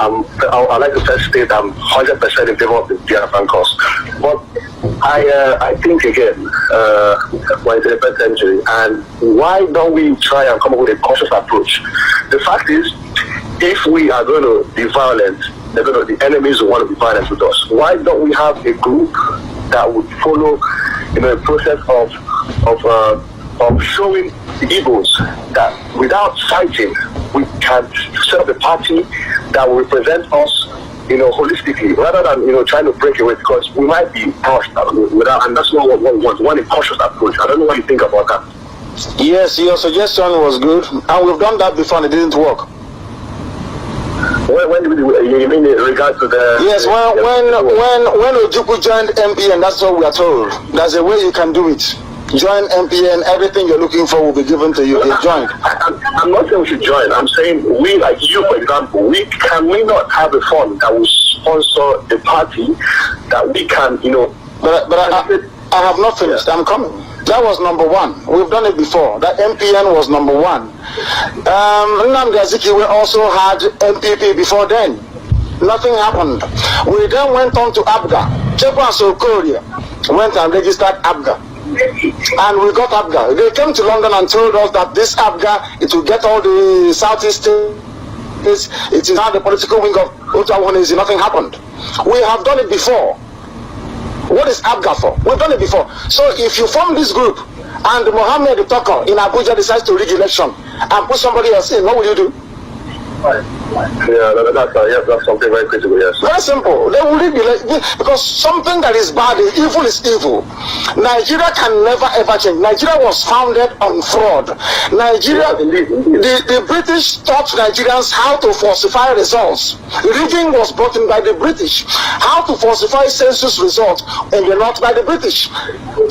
I'd like to first state I'm 100% in favor of the Biafran cause. But I think again, we're in the 21st century, and why don't we try and come up with a cautious approach? The fact is, if we are going to be violent, the enemies will want to be violent with us. Why don't we have a group that would follow, a process of showing the Igbos that without fighting, we can set up a party that will represent us, holistically, rather than, trying to break away, because we might be pushed without, and that's not what we want. We want a cautious approach. I don't know what you think about that. Yes, your suggestion was good, and we've done that before and it didn't work. When you mean in regard to the... Yes, when Ojukwu joined MPN, that's what we are told. There's a way you can do it. Join MPN, everything you're looking for will be given to you. Join. I'm not saying we should join. I'm saying we, like you, for example, we not have a fund that will sponsor a party that we can, But I have not finished. Yeah. I'm coming. That was number one. We've done it before. That MPN was number one. Nnamdi Azikiwe also had MPP before then. Nothing happened. We then went on to ABGA. Chekwa Sokoria went and registered ABGA. And we got ABGA. They came to London and told us that this ABGA, it will get all the Southeast states. It is now the political wing of Otawanese. Nothing happened. We have done it before. What is ABGA for? We've done it before. So if you form this group and Mohammed Toko in Abuja decides to rig election and put somebody else in, what will you do? Yeah, that's something very critical, yes. Very simple. They will rig election because something that is bad, evil is evil. Nigeria can never ever change. Nigeria was founded on fraud. Nigeria, the British taught Nigerians how to falsify results. Rigging was brought in by the British. How to falsify census results in the north by the British.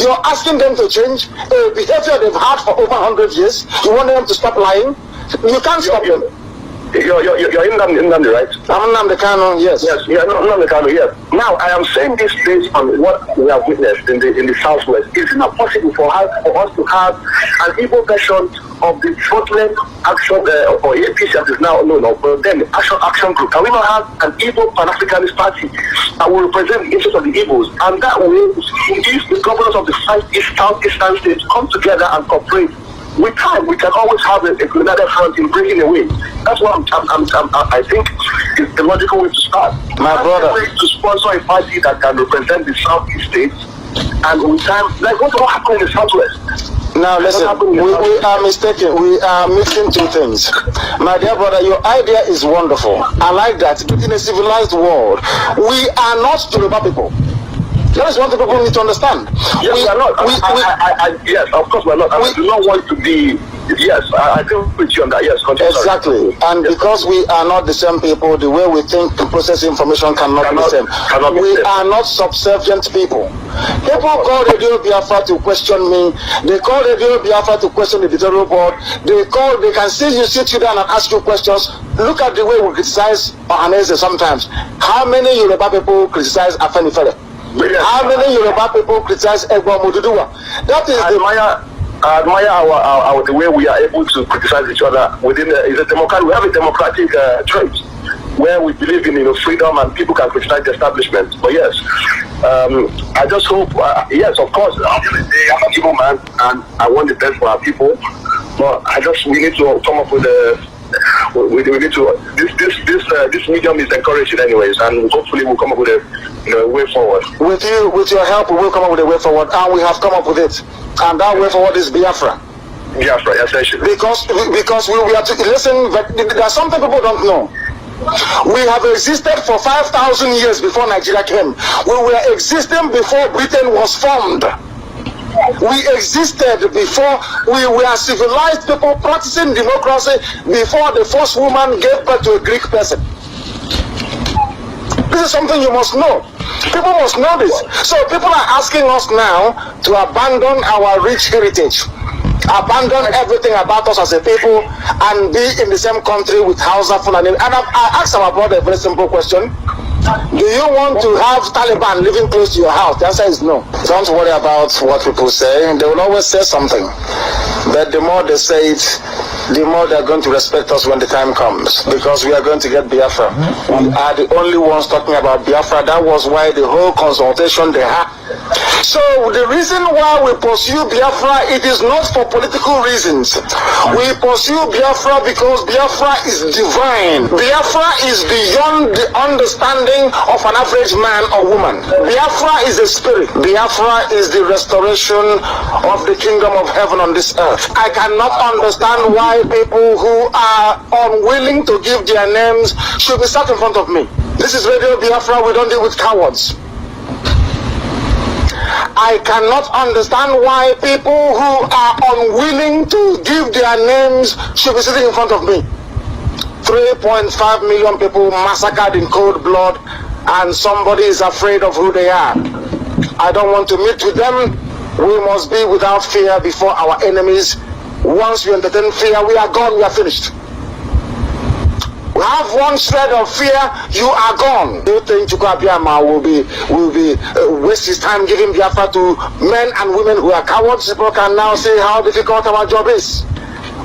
You're asking them to change a behavior they've had for over 100 years. You want them to stop lying? You can't stop them. You're Nnamdi, right? I'm Nnamdi Kanu, yes. Yes, Nnamdi Kanu, yes. Now, I am saying this based on what we have witnessed in the Southwest. Is it not possible for us to have an Igbo version of the Scotland Action, or APC as is now known, but then Action Group? Can we not have an Igbo Pan-Africanist party that will represent the interests of the Igbos? And that way, if the governors of the Southeastern states come together and cooperate, with time, we can always have a united front in breaking away. That's what I think is the logical way to start. My brother, to sponsor a party that can represent the Southeast states, and with time, like what happened in the Southwest. Now listen, we are mistaken. We are mixing two things. My dear brother, your idea is wonderful. I like that. But in a civilized world, we are not Yoruba people. That is what the people need to understand. Yes, we are not. Yes, of course we are not. We do not want to be. Yes, I agree with you on that. Yes, continue. Exactly. And yes, because we are not the same people, the way we think to process information cannot be the same. We are not subservient people. People call Radio Biafra to question me. They call Radio Biafra to question the editorial board. They can see you sit you down and ask you questions. Look at the way we criticize Ohanese sometimes. How many Yoruba people criticize Afenifere? Yes. How many Yoruba people criticize Egbo Moduduwa? That is I admire the way we are able to criticize each other within is a democratic. We have a democratic trait where we believe in freedom and people can criticize the establishment. But yes, I just hope. Yes, of course, I'm a people man, and I want the best for our people. But we need to come up with we need to this medium is encouraging anyways, and hopefully we'll come up with a way forward. With your help, we will come up with a way forward, and we have come up with it. And that way forward is Biafra. Biafra, essentially. Because we are to listen. But there's something people don't know. We have existed for 5,000 years before Nigeria came. We were existing before Britain was formed. We existed before we were civilized people practicing democracy before the first woman gave birth to a Greek person. This is something you must know. People must know this. So people are asking us now to abandon our rich heritage, abandon everything about us as a people, and be in the same country with Hausa, Fulani. And I asked our brother a very simple question. Do you want to have Taliban living close to your house? The answer is no. Don't worry about what people say. They will always say something. But the more they say it, the more they're going to respect us when the time comes, because we are going to get Biafra. We are the only ones talking about Biafra. That was why the whole consultation they had. So the reason why we pursue Biafra, it is not for political reasons. We pursue Biafra because Biafra is divine. Biafra is beyond the understanding of an average man or woman. Biafra is a spirit. Biafra is the restoration of the kingdom of heaven on this earth. I cannot understand why people who are unwilling to give their names should be sat in front of me. This is Radio Biafra. We don't deal with cowards. I cannot understand why people who are unwilling to give their names should be sitting in front of me. 3.5 million people massacred in cold blood, and somebody is afraid of who they are. I don't want to meet with them. We must be without fear before our enemies. Once we entertain fear, we are gone, we are finished. We have one shred of fear, you are gone. Do you think Chukwuabiyama will be waste his time giving Biafra to men and women who are cowards? People can now see how difficult our job is.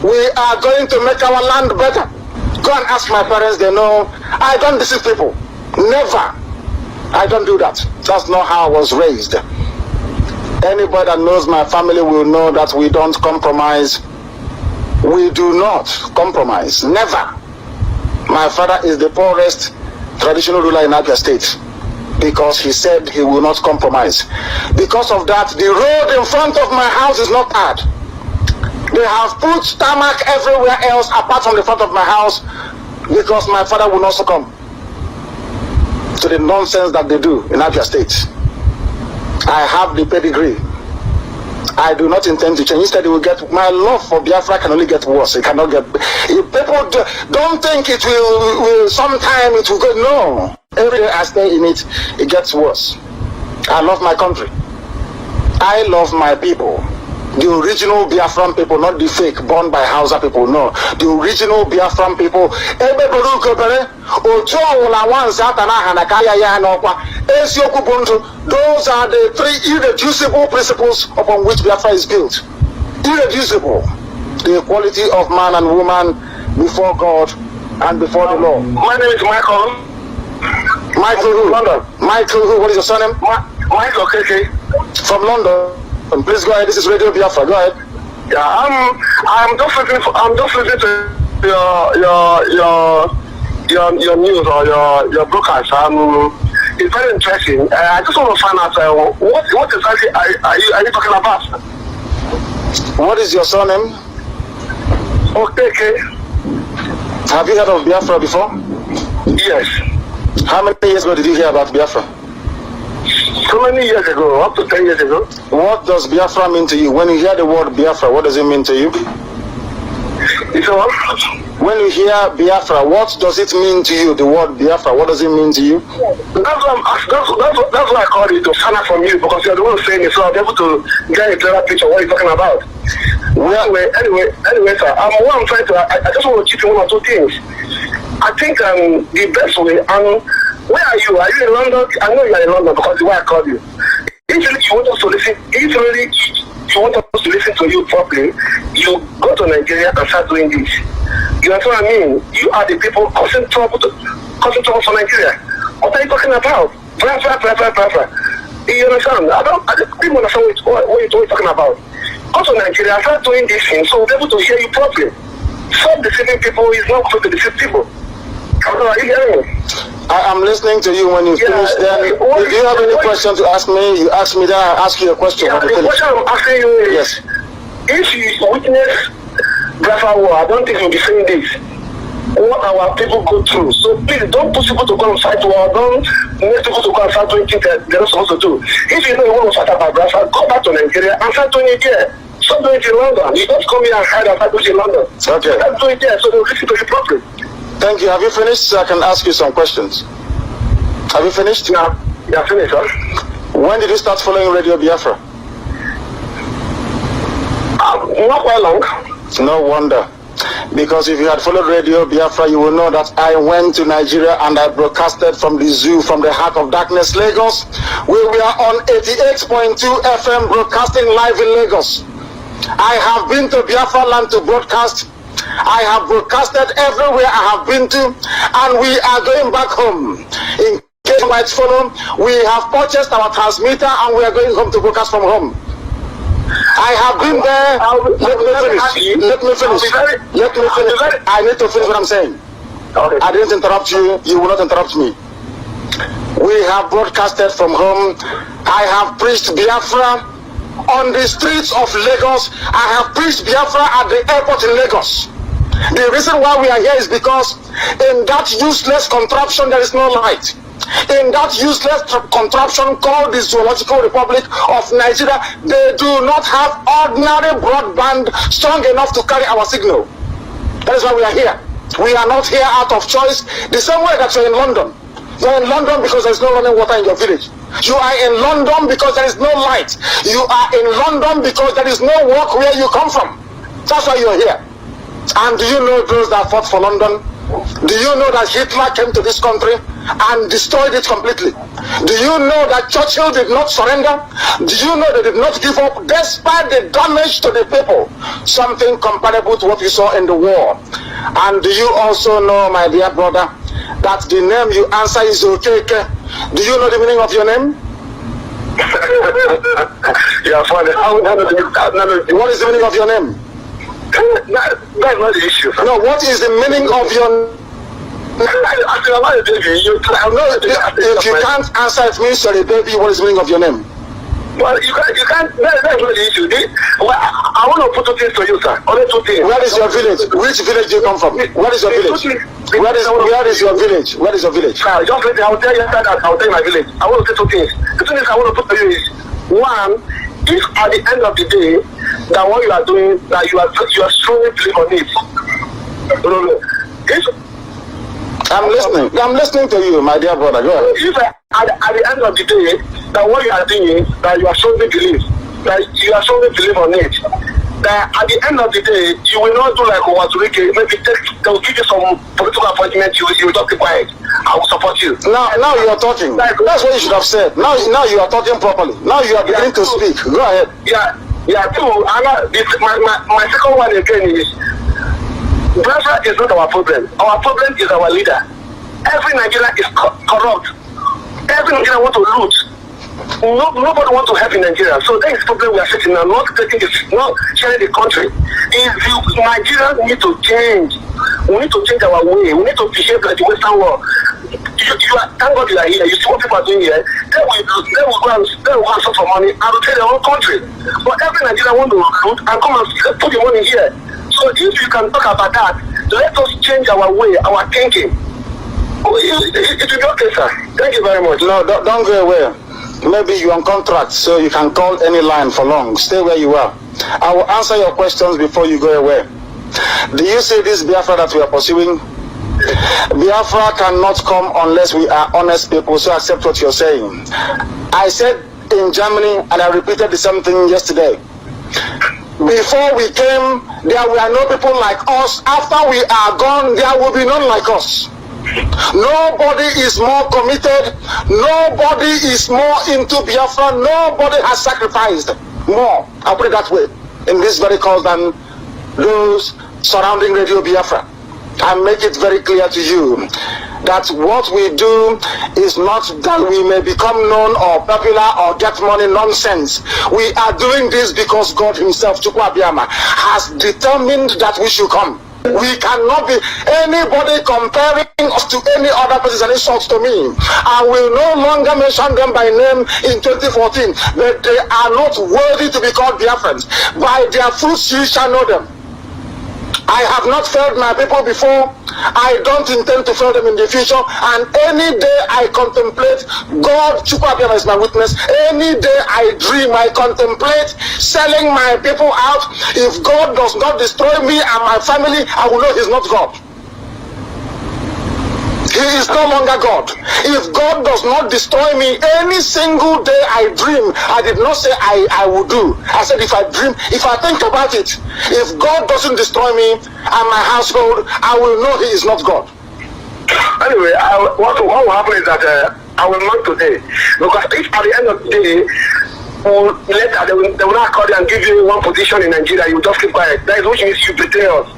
We are going to make our land better. Go and ask my parents, they know. I don't deceive people. Never. I don't do that. That's not how I was raised. Anybody that knows my family will know that we don't compromise. We do not compromise. Never. My father is the poorest traditional ruler in Abia State because he said he will not compromise. Because of that, the road in front of my house is not hard. They have put tarmac everywhere else apart from the front of my house because my father will not succumb to the nonsense that they do in Abia State. I have the pedigree. I do not intend to change. Instead, it will get, my love for Biafra can only get worse. It cannot get, if people don't think it will sometime it will go, no. Every day I stay in it, it gets worse. I love my country. I love my people. The original Biafran people, not the fake born by Hausa people, no. The original Biafran people. Those are the three irreducible principles upon which Biafra is built. Irreducible. The equality of man and woman before God and before the law. My name is Michael. Michael who? London. Michael who? What is your surname? Michael KK. From London. Please go ahead. This is Radio Biafra. Go ahead. Yeah, I'm just listening to your news or your broadcast. It's very interesting. I just want to find out what exactly are you talking about? What is your surname? Okay. Have you heard of Biafra before? Yes. How many years ago did you hear about Biafra? So many years ago, up to 10 years ago. What does Biafra mean to you? When you hear the word Biafra, what does it mean to you? It's what? When you hear Biafra, what does it mean to you? The word Biafra, what does it mean to you? That's why I called you to find out from you, because you're the one saying it, so I'll be able to get a clearer picture of what you're talking about. Well, anyway, sir, what I'm trying to, I just want to chip in one or two things. I think the best way, where are you? Are you in London? I know you're in London because the way I called you. If you want us to listen, you want us to listen to you properly, you go to Nigeria and start doing this. You know what I mean? You are the people causing trouble for Nigeria. What are you talking about? You understand? I don't people understand what you're talking about. Go to Nigeria and start doing this thing so we'll be able to hear you properly. Stop deceiving people is not going to deceive people. Are you hearing me? I am listening to you. When you finish, then if you have any question to ask me, you ask me, then I ask you a question. Yeah, the question I'm asking you is, if you witness Biafra war, I don't think you'll be saying this. What our people go through. So please don't push people to go and fight war. Don't make people to go and start doing things that they're not supposed to do. If you know you want to fight about Biafra, go back to Nigeria and start doing it there. Stop doing it in London. You don't come here and hide and start doing it in London. Okay. Start doing it there so they'll listen to you properly. Thank you. Have you finished? So I can ask you some questions. Have you finished? Yeah, finished, sir. When did you start following Radio Biafra? Not quite long. No wonder. Because if you had followed Radio Biafra, you will know that I went to Nigeria and I broadcasted from the zoo, from the heart of darkness, Lagos. We were on 88.2 FM broadcasting live in Lagos. I have been to Biafra land to broadcast. I have broadcasted everywhere I have been to, and we are going back home. In case you might follow, we have purchased our transmitter and we are going home to broadcast from home. I have been there. Let me finish. I need to finish what I'm saying. Okay. I didn't interrupt you. You will not interrupt me. We have broadcasted from home. I have preached Biafra on the streets of Lagos. I have preached Biafra at the airport in Lagos. The reason why we are here is because in that useless contraption there is no light. In that useless contraption called the Zoological Republic of Nigeria, they do not have ordinary broadband strong enough to carry our signal. That is why we are here. We are not here out of choice. The same way that you're in London. You're in London because there's no running water in your village. You are in London because there is no light. You are in London because there is no work where you come from. That's why you're here. And do you know those that fought for London? Do you know that Hitler came to this country and destroyed it completely? Do you know that Churchill did not surrender? Do you know they did not give up despite the damage to the people? Something comparable to what we saw in the war. And do you also know, my dear brother, that the name you answer is Okeke? Do you know the meaning of your name? Yeah, funny. What is the meaning of your name? That's not the issue. No, what is the meaning of your if you can't answer it means you're a baby, what is the meaning of your name? Well, you can't, that's not the issue. I want to put two things to you, sir. Only two things. Where is your village? Which village do you come from? Where is your village? Where is your village? Where is your village? Sir, just let me, I'll tell you that, I'll tell you my village. I want to say two things. The two things I want to put to you is, one, if at the end of the day, that what you are doing, that you are strongly believe on it. I'm listening to you, my dear brother. Go ahead. If at the end of the day, that what you are doing, that you are strongly believe on it, that at the end of the day, you will not do like Owaturike, maybe they'll give you some political appointment, you will talk quiet. I will support you. Now you are talking. That's what you should have said. Now you are talking properly. Now you are beginning to speak. Go ahead. Yeah, too. My second one again is, Biafra is not our problem. Our problem is our leader. Every Nigerian is corrupt. Every Nigerian wants to loot. Nobody wants to help in Nigeria. So that is the problem we are facing now. Not sharing the country. Nigerians need to change. We need to change our way. We need to behave like the Western world. Thank God you are here. You see what people are doing here. They will go and ask for money and to their own country. But every Nigerian wants to loot and come and put the money here. So if you can talk about that, let us change our way, our thinking. It will be okay, sir. Thank you very much. No, don't go away. Maybe you're on contract, so you can call any line for long. Stay where you are. I will answer your questions before you go away. Do you see this Biafra that we are pursuing? Biafra cannot come unless we are honest people, so accept what you're saying. I said in Germany, and I repeated the same thing yesterday. Before we came, there were no people like us. After we are gone, there will be none like us. Nobody is more committed. Nobody is more into Biafra. Nobody has sacrificed more, I'll put it that way, in this very cause than those surrounding Radio Biafra. I make it very clear to you that what we do is not that we may become known or popular or get money nonsense. We are doing this because God himself, Chukwu Abiyama, has determined that we should come. We cannot be anybody comparing us to any other person, and insults to me. I will no longer mention them by name in 2014, but they are not worthy to be called Biafrans. By their fruits you shall know them. I have not failed my people before. I don't intend to fail them in the future. And any day I contemplate, God, Chukwu Abiyama is my witness. Any day I dream, I contemplate selling my people out. If God does not destroy me and my family, I will know he's not God. He is no longer God. If God does not destroy me any single day I dream, I did not say I will do. I said if I dream, if I think about it, if God doesn't destroy me and my household, I will know he is not God. Anyway, what will happen is that I will not today. Because if at the end of the day, later they will not call you and give you one position in Nigeria, you just keep quiet. That is which means you betray us.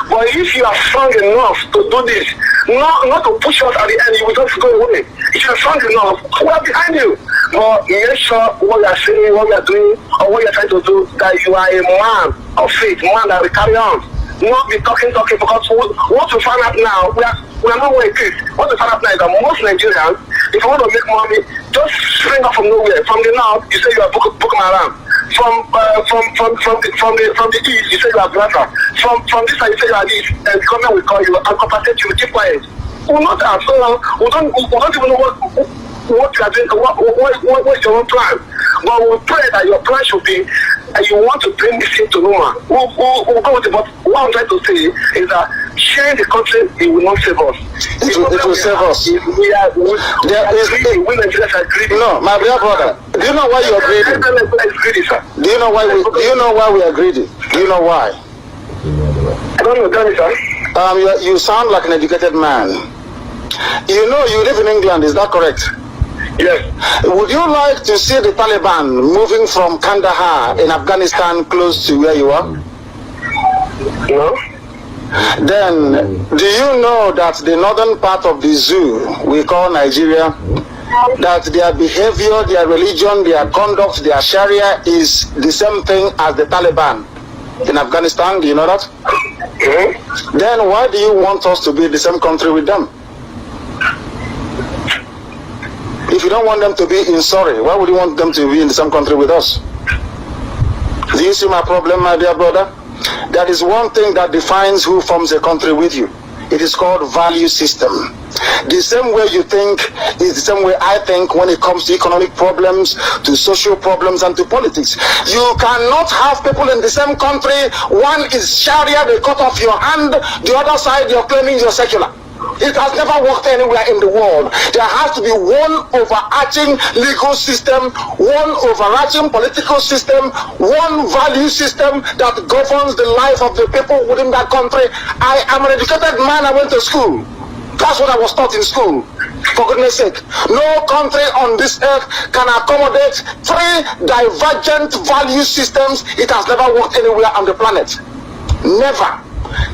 But if you are strong enough to do this, not to push us at the end, you will just go away. If you are strong enough, we are behind you. But make sure what you are saying, what you are doing, or what you are trying to do, that you are a man of faith, man that will carry on. Not be talking, because what we find out now, we are not where it is. What we find out now is that most Nigerians, if you want to make money, just spring up from nowhere. From the north, you say you are Boko Haram. From the east, you say you are Biafra. From this side, you say you are this, and the government will call you and compensate you. Keep quiet. We not that. So we don't even know what you are doing. What is your own plan? But we pray that your plan should be, and you want to bring this thing to Roma. We'll go with it. But what I'm trying to say is that sharing the country, it will not save us. It will save us. We Nigerians are greedy. No, my dear brother, do you know why you are greedy? Do you know why we are greedy? Do you know why? I don't know, tell me, sir. You sound like an educated man. You know you live in England, is that correct? Yes. Would you like to see the Taliban moving from Kandahar in Afghanistan close to where you are? No. Then, do you know that the northern part of the zoo we call Nigeria, that their behavior, their religion, their conduct, their Sharia is the same thing as the Taliban in Afghanistan? Do you know that? Mm-hmm. Then why do you want us to be in the same country with them? If you don't want them to be in Surrey, why would you want them to be in the same country with us? Do you see my problem, my dear brother? There is one thing that defines who forms a country with you. It is called value system. The same way you think is the same way I think when it comes to economic problems, to social problems, and to politics. You cannot have people in the same country. One is Sharia, they cut off your hand. The other side, you're claiming you're secular. It has never worked anywhere in the world. There has to be one overarching legal system, one overarching political system, one value system that governs the life of the people within that country. I am an educated man. I went to school. That's what I was taught in school. For goodness sake, no country on this earth can accommodate three divergent value systems. It has never worked anywhere on the planet. Never.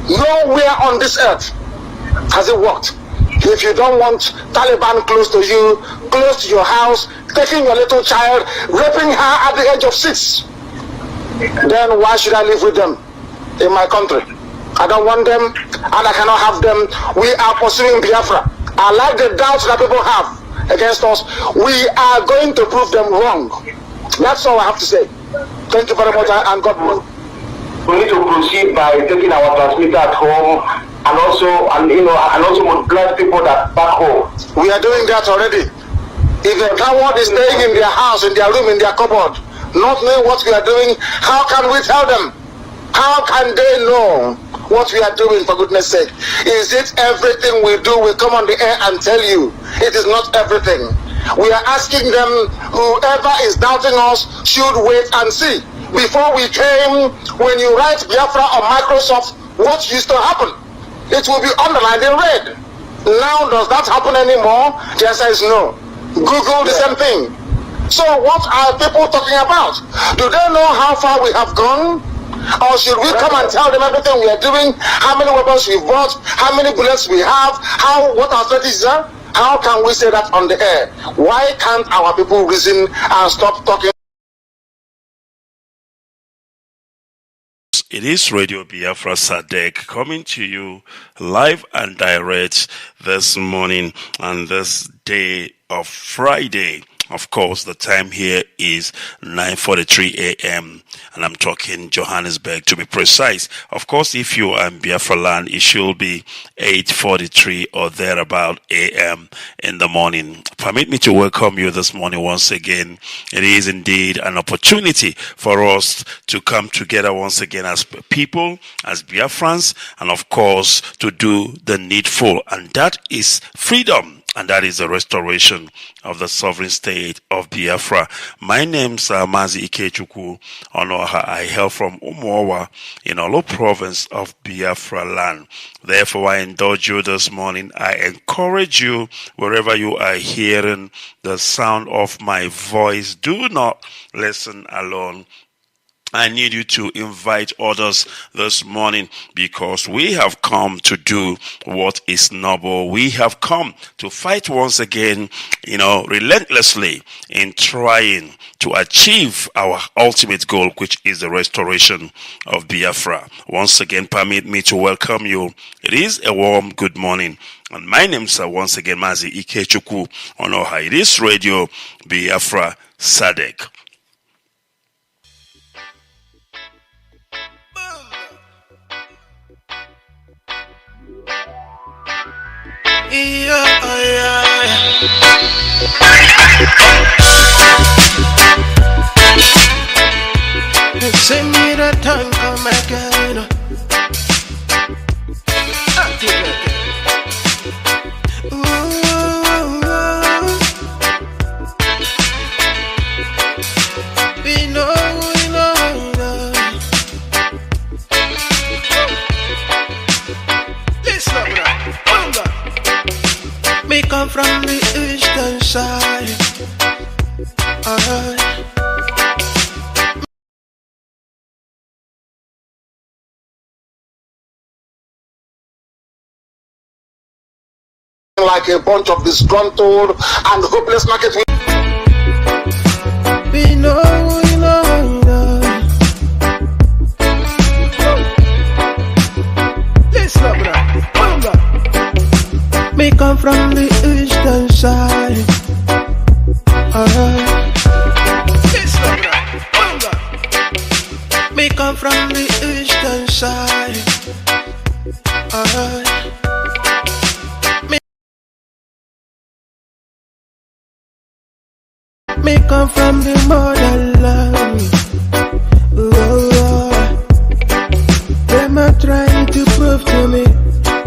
Nowhere on this earth has it worked. If you don't want Taliban close to you, close to your house, taking your little child, raping her at the age of 6, then why should I live with them in my country? I don't want them, and I cannot have them. We are pursuing Biafra. I like the doubts that people have against us. We are going to prove them wrong. That's all I have to say. Thank you very much, and God bless. We need to proceed by taking our transmitter at home, and also mobilize people that back home. We are doing that already. If a coward is staying in their house, in their room, in their cupboard, not knowing what we are doing, how can we tell them? How can they know what we are doing, for goodness sake? Is it everything we do, we come on the air and tell you? It is not everything. We are asking them, whoever is doubting us should wait and see. Before we came, when you write Biafra on Microsoft, what used to happen? It will be underlined in red. Now, does that happen anymore? The answer is no. Google the same thing. So what are people talking about? Do they know how far we have gone? Or should we come and tell them everything we are doing? How many weapons we've bought? How many bullets we have? What our strategies are? How can we say that on the air? Why can't our people reason and stop talking? It is Radio Biafra Sadek coming to you live and direct this morning on this day of Friday. Of course, the time here is 9:43 a.m. and I'm talking Johannesburg to be precise. Of course, if you are in Biafra land, it should be 8:43 or thereabout a.m. in the morning. Permit me to welcome you this morning once again. It is indeed an opportunity for us to come together once again as people, as Biafrans, and of course, to do the needful. And that is freedom. And that is the restoration of the sovereign state of Biafra. My name's Mazi IKECHUKWU ONUOHA. I hail from Umuowa in Olo province of Biafra land. Therefore, I indulge you this morning. I encourage you, wherever you are hearing the sound of my voice, do not listen alone. I need you to invite others this morning, because we have come to do what is noble. We have come to fight once again, relentlessly in trying to achieve our ultimate goal, which is the restoration of Biafra. Once again, permit me to welcome you. It is a warm good morning. And my name is once again Mazi IKECHUKWU ONUOHA. It is Radio Biafra SADC. Send me the tongue, oh my God. We know. Listen up now. Me come from the eastern side. Like a bunch of disgruntled and hopeless market. We know. Listen up now. Me come from the eastern side. Listen up now. Me come from the eastern side. Me come from the motherland. Them are trying to prove to me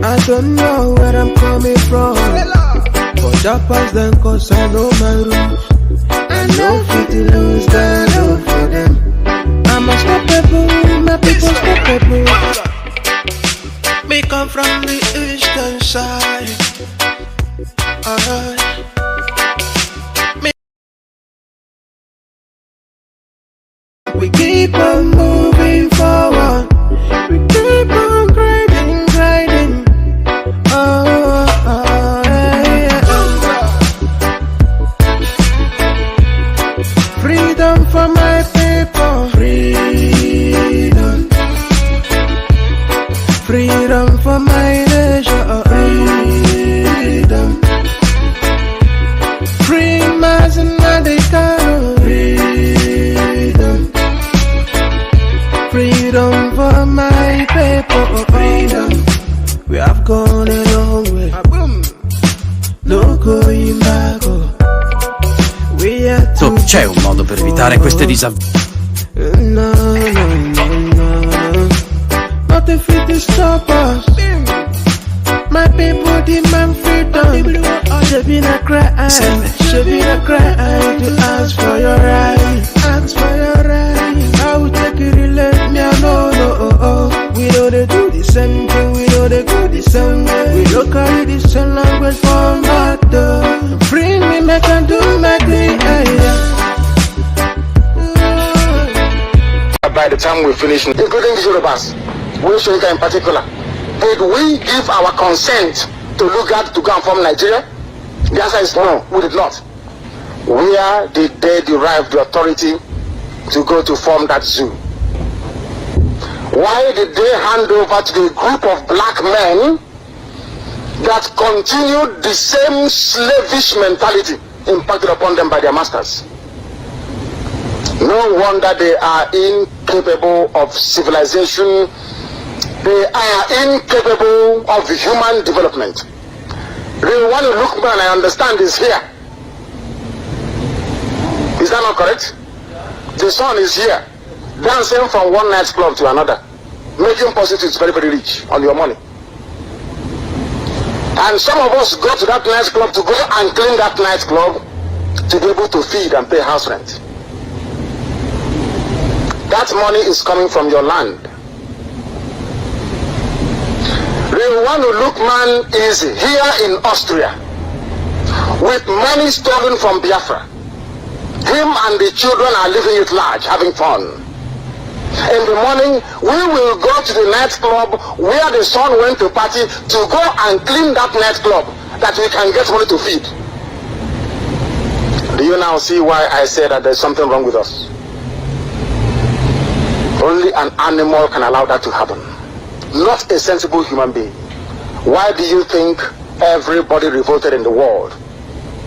I don't know where I'm coming from. But that pass them cause I know my roots. I know fit to lose the love for them. I'm unstoppable, my people stoppable. Me come from the eastern side. We keep on moving forward. We keep on grinding. Freedom for my people. Freedom for my nation. Free Mazi Nnamdi Kanu. Freedom for my people. Freedom. We have gone a long way. No going back. We are C'è un modo per evitare queste disavventure. No. Nothing fit to stop us. My people demand freedom. Should be a cry to ask for your right. Ask for your right. I will take it, let me know. We know they do the same thing. We know they go the same way. We don't carry the same language from that door. Free me, make and do my thing. By the time we finish, including the Yorubas, Weshoika in particular, did we give our consent to look at to go and form Nigeria? The answer is no, we did not. Where did they derive the authority to go to form that zoo? Why did they hand over to the group of black men that continued the same slavish mentality impacted upon them by their masters? No wonder they are incapable of civilization. They are incapable of human development. The one who look man, I understand, is here. Is that not correct? The son is here, dancing from one nightclub to another, making prostitutes very, very rich on your money. And some of us go to that nightclub to go and clean that nightclub to be able to feed and pay house rent. That money is coming from your land. The one who look man is here in Austria with money stolen from Biafra. Him and the children are living it large, having fun. In the morning, we will go to the nightclub where the son went to party to go and clean that nightclub that we can get money to feed. Do you now see why I say that there's something wrong with us? Only an animal can allow that to happen, not a sensible human being. Why do you think everybody revolted in the world?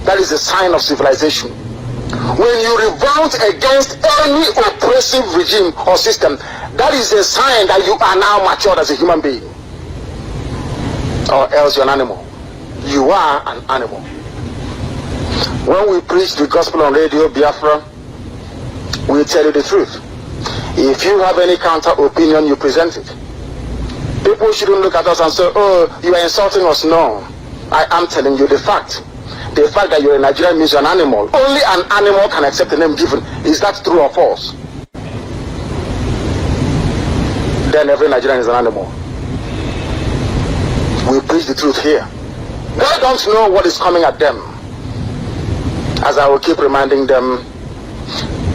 That is a sign of civilization. When you revolt against any oppressive regime or system, that is a sign that you are now matured as a human being. Or else you're an animal. You are an animal. When we preach the gospel on Radio Biafra, we tell you the truth. If you have any counter opinion, you present it. People shouldn't look at us and say, oh, you are insulting us. No, I am telling you the fact. The fact that you're a Nigerian means you're an animal. Only an animal can accept the name given. Is that true or false? Then every Nigerian is an animal. We preach the truth here. They don't know what is coming at them. As I will keep reminding them,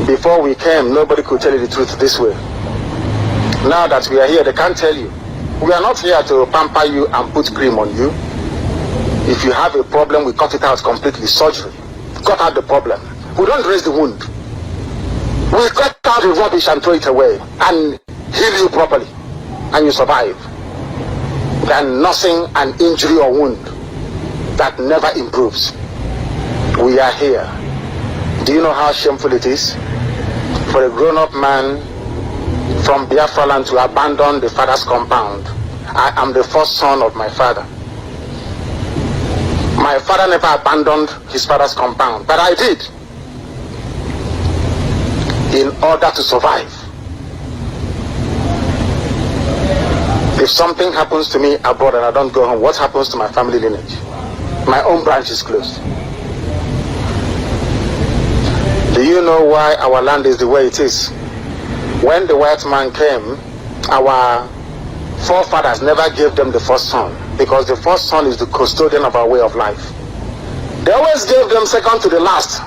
before we came, nobody could tell you the truth this way. Now that we are here, they can't tell you. We are not here to pamper you and put cream on you. If you have a problem, we cut it out completely. Surgery. Cut out the problem. We don't raise the wound. We cut out the rubbish and throw it away and heal you properly. And you survive. Than nursing an injury or wound that never improves. We are here. Do you know how shameful it is for a grown-up man from Biafra land to abandon the father's compound? I am the first son of my father. My father never abandoned his father's compound, but I did, in order to survive. If something happens to me abroad and I don't go home, what happens to my family lineage? My own branch is closed. Do you know why our land is the way it is? When the white man came, our forefathers never gave them the first son, because the first son is the custodian of our way of life. They always gave them second to the last.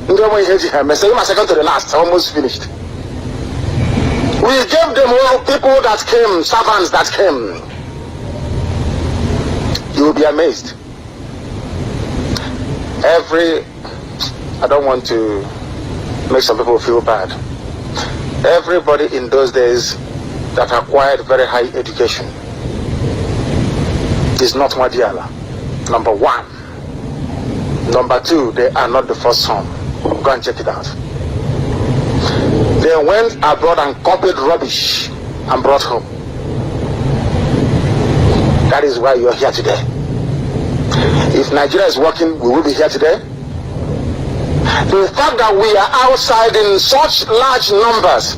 Second to the last, almost finished. We gave them all people that came, servants that came. You will be amazed. I don't want to make some people feel bad. Everybody in those days that acquired very high education is not Madiala. Number one. Number two, they are not the first son. Go and check it out. They went abroad and copied rubbish and brought home. That is why you are here today. If Nigeria is working, we will be here today. The fact that we are outside in such large numbers,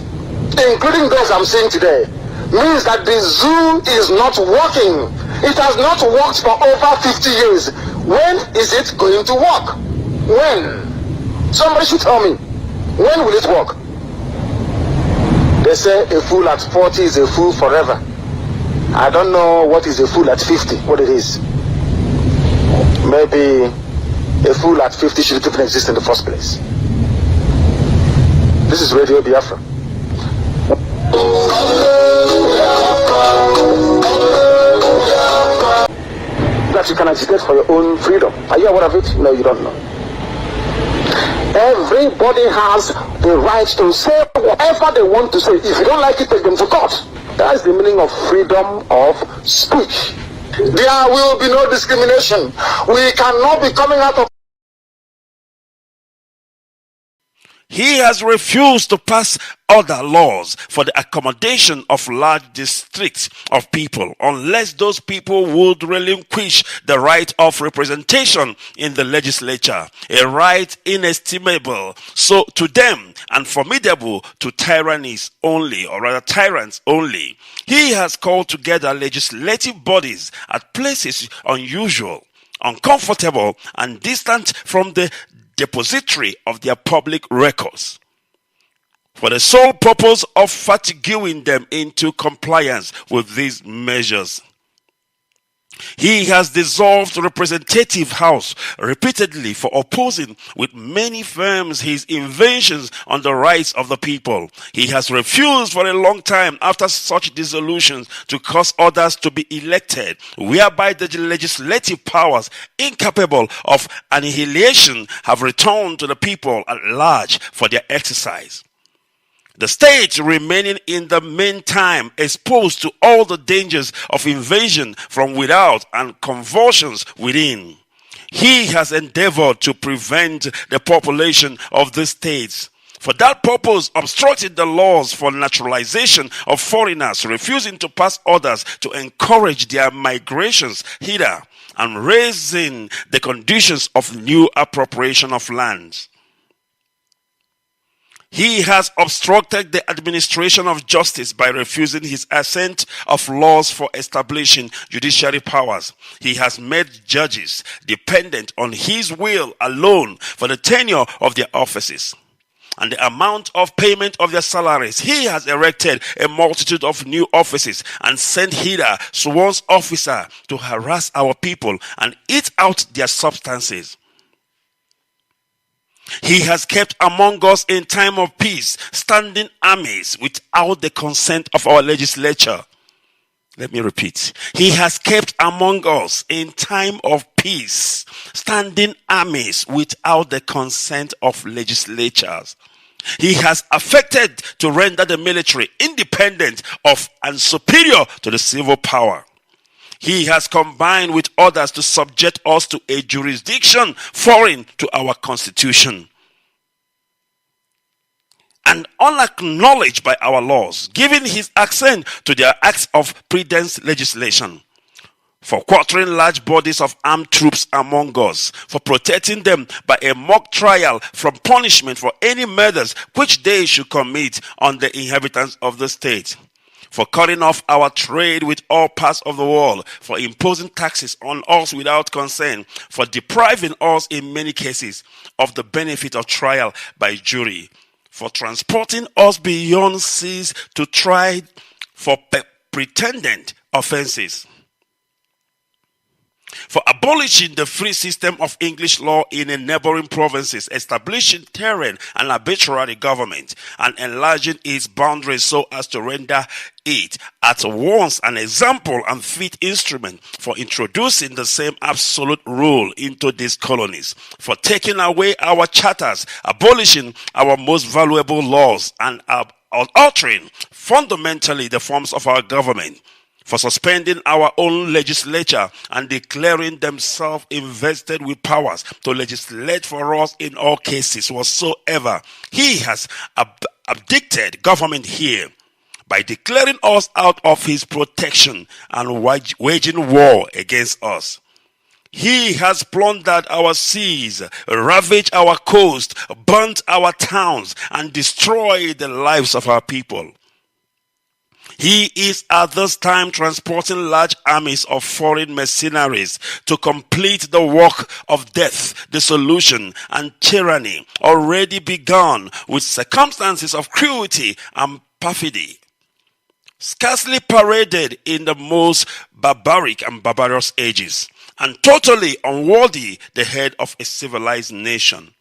including those I'm seeing today, means that the zoo is not working. It has not worked for over 50 years. When is it going to work? When? Somebody should tell me. When will it work? They say a fool at 40 is a fool forever. I don't know what is a fool at 50, what it is. Maybe a fool at 50 should even exist in the first place. This is Radio Biafra. That you can agitate for your own freedom. Are you aware of it? No, you don't know. Everybody has the right to say whatever they want to say. If you don't like it, take them to court. That's the meaning of freedom of speech. There will be no discrimination. We cannot be coming out of... He has refused to pass other laws for the accommodation of large districts of people unless those people would relinquish the right of representation in the legislature, a right inestimable so to them and formidable to tyrannies only, or rather tyrants only. He has called together legislative bodies at places unusual, uncomfortable, and distant from the depository of their public records, for the sole purpose of fatiguing them into compliance with these measures. He has dissolved the representative house repeatedly for opposing with many firms his inventions on the rights of the people. He has refused for a long time after such dissolutions to cause others to be elected, whereby the legislative powers incapable of annihilation have returned to the people at large for their exercise. The state remaining in the meantime exposed to all the dangers of invasion from without and convulsions within. He has endeavored to prevent the population of the states. For that purpose, obstructed the laws for naturalization of foreigners, refusing to pass orders to encourage their migrations hither, and raising the conditions of new appropriation of lands. He has obstructed the administration of justice by refusing his assent of laws for establishing judiciary powers. He has made judges dependent on his will alone for the tenure of their offices and the amount of payment of their salaries. He has erected a multitude of new offices and sent hither sworn officers to harass our people and eat out their substances. He has kept among us in time of peace standing armies without the consent of our legislature. Let me repeat. He has kept among us in time of peace standing armies without the consent of legislatures. He has affected to render the military independent of and superior to the civil power. He has combined with others to subject us to a jurisdiction foreign to our constitution and unacknowledged by our laws, giving his assent to their acts of prudence legislation, for quartering large bodies of armed troops among us, for protecting them by a mock trial from punishment for any murders which they should commit on the inhabitants of the state, for cutting off our trade with all parts of the world, for imposing taxes on us without consent, for depriving us in many cases of the benefit of trial by jury, for transporting us beyond seas to try for pretended offenses, for abolishing the free system of English law in the neighboring provinces, establishing terrain and arbitrary government, and enlarging its boundaries so as to render it at once an example and fit instrument for introducing the same absolute rule into these colonies, for taking away our charters, abolishing our most valuable laws, and altering fundamentally the forms of our government, for suspending our own legislature and declaring themselves invested with powers to legislate for us in all cases whatsoever. He has abdicated government here by declaring us out of his protection and waging war against us. He has plundered our seas, ravaged our coast, burnt our towns, and destroyed the lives of our people. He is at this time transporting large armies of foreign mercenaries to complete the work of death, dissolution, and tyranny already begun with circumstances of cruelty and perfidy, scarcely paraded in the most barbaric and barbarous ages, and totally unworthy the head of a civilized nation.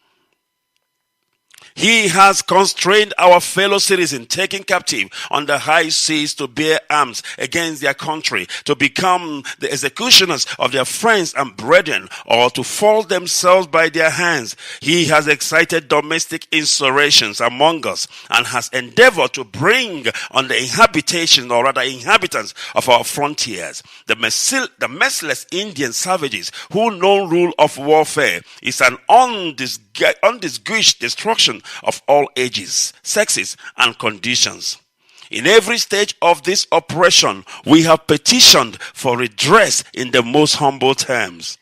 He has constrained our fellow citizens taken captive on the high seas to bear arms against their country, to become the executioners of their friends and brethren, or to fall themselves by their hands. He has excited domestic insurrections among us and has endeavored to bring on the inhabitants of our frontiers, the merciless Indian savages who know rule of warfare is an undisguised destruction of all ages, sexes, and conditions. In every stage of this oppression, we have petitioned for redress in the most humble terms.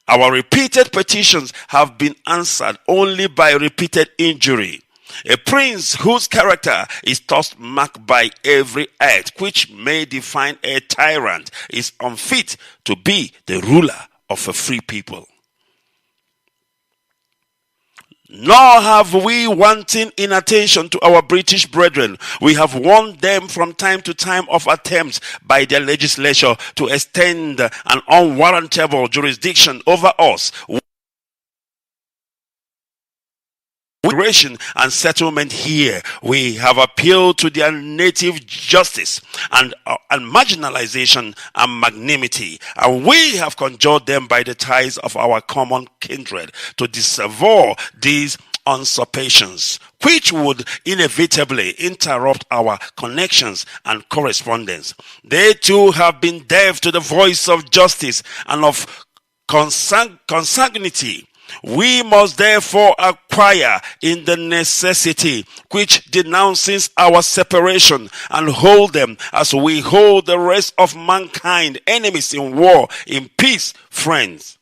Our repeated petitions have been answered only by repeated injury. A prince whose character is thus marked by every act which may define a tyrant is unfit to be the ruler of a free people. Nor have we wanting inattention to our British brethren. We have warned them from time to time of attempts by their legislature to extend an unwarrantable jurisdiction over us. Migration and settlement here. We have appealed to their native justice and marginalization and magnanimity, and we have conjured them by the ties of our common kindred to disavow these usurpations, which would inevitably interrupt our connections and correspondence. They too have been deaf to the voice of justice and of consanguinity. We must therefore acquire in the necessity which denounces our separation and hold them as we hold the rest of mankind, enemies in war, in peace, friends.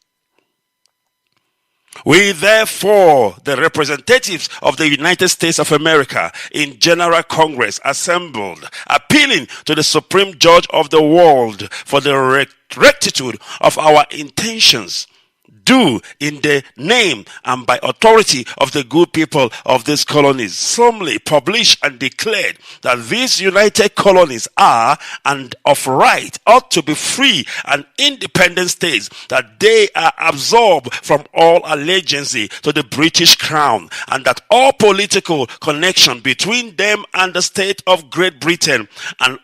We therefore, the representatives of the United States of America in General Congress assembled, appealing to the Supreme Judge of the world for the rectitude of our intentions, do in the name and by authority of the good people of these colonies solemnly publish and declared that these united colonies are and of right ought to be free and independent states, that they are absolved from all allegiance to the British Crown, and that all political connection between them and the state of Great Britain and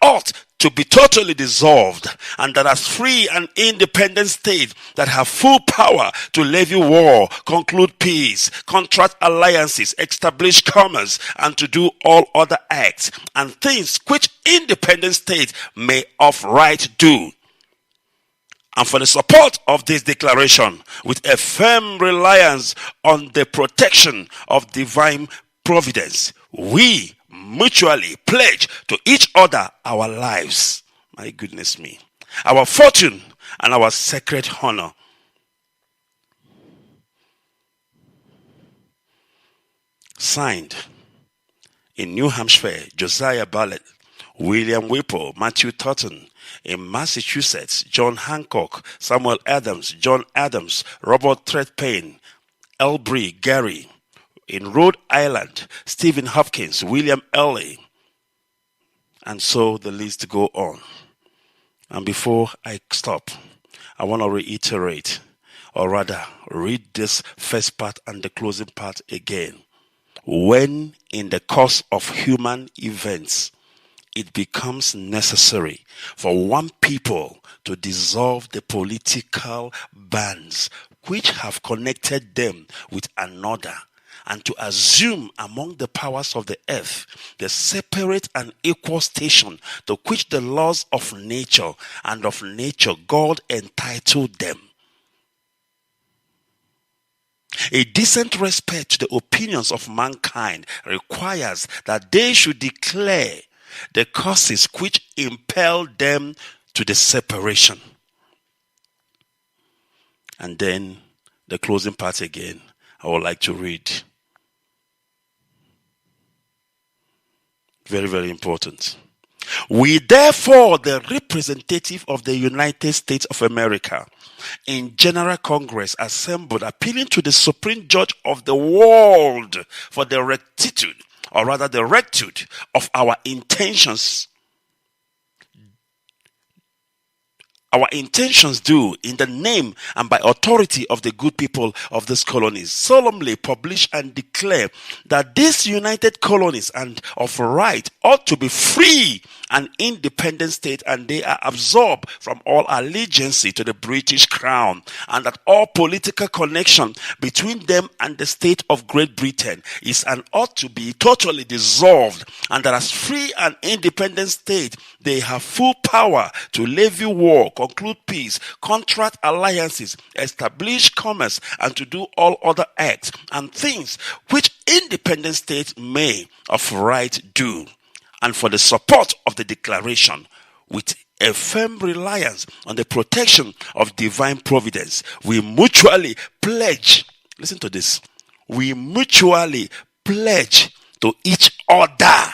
ought to be totally dissolved, and that as free and independent states that have full power to levy war, conclude peace, contract alliances, establish commerce, and to do all other acts and things which independent states may of right do. And for the support of this declaration, with a firm reliance on the protection of divine providence, we mutually pledge to each other our lives, my goodness me, our fortune and our sacred honor. Signed in New Hampshire, Josiah Ballard, William Whipple, Matthew Totten. In Massachusetts, John Hancock, Samuel Adams, John Adams, Robert Threadpayne, Elbury Gary. In Rhode Island, Stephen Hopkins, William Ellie, and so the list go on. And before I stop, I want to reiterate, or rather read this first part and the closing part again. When in the course of human events, it becomes necessary for one people to dissolve the political bands which have connected them with another, and to assume among the powers of the earth the separate and equal station to which the laws of nature and of nature God entitled them. A decent respect to the opinions of mankind requires that they should declare the causes which impel them to the separation. And then the closing part again, I would like to read. Very, very important. We therefore, the representative of the United States of America in General Congress assembled, appealing to the Supreme Judge of the world for the rectitude, or rather the rectitude of our intentions. Our intentions do, in the name and by authority of the good people of these colonies, solemnly publish and declare that these united colonies and of right ought to be free and independent state, and they are absorbed from all allegiance to the British Crown, and that all political connection between them and the state of Great Britain is and ought to be totally dissolved, and that as free and independent state they have full power to levy war, conclude peace, contract alliances, establish commerce, and to do all other acts and things which independent states may of right do. And for the support of the declaration, with a firm reliance on the protection of divine providence, we mutually pledge, listen to this, we mutually pledge to each other.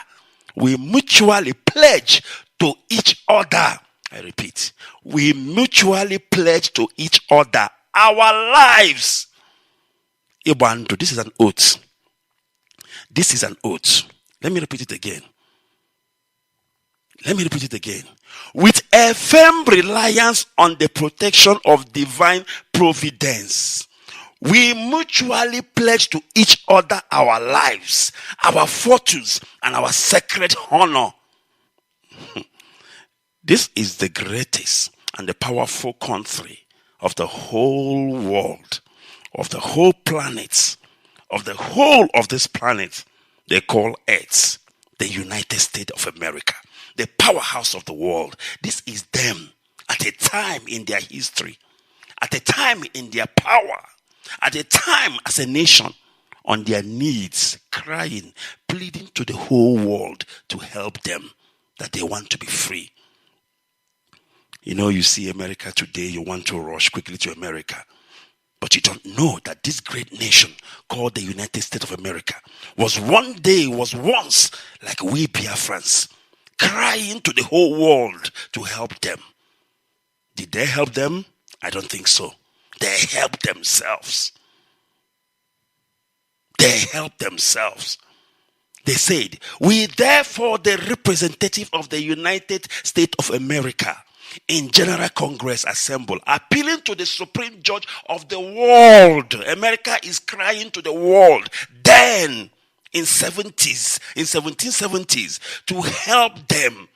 We mutually pledge to each other. I repeat, we mutually pledge to each other our lives Ibandu, this is an oath. This is an oath. Let me repeat it again. With a firm reliance on the protection of divine providence, we mutually pledge to each other our lives, our fortunes, and our sacred honor. This is the greatest and the powerful country of the whole world, of the whole planet, of the whole of this planet they call Earth, the United States of America, the powerhouse of the world. This is them at a time in their history, at a time in their power, at a time as a nation on their needs, crying, pleading to the whole world to help them, that they want to be free. You know, you see America today, you want to rush quickly to America. But you don't know that this great nation called the United States of America was once like we Biafrans, crying to the whole world to help them. Did they help them? I don't think so. They helped themselves. They said, we therefore, the representative of the United States of America, in General Congress assemble, appealing to the Supreme Judge of the world. America is crying to the world then in 1770s to help them.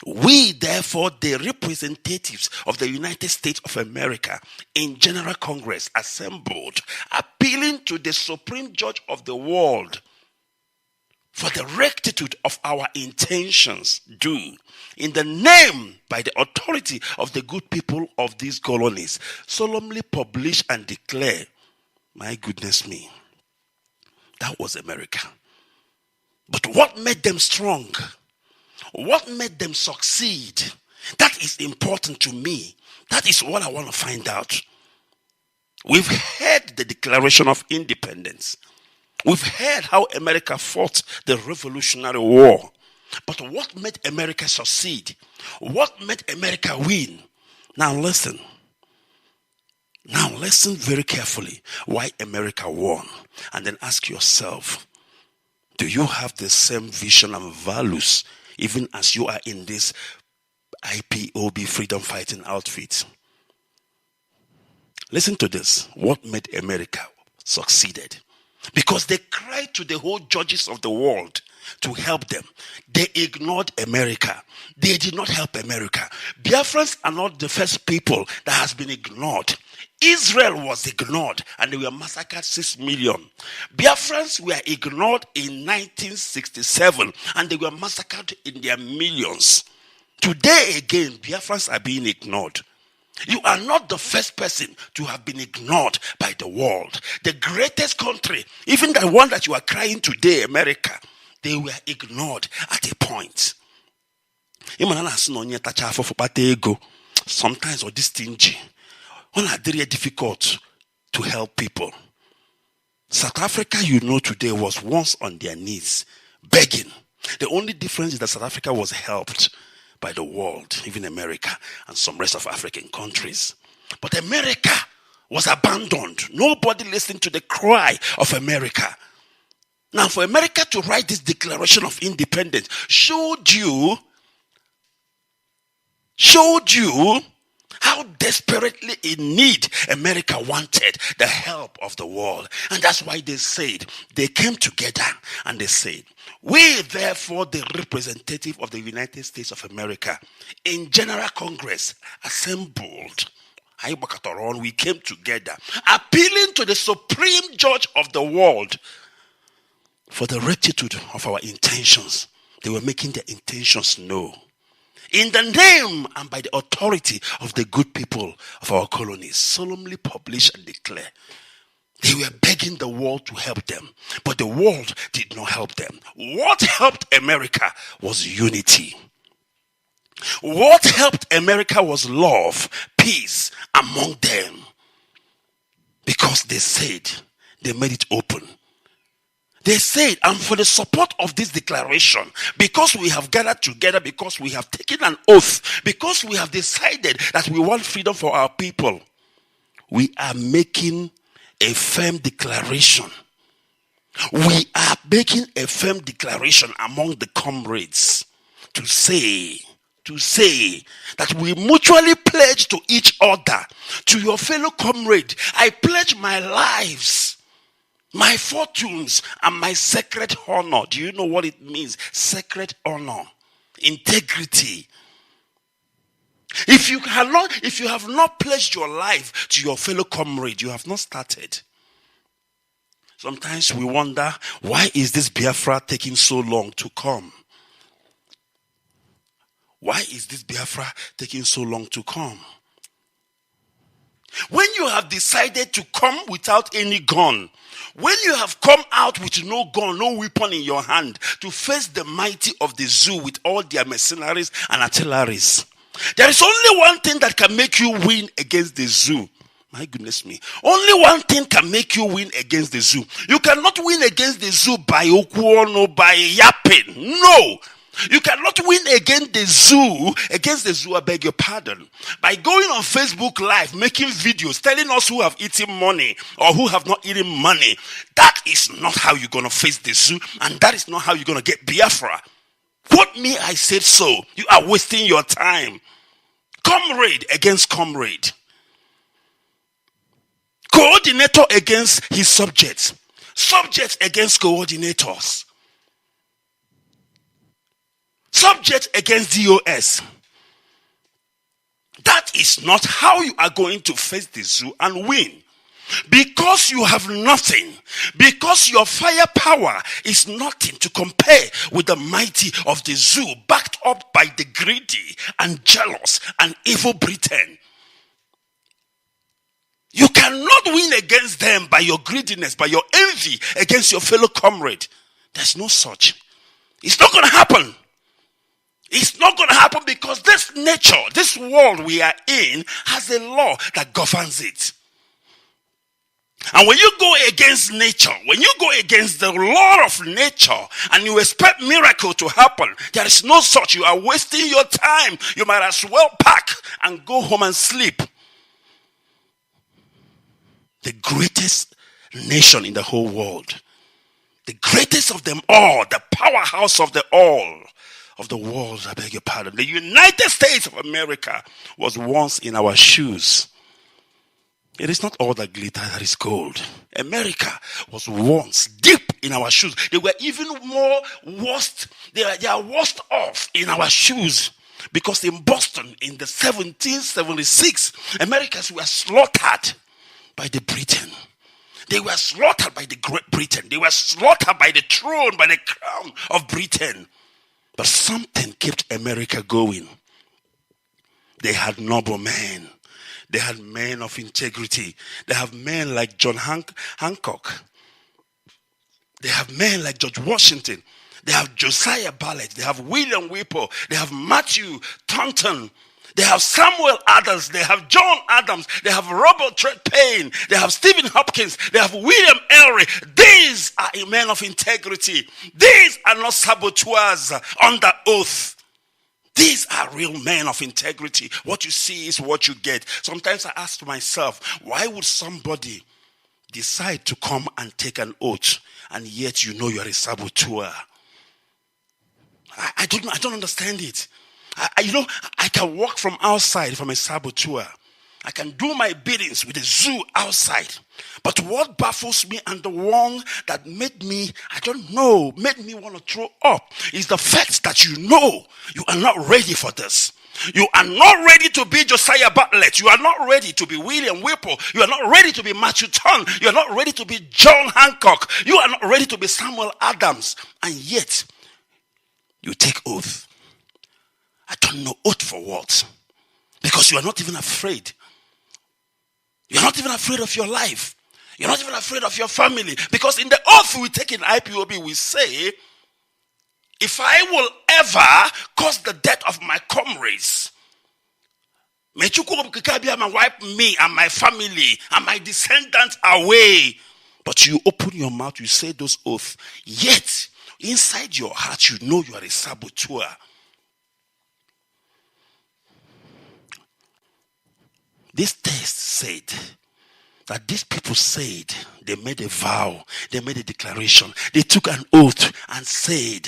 We therefore, the representatives of the United States of America in General Congress assembled, appealing to the Supreme Judge of the world for the rectitude of our intentions, do, in the name, by the authority of the good people of these colonies, solemnly publish and declare. My goodness me, that was America. But what made them strong? What made them succeed? That is important to me. That is what I want to find out. We've heard the Declaration of Independence. We've heard how America fought the Revolutionary War. But what made America succeed? What made America win? Now listen. Now listen very carefully why America won. And then ask yourself, do you have the same vision and values even as you are in this IPOB freedom fighting outfit? Listen to this. What made America succeeded? Because they cried to the whole judges of the world to help them. They ignored America. They did not help America. Biafrans are not the first people that has been ignored. Israel was ignored and they were massacred 6 million. Biafrans were ignored in 1967 and they were massacred in their millions. Today again, Biafrans are being ignored. You are not the first person to have been ignored by the world. The greatest country, even the one that you are crying today, America, they were ignored at a point. Sometimes or this stingy, very difficult to help people. South Africa, you know, today was once on their knees, begging. The only difference is that South Africa was helped by the world, even America and some rest of African countries. But America was abandoned. Nobody listened to the cry of America. Now, for America to write this Declaration of Independence showed you how desperately in need America wanted the help of the world. And that's why they came together and they said, we therefore, the representative of the United States of America in General Congress assembled, we came together, appealing to the Supreme Judge of the world for the rectitude of our intentions. They were making their intentions known. In the name and by the authority of the good people of our colonies, solemnly publish and declare. They were begging the world to help them, but the world did not help them. What helped America was unity. What helped America was love, peace among them. Because they said, they made it open. They said, and for the support of this declaration, because we have gathered together, because we have taken an oath, because we have decided that we want freedom for our people, we are making a firm declaration. We are making a firm declaration among the comrades to say that we mutually pledge to each other, to your fellow comrade, I pledge my lives, my fortunes, and my sacred honor. Do you know what it means? Sacred honor, integrity. If you have not pledged your life to your fellow comrade, you have not started. Sometimes we wonder, why is this Biafra taking so long to come? Why is this Biafra taking so long to come? When you have decided to come without any gun, when you have come out with no gun, no weapon in your hand to face the mighty of the zoo with all their mercenaries and artilleries, there is only one thing that can make you win against the zoo. My goodness me. Only one thing can make you win against the zoo. You cannot win against the zoo by okuono, by yapping. No. You cannot win against the zoo, I beg your pardon, by going on Facebook Live, making videos, telling us who have eaten money or who have not eaten money. That is not how you're going to face the zoo, and that is not how you're going to get Biafra. Quote me, I said so. You are wasting your time. Comrade against comrade. Coordinator against his subjects. Subjects against coordinators. Subject against DOS. That is not how you are going to face the zoo and win. Because you have nothing, because your firepower is nothing to compare with the mighty of the zoo, backed up by the greedy and jealous and evil Britain. You cannot win against them by your greediness, by your envy against your fellow comrade. There's no such. It's not going to happen. It's not going to happen because this nature, this world we are in, has a law that governs it. And when you go against nature, when you go against the law of nature and you expect miracle to happen, there is no such. You are wasting your time. You might as well pack and go home and sleep. The greatest nation in the whole world, the greatest of them all, the powerhouse of the all of the world, I beg your pardon, the United States of America was once in our shoes. It is not all that glitter that is gold. America was once deep in our shoes. They were even more worst. They are worst off in our shoes. Because in Boston in the 1776, Americans were slaughtered by the Britain. They were slaughtered by the Great Britain. They were slaughtered by the throne, by the crown of Britain. But something kept America going. They had noble men. They had men of integrity. They have men like John Hancock. They have men like George Washington. They have Josiah Bartlett. They have William Whipple. They have Matthew Taunton. They have Samuel Adams. They have John Adams. They have Robert Treat Paine. They have Stephen Hopkins. They have William Ellery. These are men of integrity. These are not saboteurs under oath. These are real men of integrity. What you see is what you get. Sometimes I ask myself, why would somebody decide to come and take an oath and yet you know you are a saboteur? I don't understand it. I can walk from outside if I'm a saboteur. I can do my biddings with the zoo outside. But what baffles me and the one that made me want to throw up is the fact that you know you are not ready for this. You are not ready to be Josiah Bartlett. You are not ready to be William Whipple. You are not ready to be Matthew Taunton. You are not ready to be John Hancock. You are not ready to be Samuel Adams. And yet, you take oath. I don't know oath for what. Because you are not even afraid. You're not even afraid of your life. You're not even afraid of your family. Because in the oath we take in IPOB, we say, if I will ever cause the death of my comrades, may Chukwu wipe me and my family and my descendants away. But you open your mouth, you say those oaths, yet inside your heart you know you are a saboteur. This text said that these people said, they made a vow, they made a declaration, they took an oath and said,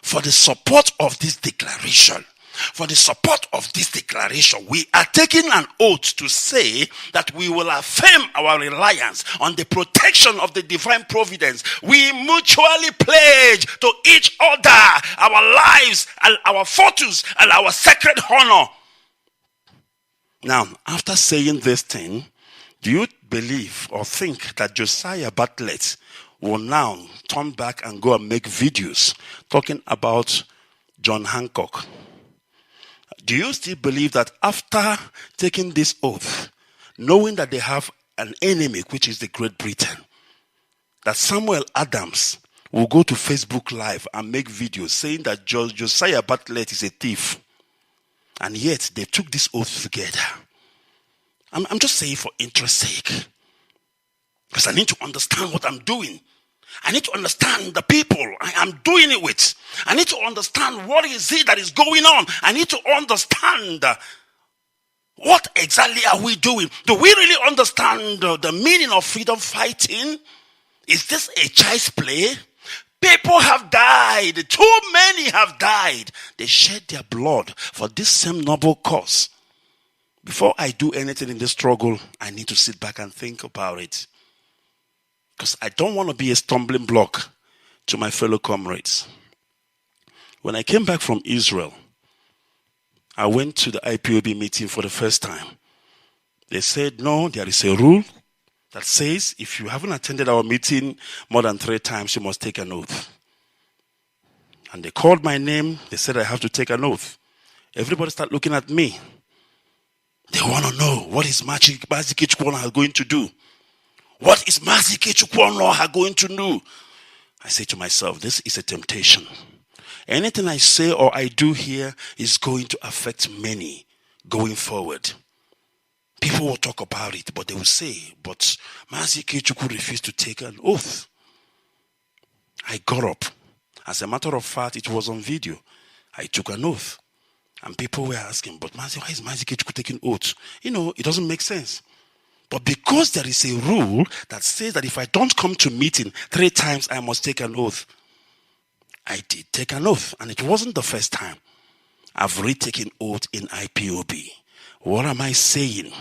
for the support of this declaration, we are taking an oath to say that we will affirm our reliance on the protection of the divine providence. We mutually pledge to each other our lives and our fortunes and our sacred honor. Now, after saying this thing, do you believe or think that Josiah Bartlett will now turn back and go and make videos talking about John Hancock? Do you still believe that after taking this oath, knowing that they have an enemy, which is the Great Britain, that Samuel Adams will go to Facebook Live and make videos saying that Josiah Bartlett is a thief? And yet they took this oath together. I'm just saying for interest's sake, because I need to understand what I'm doing. I need to understand the people I am doing it with. I need to understand what is it that is going on. I need to understand what exactly are we doing. Do we really understand the meaning of freedom fighting? Is this a child's play? People have died. Too many have died. They shed their blood for this same noble cause. Before I do anything in this struggle, I need to sit back and think about it. Because I don't want to be a stumbling block to my fellow comrades. When I came back from Israel, I went to the IPOB meeting for the first time. They said, no, there is a rule that says if you haven't attended our meeting more than 3 times, you must take an oath. And they called my name. They said I have to take an oath. Everybody started looking at me. They want to know, what is Mazi IKECHUKWU ONUOHA going to do? What is Mazi IKECHUKWU ONUOHA going to do? I say to myself, this is a temptation. Anything I say or I do here is going to affect many going forward. People will talk about it, but they will say, but Mazi IKECHUKWU refused to take an oath. I got up. As a matter of fact, it was on video. I took an oath. And people were asking, but Mazi, why is Mazi IKECHUKWU taking oath? You know, it doesn't make sense. But because there is a rule that says that if I don't come to meeting 3 times, I must take an oath. I did take an oath, and it wasn't the first time. I've retaken oath in IPOB. What am I saying?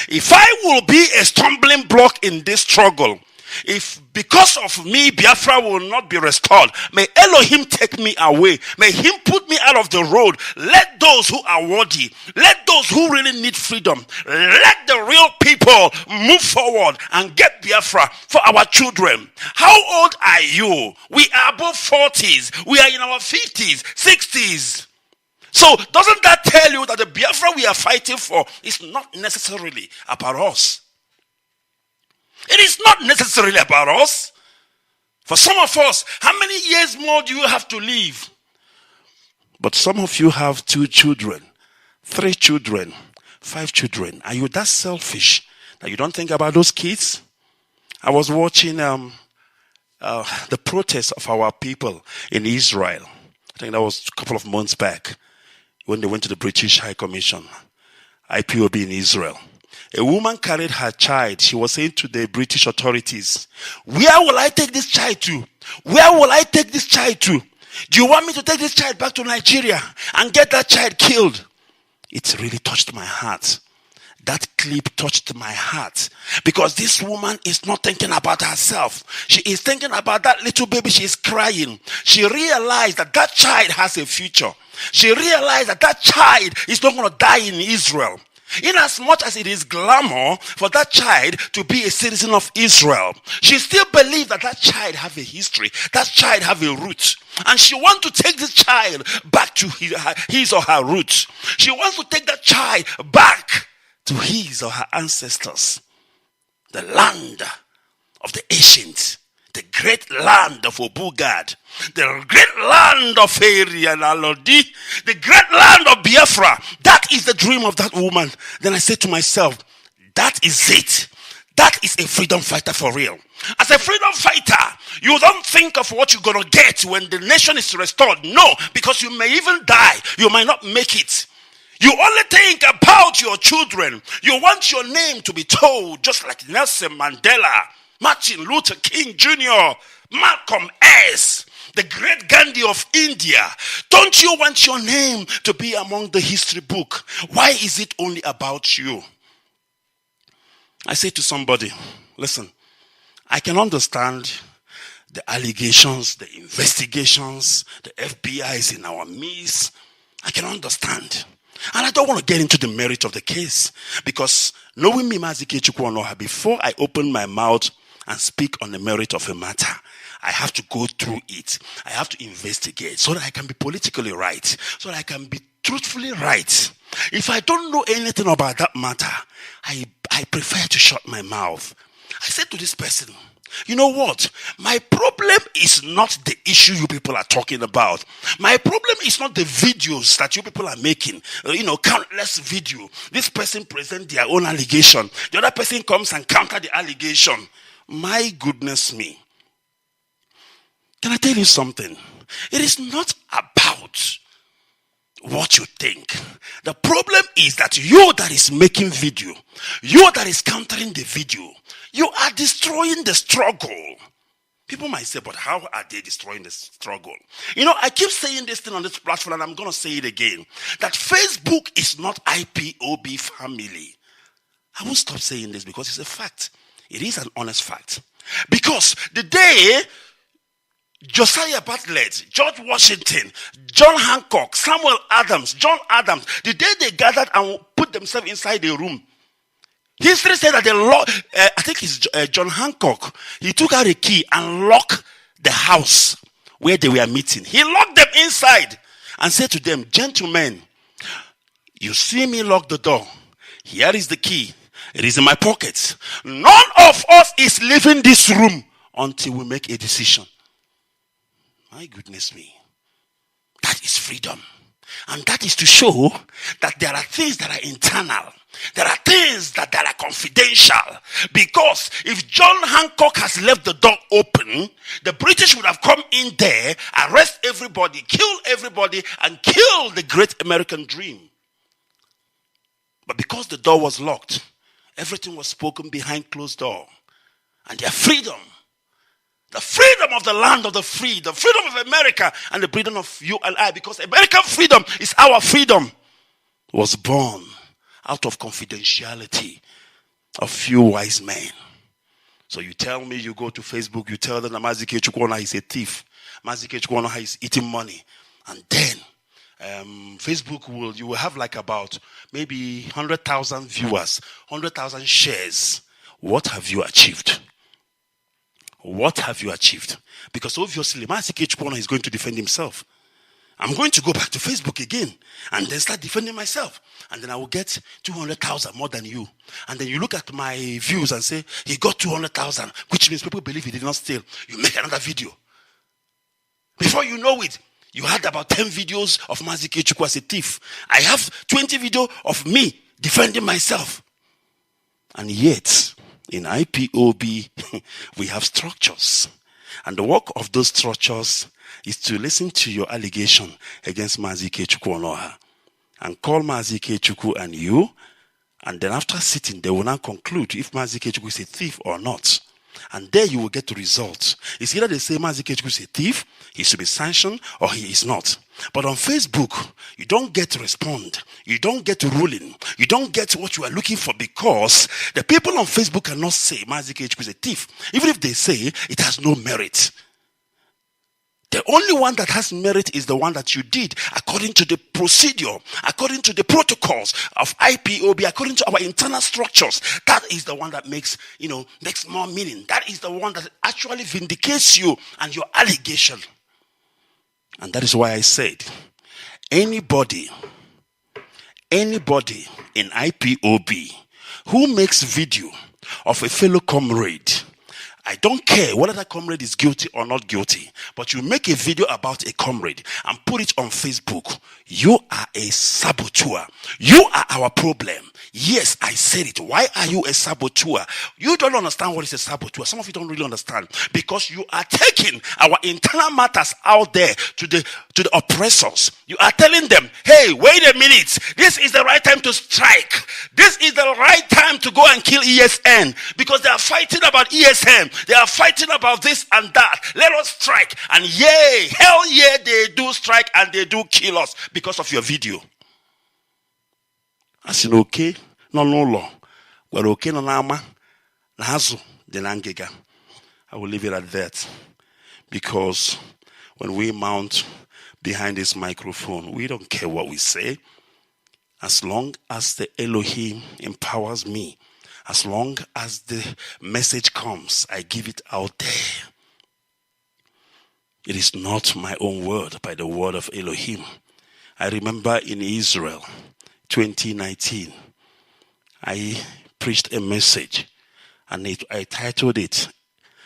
If I will be a stumbling block in this struggle, if because of me Biafra will not be restored, may Elohim take me away. May him put me out of the road. Let those who are worthy, let those who really need freedom, let the real people move forward and get Biafra for our children. How old are you? We are above 40s. We are in our 50s, 60s. So doesn't that tell you that the Biafra we are fighting for is not necessarily about us? It is not necessarily about us. For some of us, how many years more do you have to live? But some of you have 2 children, 3 children, 5 children. Are you that selfish that you don't think about those kids? I was watching the protest of our people in Israel. I think that was a couple of months back when they went to the British High Commission, IPOB in Israel. A woman carried her child. She was saying to the British authorities, where will I take this child to? Where will I take this child to? Do you want me to take this child back to Nigeria and get that child killed? It really touched my heart. That clip touched my heart. Because this woman is not thinking about herself. She is thinking about that little baby. She is crying. She realized that that child has a future. She realized that that child is not going to die in Israel. In as much as it is glamour for that child to be a citizen of Israel, she still believes that that child have a history, that child have a root. And she wants to take this child back to his or her roots. She wants to take that child back to his or her ancestors. The land of the ancients, the great land of Obugad, the great land of Eri and Alodi, the great land of Biafra. That is the dream of that woman. Then I said to myself, that is it. That is a freedom fighter for real. As a freedom fighter, you don't think of what you're going to get when the nation is restored. No, because you may even die. You might not make it. You only think about your children. You want your name to be told, just like Nelson Mandela, Martin Luther King Jr., Malcolm S., the great Gandhi of India. Don't you want your name to be among the history book? Why is it only about you? I say to somebody, listen, I can understand the allegations, the investigations, the FBI is in our midst. I can understand. And I don't want to get into the merit of the case, because knowing me, Mazi IKECHUKWU ONUOHA, before I open my mouth and speak on the merit of a matter, I have to go through it. I have to investigate so that I can be politically right, so that I can be truthfully right. If I don't know anything about that matter, I prefer to shut my mouth. I said to this person, you know what? My problem is not the issue you people are talking about. My problem is not the videos that you people are making. Countless video. This person presents their own allegation. The other person comes and counter the allegation. My goodness me. Can I tell you something? It is not about what you think. The problem is that you that is making video, you that is countering the video, you are destroying the struggle. People might say, but how are they destroying the struggle? I keep saying this thing on this platform, and I'm going to say it again, that Facebook is not IPOB family. I won't stop saying this because it's a fact. It is an honest fact. Because the day Josiah Bartlett, George Washington, John Hancock, Samuel Adams, John Adams, the day they gathered and put themselves inside a room, history said that I think it's John Hancock, he took out a key and locked the house where they were meeting. He locked them inside and said to them, gentlemen, you see me lock the door. Here is the key. It is in my pocket. None of us is leaving this room until we make a decision. My goodness me. That is freedom. And that is to show that there are things that are internal. There are things that are confidential. Because if John Hancock has left the door open, the British would have come in there, arrest everybody, kill everybody, and kill the great American dream. But because the door was locked, everything was spoken behind closed door. And their freedom, the freedom of the land of the free, the freedom of America, and the freedom of you and I, because American freedom is our freedom, was born out of confidentiality of few wise men. So you tell me, you go to Facebook, you tell them that Mazi IKECHUKWU ONUOHA is a thief. Mazi IKECHUKWU ONUOHA is eating money. And then Facebook you will have like about maybe 100,000 viewers, 100,000 shares. What have you achieved? What have you achieved? Because obviously Mazi IKECHUKWU ONUOHA is going to defend himself. I'm going to go back to Facebook again and then start defending myself. And then I will get 200,000 more than you. And then you look at my views and say, he got 200,000, which means people believe he did not steal. You make another video. Before you know it, you had about 10 videos of Mazi IKECHUKWU as a thief. I have 20 videos of me defending myself. And yet, in IPOB, we have structures. And the work of those structures is to listen to your allegation against Mazi IKECHUKWU ONUOHA and call Mazi IKECHUKWU and you, and then after sitting, they will now conclude if Mazi IKECHUKWU is a thief or not. And there you will get the results. It's either they say Mazi IKECHUKWU is a thief, he should be sanctioned, or he is not. But on Facebook, you don't get to respond. You don't get to ruling. You don't get what you are looking for, because the people on Facebook cannot say Mazi IKECHUKWU is a thief. Even if they say it has no merit. The only one that has merit is the one that you did according to the procedure, according to the protocols of IPOB, according to our internal structures. That is the one that makes more meaning. That is the one that actually vindicates you and your allegation. And that is why I said, anybody in IPOB who makes video of a fellow comrade, I don't care whether that comrade is guilty or not guilty, but you make a video about a comrade and put it on Facebook, you are a saboteur. You are our problem. Yes, I said it. Why are you a saboteur? You don't understand what is a saboteur. Some of you don't really understand, because you are taking our internal matters out there to to the oppressors. You are telling them, hey, wait a minute. This is the right time to strike. This is the right time to go and kill ESN. Because they are fighting about ESN. They are fighting about this and that. Let us strike. And yay, hell yeah, they do strike and they do kill us because of your video. I said, okay, no law. We're okay, no nama. Nahazu, denangega. I will leave it at that. Because when we mount behind this microphone, we don't care what we say. As long as the Elohim empowers me, as long as the message comes, I give it out there. It is not my own word, by the word of Elohim. I remember in Israel, 2019, I preached a message, and I titled it,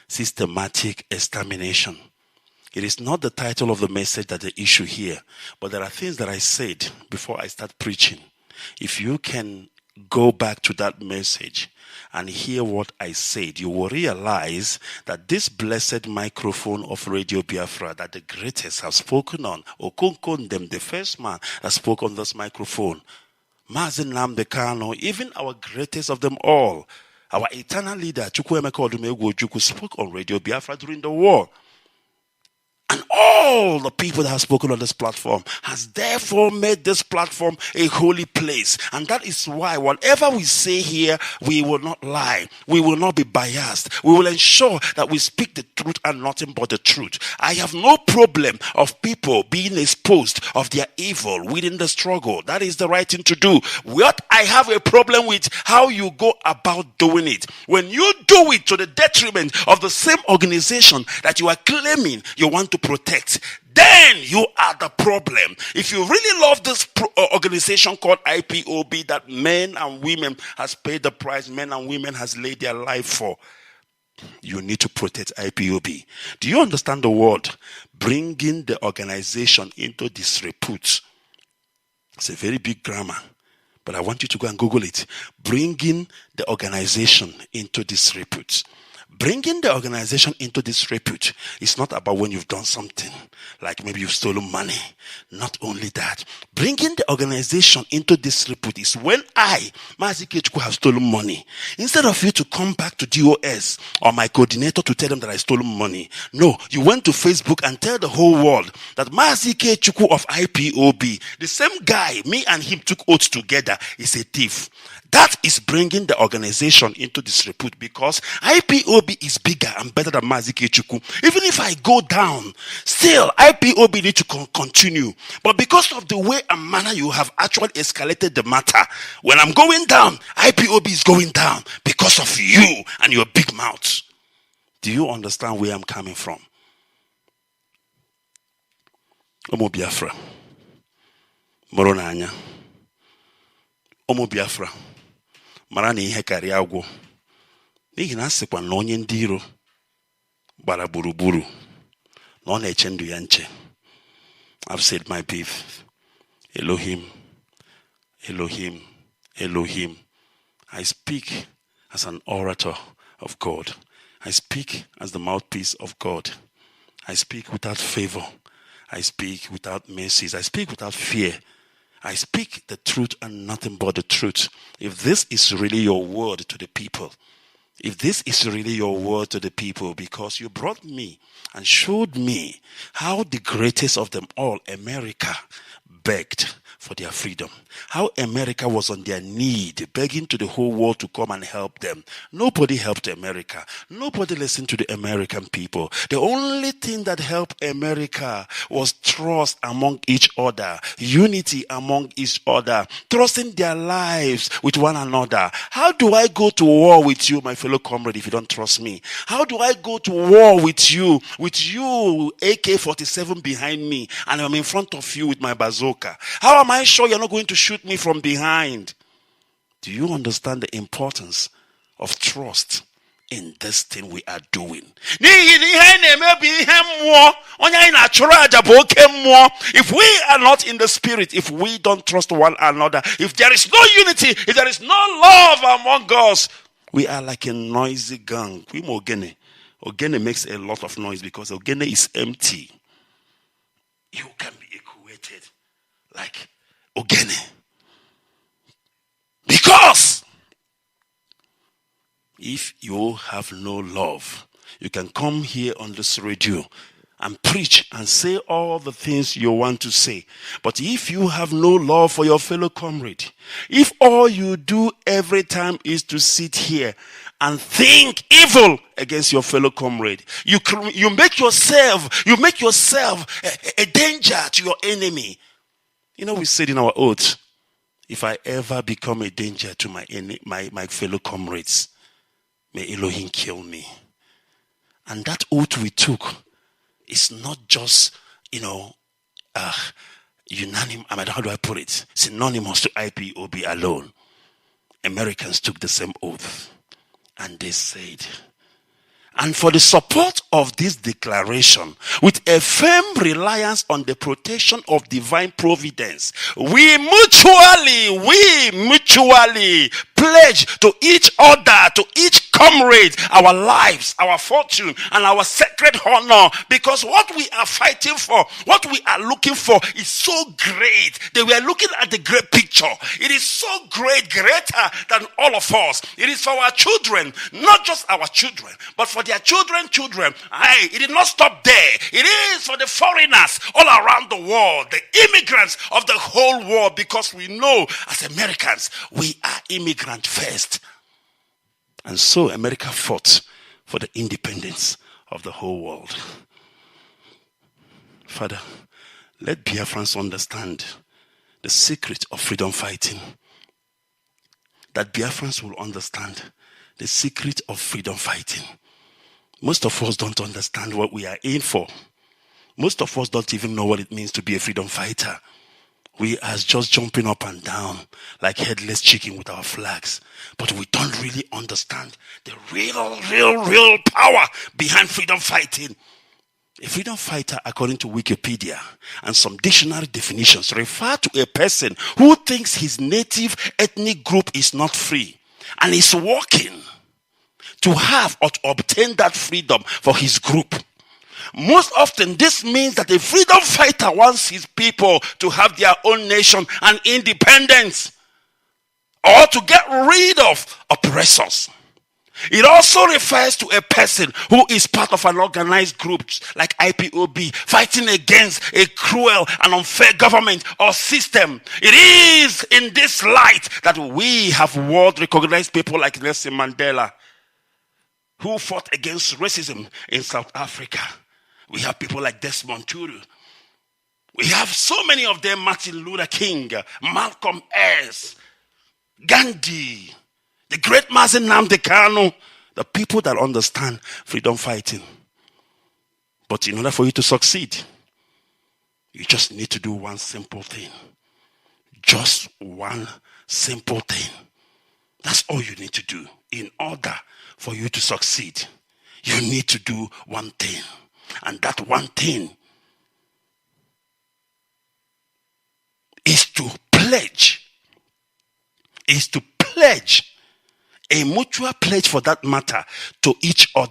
Systematic Extermination. It is not the title of the message that the issue here, but there are things that I said before I start preaching. If you can go back to that message and hear what I said, you will realize that this blessed microphone of Radio Biafra that the greatest have spoken on, Okonkondem, the first man that spoke on this microphone, Mazi Nnamdi Kanu, even our greatest of them all, our eternal leader, Chukwuemeka Odumegwu, spoke on Radio Biafra during the war. And all the people that have spoken on this platform has therefore made this platform a holy place. And that is why whatever we say here, we will not lie. We will not be biased. We will ensure that we speak the truth and nothing but the truth. I have no problem of people being exposed of their evil within the struggle. That is the right thing to do. What I have a problem with, how you go about doing it. When you do it to the detriment of the same organization that you are claiming you want to protect, then you are the problem. If you really love this organization called IPOB that men and women has paid the price, men and women has laid their life for, you need to protect IPOB. Do you understand the word? Bringing the organization into disrepute. It's a very big grammar, but I want you to go and Google it. Bringing the organization into disrepute. Bringing the organization into disrepute is not about when you've done something, like maybe you've stolen money. Not only that, bringing the organization into disrepute is when I, Mazi IKECHUKWU, have stolen money. Instead of you to come back to DOS or my coordinator to tell them that I stole money, no, you went to Facebook and tell the whole world that Mazi IKECHUKWU of IPOB, the same guy, me and him took oaths together, is a thief. That is bringing the organization into disrepute, because IPOB is bigger and better than Mazi IKECHUKWU. Even if I go down, still IPOB need to continue. But because of the way and manner you have actually escalated the matter, when I'm going down, IPOB is going down because of you and your big mouth. Do you understand where I'm coming from? Omo Biafra. Moronanya. Omo Biafra. Mara na ihe karịa agwụ. N'ihi na asịkwa na onye ndị iro gbara gburugburu na ọ na-eche ndụ ya nche. I've said my piece. Elohim, Elohim, Elohim. I speak as an orator of God. I speak as the mouthpiece of God. I speak without favor. I speak without mercies. I speak without fear. I speak the truth and nothing but the truth. If this is really your word to the people, if this is really your word to the people, because you brought me and showed me how the greatest of them all, America, begged for their freedom. How America was on their need, begging to the whole world to come and help them. Nobody helped America. Nobody listened to the American people. The only thing that helped America was trust among each other, unity among each other, trusting their lives with one another. How do I go to war with you, my fellow comrade, if you don't trust me? How do I go to war with you AK-47 behind me, and I'm in front of you with my bazooka? How am I sure you're not going to shoot me from behind? Do you understand the importance of trust in this thing we are doing? If we are not in the spirit, if we don't trust one another, if there is no unity, if there is no love among us, we are like a noisy gang. Ogene makes a lot of noise because Ogene is empty. You can be like Ogene. Because if you have no love, you can come here on this radio and preach and say all the things you want to say. But if you have no love for your fellow comrade, if all you do every time is to sit here and think evil against your fellow comrade, you make yourself a danger to your enemy. You know, we said in our oath, if I ever become a danger to my fellow comrades, may Elohim kill me. And that oath we took is not just, unanimous, how do I put it? Synonymous to IPOB alone. Americans took the same oath. And they said, and for the support of this declaration, with a firm reliance on the protection of divine providence, we mutually pledge to each other, to each comrade, our lives, our fortune, and our sacred honor. Because what we are fighting for, what we are looking for is so great. They were looking at the great picture. It is so great, greater than all of us. It is for our children, not just our children, but for their children. It did not stop there. It is for the foreigners all around the world, the immigrants of the whole world, because we know as Americans, we are immigrants first. And so America fought for the independence of the whole world. Father, let Biafrans understand the secret of freedom fighting. That Biafrans will understand the secret of freedom fighting. Most of us don't understand what we are in for. Most of us don't even know what it means to be a freedom fighter. We are just jumping up and down like headless chicken with our flags. But we don't really understand the real power behind freedom fighting. A freedom fighter, according to Wikipedia and some dictionary definitions, refer to a person who thinks his native ethnic group is not free and is working to have or to obtain that freedom for his group. Most often, this means that a freedom fighter wants his people to have their own nation and independence, or to get rid of oppressors. It also refers to a person who is part of an organized group like IPOB, fighting against a cruel and unfair government or system. It is in this light that we have world-recognized people like Nelson Mandela, who fought against racism in South Africa. We have people like Desmond Tutu. We have so many of them: Martin Luther King, Malcolm X, Gandhi, the great Mazi Nnamdi Kanu, the people that understand freedom fighting. But in order for you to succeed, you just need to do one simple thing. Just one simple thing. That's all you need to do. In order for you to succeed, you need to do one thing. And that one thing is to pledge a mutual pledge, for that matter, to each other,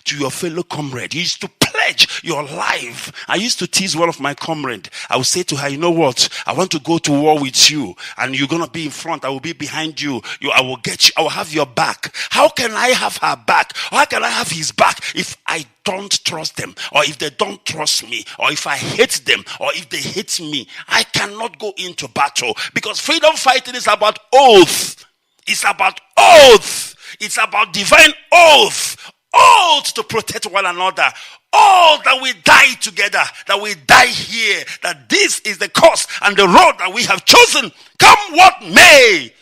to your fellow comrade. You used to pledge your life. I used to tease one of my comrades. I would say to her, you know what? I want to go to war with you, and you're going to be in front. I will be behind you. I will get you. I will have your back. How can I have her back? How can I have his back if I don't trust them, or if they don't trust me, or if I hate them, or if they hate me? I cannot go into battle, because freedom fighting is about oath. It's about oath. It's about divine oath. Oath to protect one another. Oath that we die together, that we die here, that this is the course and the road that we have chosen. Come what may,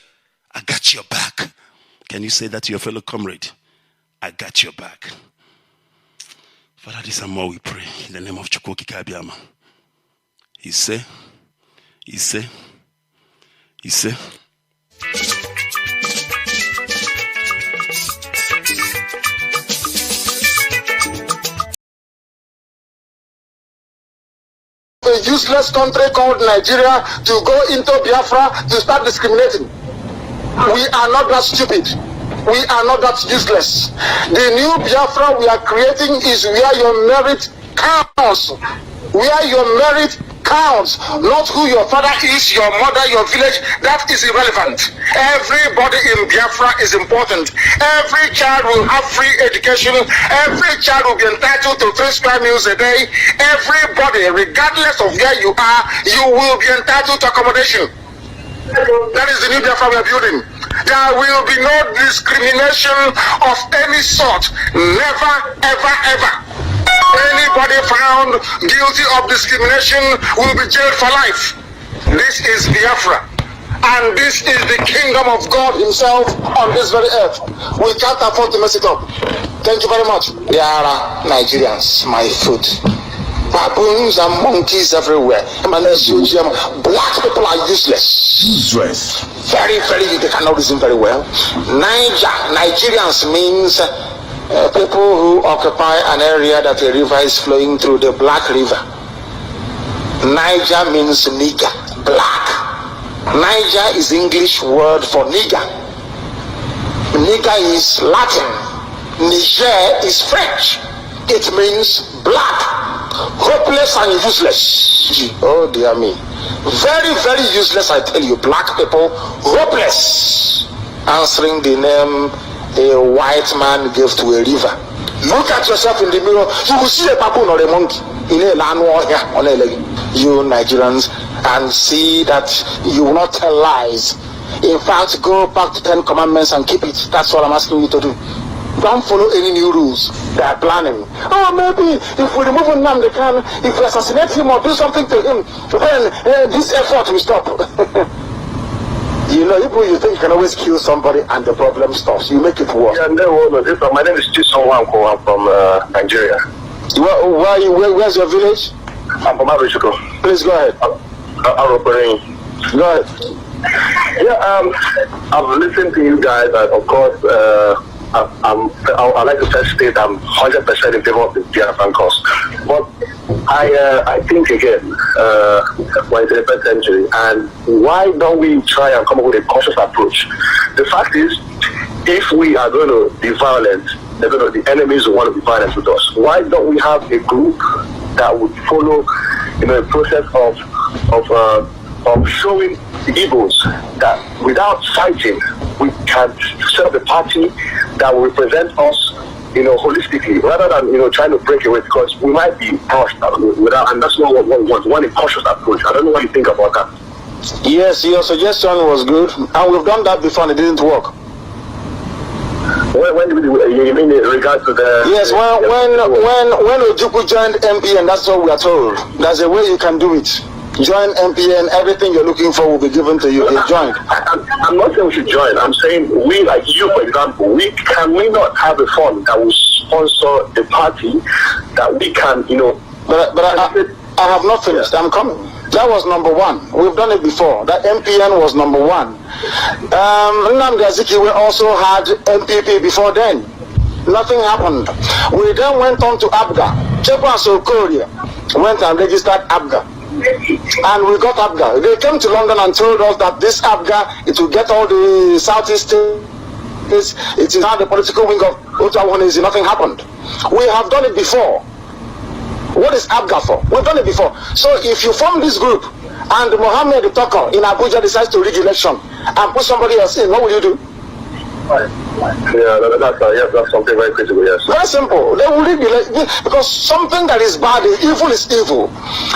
I got your back. Can you say that to your fellow comrade? I got your back. Father, this and more we pray in the name of Chukwu Kikabiama. He say. A useless country called Nigeria to go into Biafra to start discriminating. We are not that stupid. We are not that useless. The new Biafra we are creating is where your merit counts. Where your merit counts, not who your father is, your mother, your village. That is irrelevant. Everybody in Biafra is important. Every child will have free education. Every child will be entitled to 3 square meals a day. Everybody, regardless of where you are, you will be entitled to accommodation. That is the new Biafra we are building. There will be no discrimination of any sort. Never, ever, ever. Anybody found guilty of discrimination will be jailed for life. This is Biafra. And this is the kingdom of God himself on this very earth. We can't afford to mess it up. Thank you very much. There are Nigerians, my food. Baboons and monkeys everywhere. Black people are useless. Very, they cannot reason very well. Nigerians means people who occupy an area that a river is flowing through, the Black River. Niger means nigger, black. Niger is English word for nigger. Nigger is Latin. Niger is French. It means black. Hopeless and useless. Oh dear me. Very useless, I tell you. Black people, hopeless. Answering the name a white man gave to a river. Look at yourself in the mirror. You will see a baboon or a monkey in a land war here on a leg. You Nigerians, and see that you will not tell lies. In fact, go back to 10 commandments and keep it. That's what I'm asking you to do. Don't follow any new rules they are planning. Oh, maybe if we remove Nnamdi Kanu, if we assassinate him or do something to him, then this effort will stop. You know, you think you can always kill somebody and the problem stops. You make it worse. Yeah, no, my name is Chisom. I'm from Nigeria. Where's your village? I'm from AUG. Please go ahead. Go ahead. Yeah, I've listened to you guys, and of course, I'd like to first state I'm 100% in favor of the Biafran cause. But I think again, we're in the 21st century, and why don't we try and come up with a cautious approach? The fact is, if we are going to be violent, the enemies will want to be violent with us. Why don't we have a group that would follow, a process of showing the evils that without fighting, we can set up a party that will represent us, holistically, rather than, trying to break away, because we might be crushed without, and that's not what we want. We want a cautious approach. I don't know what you think about that. Yes, your suggestion was good, and we've done that before and it didn't work. When you mean in regard to the... Yes, when Ojukwu joined MPN, that's what we are told. There's a way you can do it. Join MPN, everything you're looking for will be given to you. Join. I'm not saying we should join. I'm saying we, like you, for example, can we not have a fund that will sponsor the party that we can, But I have not finished. I'm coming. That was number one. We've done it before. That MPN was number one. Nnamdi Kanu also had MPP before then. Nothing happened. We then went on to ABGA. Chepa Sokoria went and registered ABGA. And we got ABGA. They came to London and told us that this ABGA, it will get all the Southeast states. It is now the political wing of Otawanese. Nothing happened. We have done it before. What is ABGA for? We've done it before. So if you form this group and Mohammed the Talker in Abuja decides to rig election and put somebody else in, what will you do? Yeah, that's something very critical, yes. Very simple. They will be because something that is bad, evil is evil.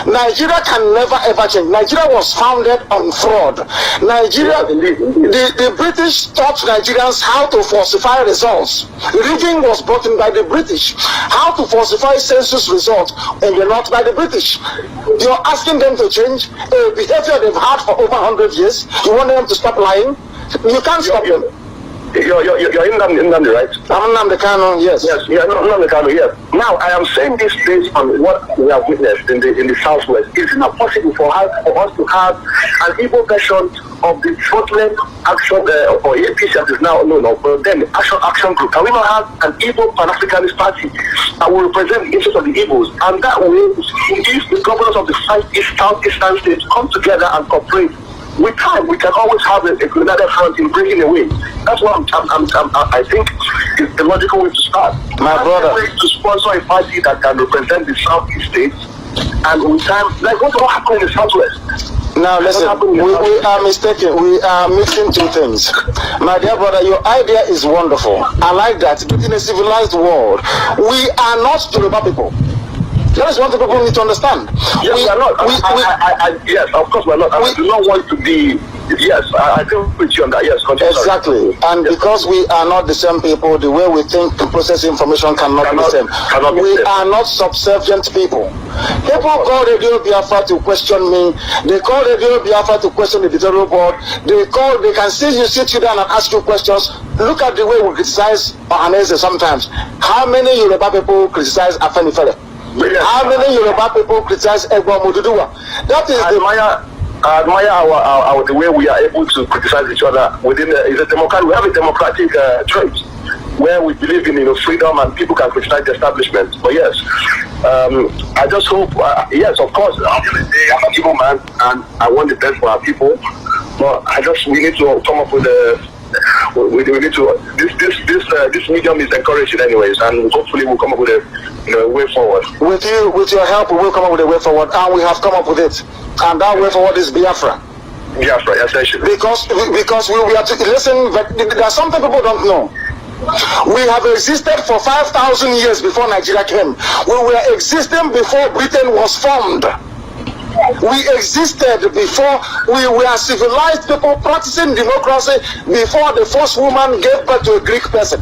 Nigeria can never ever change. Nigeria was founded on fraud. Nigeria, the British taught Nigerians how to falsify results. Rigging was brought in by the British. How to falsify census results in the north by the British. You're asking them to change a behavior they've had for over 100 years. You want them to stop lying? You can't stop them. You're in Nnamdi, right? I'm Nnamdi Kanu, yes. Yes, Nnamdi Kanu, yes. Now, I am saying this based on what we have witnessed in the Southwest. Is it not possible for us to have an Igbo version of the Scotland Action, or APC as is now known, but then Action Group? Can we not have an Igbo Pan-Africanist party that will represent the interests of the Igbos? And that way, if the governors of the Southeastern states come together and cooperate, with time, we can always have a united front in breaking away. That's what I think is the logical way to start. My brother, to sponsor a party that can represent the Southeast states and with time, like what will happen in the Southwest? Now listen, we are mistaken. We are mixing two things. My dear brother, your idea is wonderful. I like that. But in a civilized world, we are not Yoruba people. That is one thing people need to understand. Yes, we are not. Yes, of course we are not. We do not want to be. Yes, I agree with you on that. Yes, continue. Exactly. And yes, because we are not the same people, the way we think to process information cannot be the same. We are not subservient people. People call Radio Biafra to question me. They call Radio Biafra to question the editorial board. They can see you sit you down and ask you questions. Look at the way we criticize Ohanese sometimes. How many Yoruba people criticize Afenifere? Yes. How many Yoruba people criticize Egbo Moduduwa? That is I admire our the way we are able to criticize each other within is a democratic. We have a democratic trait where we believe in freedom and people can criticize the establishment. But yes, I just hope. Yes, of course, I'm a evil man and I want the best for our people. But we need to come up with we need to this medium is encouraging anyways, and hopefully we'll come up with a way forward. With your help, we will come up with a way forward, and we have come up with it. And that way forward is Biafra. Biafra, essentially. Because we are to listen. But there's something people don't know. We have existed for 5,000 years before Nigeria came. We were existing before Britain was formed. We existed before we were civilized people practicing democracy before the first woman gave birth to a Greek person.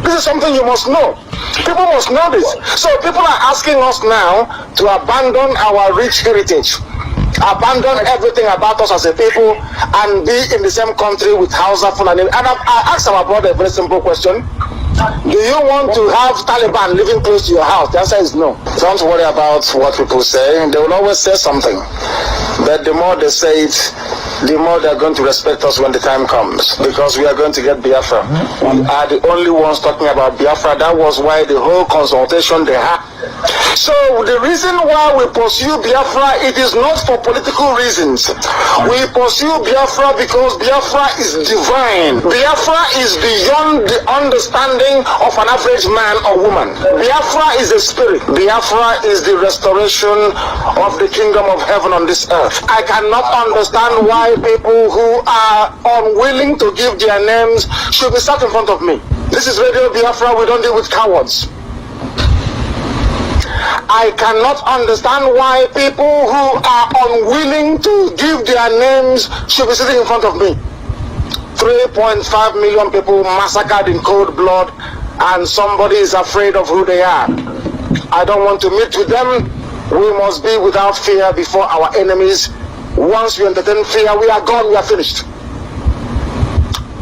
This is something you must know. People must know this. So people are asking us now to abandon our rich heritage, abandon everything about us as a people, and be in the same country with Hausa, Fulani. And I asked our brother a very simple question. Do you want to have Taliban living close to your house? The answer is no. Don't worry about what people say. They will always say something. But the more they say it, the more they're going to respect us when the time comes. Because we are going to get Biafra. We are the only ones talking about Biafra. That was why the whole consultation they had. So the reason why we pursue Biafra, it is not for political reasons. We pursue Biafra because Biafra is divine. Biafra is beyond the understanding of an average man or woman. Biafra is a spirit. Biafra is the restoration of the kingdom of heaven on this earth. I cannot understand why people who are unwilling to give their names should be sat in front of me. This is Radio Biafra. We don't deal with cowards. I cannot understand why people who are unwilling to give their names should be sitting in front of me. 3.5 million people massacred in cold blood, and somebody is afraid of who they are. I don't want to meet with them. We must be without fear before our enemies. Once we entertain fear, we are gone, we are finished.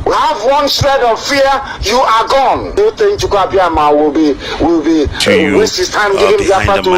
We have one shred of fear, you are gone. Do you think Chukwuabiama will be waste his time giving Biafra to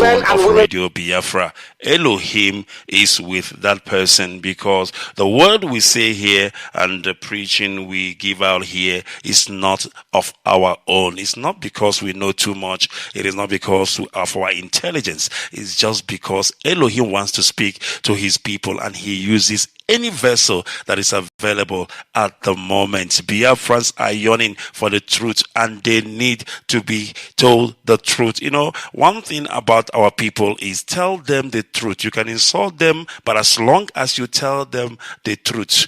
men and women? Radio Biafra. Elohim is with that person, because the word we say here and the preaching we give out here is not of our own. It's not because we know too much. It is not because of our intelligence. It's just because Elohim wants to speak to his people, and he uses any vessel that is available at the moment. Biafrans are yearning for the truth, and they need to be told the truth. You know, one thing about our people is tell them the truth. You can insult them, but as long as you tell them the truth.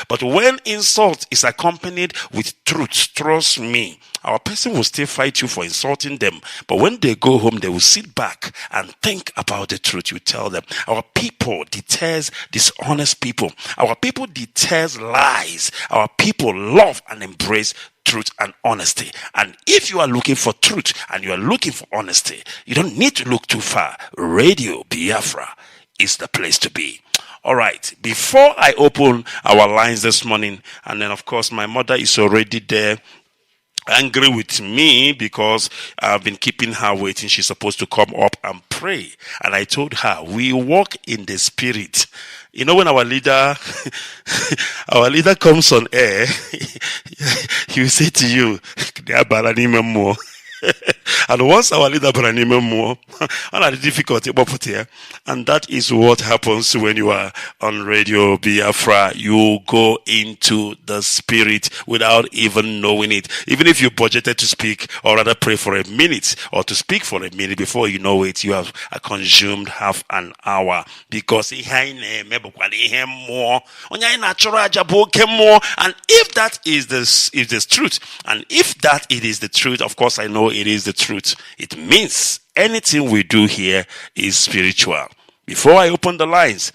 But when insult is accompanied with truth, trust me, our person will still fight you for insulting them. But when they go home, they will sit back and think about the truth you tell them. Our people detest dishonest people. Our people detest lies. Our people love and embrace truth and honesty. And if you are looking for truth and you are looking for honesty, you don't need to look too far. Radio Biafra is the place to be. All right, before I open our lines this morning, and then of course my mother is already there, angry with me because I've been keeping her waiting. She's supposed to come up and pray. And I told her, we walk in the spirit. You know, when our leader comes on air, he will say to you, And once our leader Branime more, and the difficulty, and that is what happens when you are on Radio Biafra. You go into the spirit without even knowing it. Even if you budgeted to speak, or rather pray for a minute, or to speak for a minute, before you know it, you have consumed half an hour. Because and if that is the truth, and if that it is the truth, of course I know it is the truth, it means anything we do here is spiritual. Before I open the lines,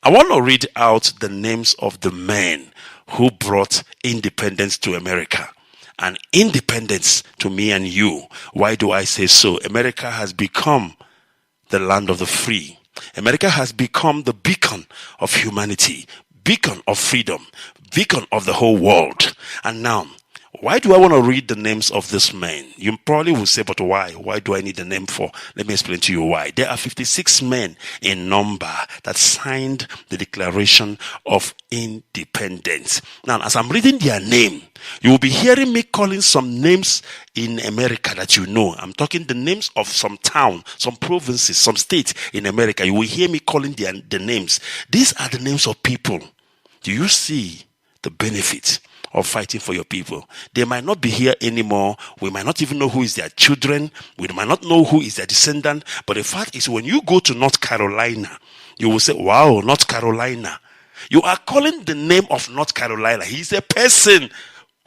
I want to read out the names of the men who brought independence to America. And independence to me and you. Why do I say so? America has become the land of the free. America has become the beacon of humanity, beacon of freedom, beacon of the whole world. And now, why do I want to read the names of these men? You probably will say, but why? Why do I need the name for? Let me explain to you why. There are 56 men in number that signed the Declaration of Independence. Now, as I'm reading their name, you will be hearing me calling some names in America that you know. I'm talking the names of some town, some provinces, some states in America. You will hear me calling the names. These are the names of people. Do you see the benefit of fighting for your people? They might not be here anymore. We might not even know who is their children. We might not know who is their descendant. But the fact is, when you go to North Carolina, you will say, wow, North Carolina. You are calling the name of North Carolina. He's a person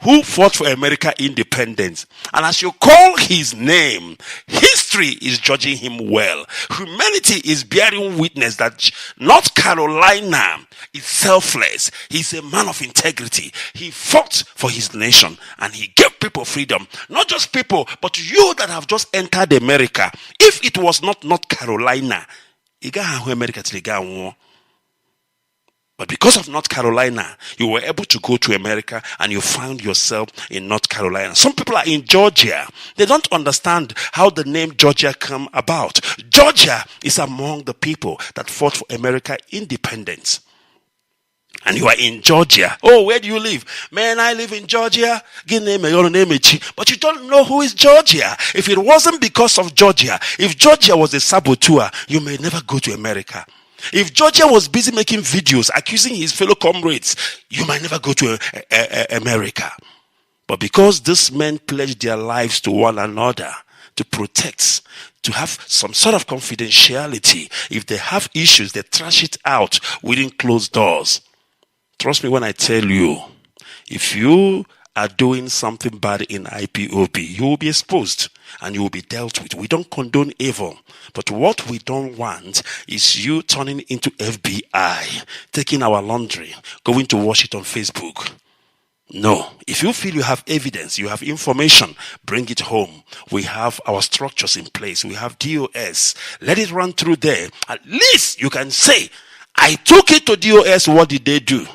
who fought for America independence. And as you call his name, history is judging him well. Humanity is bearing witness that North Carolina is selfless. He's a man of integrity. He fought for his nation and he gave people freedom. Not just people, but you that have just entered America. If it was not North Carolina, but because of North Carolina, you were able to go to America and you found yourself in North Carolina. Some people are in Georgia. They don't understand how the name Georgia came about. Georgia is among the people that fought for America independence. And you are in Georgia. Oh, where do you live? Man, I live in Georgia. But you don't know who is Georgia. If it wasn't because of Georgia, if Georgia was a saboteur, you may never go to America. If Georgia was busy making videos accusing his fellow comrades, you might never go to America. But because these men pledged their lives to one another, to protect, to have some sort of confidentiality, if they have issues, they trash it out within closed doors. Trust me when I tell you, if you are doing something bad in IPOB, you will be exposed and you will be dealt with. We don't condone evil. But what we don't want is you turning into FBI, taking our laundry, going to wash it on Facebook. No. If you feel you have evidence, you have information, bring it home. We have our structures in place. We have DOS. Let it run through there. At least you can say, I took it to DOS. What did they do?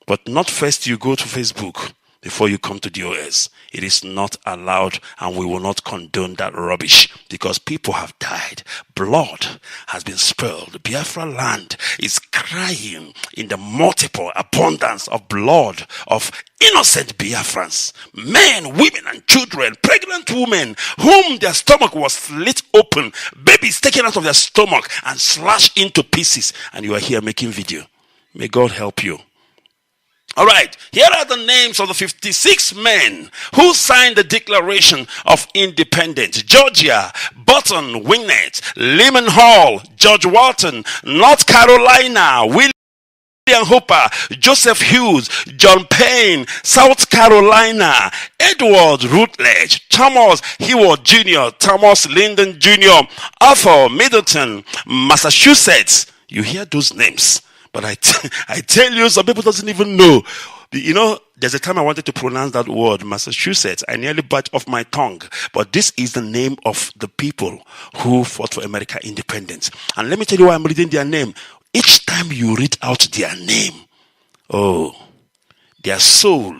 But not first you go to Facebook before you come to DOS. It is not allowed, and we will not condone that rubbish because people have died. Blood has been spilled. Biafra land is crying in the multiple abundance of blood of innocent Biafrans, men, women, and children, pregnant women whom their stomach was slit open, babies taken out of their stomach and slashed into pieces, and you are here making video. May God help you. All right, here are the names of the 56 men who signed the Declaration of Independence. Georgia, Button, Winnet, Lehman Hall, George Walton, North Carolina, William Hooper, Joseph Hughes, John Payne, South Carolina, Edward Rutledge, Thomas Heyward Jr., Thomas Lyndon Jr., Arthur Middleton, Massachusetts. You hear those names. But I tell you, some people doesn't even know. You know, there's a time I wanted to pronounce that word, Massachusetts. I nearly bite off my tongue. But this is the name of the people who fought for America independence. And let me tell you why I'm reading their name. Each time you read out their name, oh, their soul,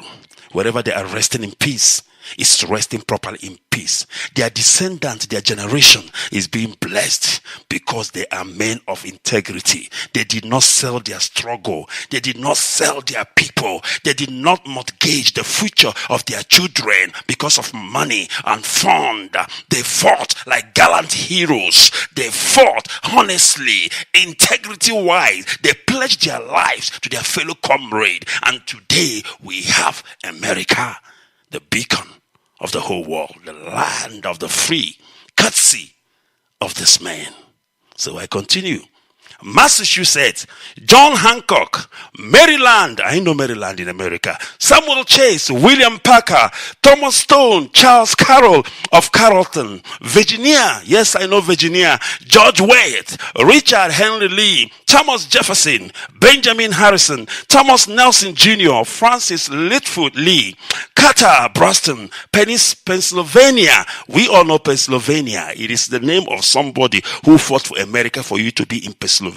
wherever they are resting in peace, is resting properly in peace. Their descendants, their generation is being blessed because they are men of integrity. They did not sell their struggle. They did not sell their people. They did not mortgage the future of their children because of money and fund. They fought like gallant heroes. They fought honestly, integrity-wise. They pledged their lives to their fellow comrade. And today we have America, the beacon of the whole world, the land of the free, courtesy of this man. So I continue. Massachusetts, John Hancock, Maryland, I know Maryland in America, Samuel Chase, William Parker, Thomas Stone, Charles Carroll of Carrollton, Virginia, yes I know Virginia, George Wyatt, Richard Henry Lee, Thomas Jefferson, Benjamin Harrison, Thomas Nelson Jr., Francis Litchfield Lee, Carter Braston, Pennsylvania. We all know Pennsylvania. It is the name of somebody who fought for America for you to be in Pennsylvania.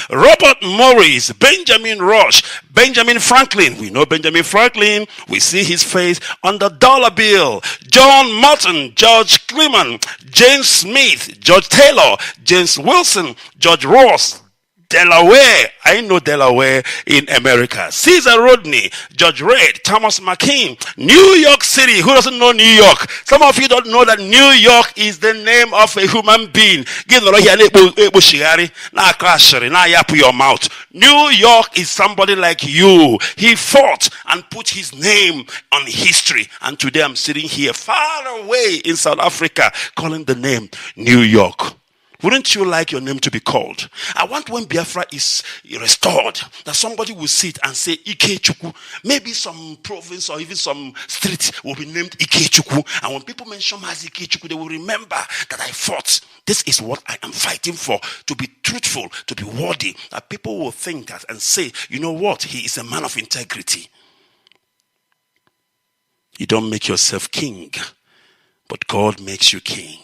Robert Morris, Benjamin Rush, Benjamin Franklin. We know Benjamin Franklin. We see his face on the dollar bill. John Morton, George Cleman, James Smith, George Taylor, James Wilson, George Ross, Delaware, I know Delaware in America. Caesar Rodney, George Reed, Thomas McKean, New York City. Who doesn't know New York? Some of you don't know that New York is the name of a human being. Your mouth. New York is somebody like you. He fought and put his name on history. And today I'm sitting here far away in South Africa calling the name New York. Wouldn't you like your name to be called? I want when Biafra is restored, that somebody will sit and say Ikechukwu. Maybe some province or even some street will be named Ikechukwu. And when people mention Mazi Ikechukwu, they will remember that I fought. This is what I am fighting for, to be truthful, to be worthy. That people will think that and say, you know what? He is a man of integrity. You don't make yourself king, but God makes you king.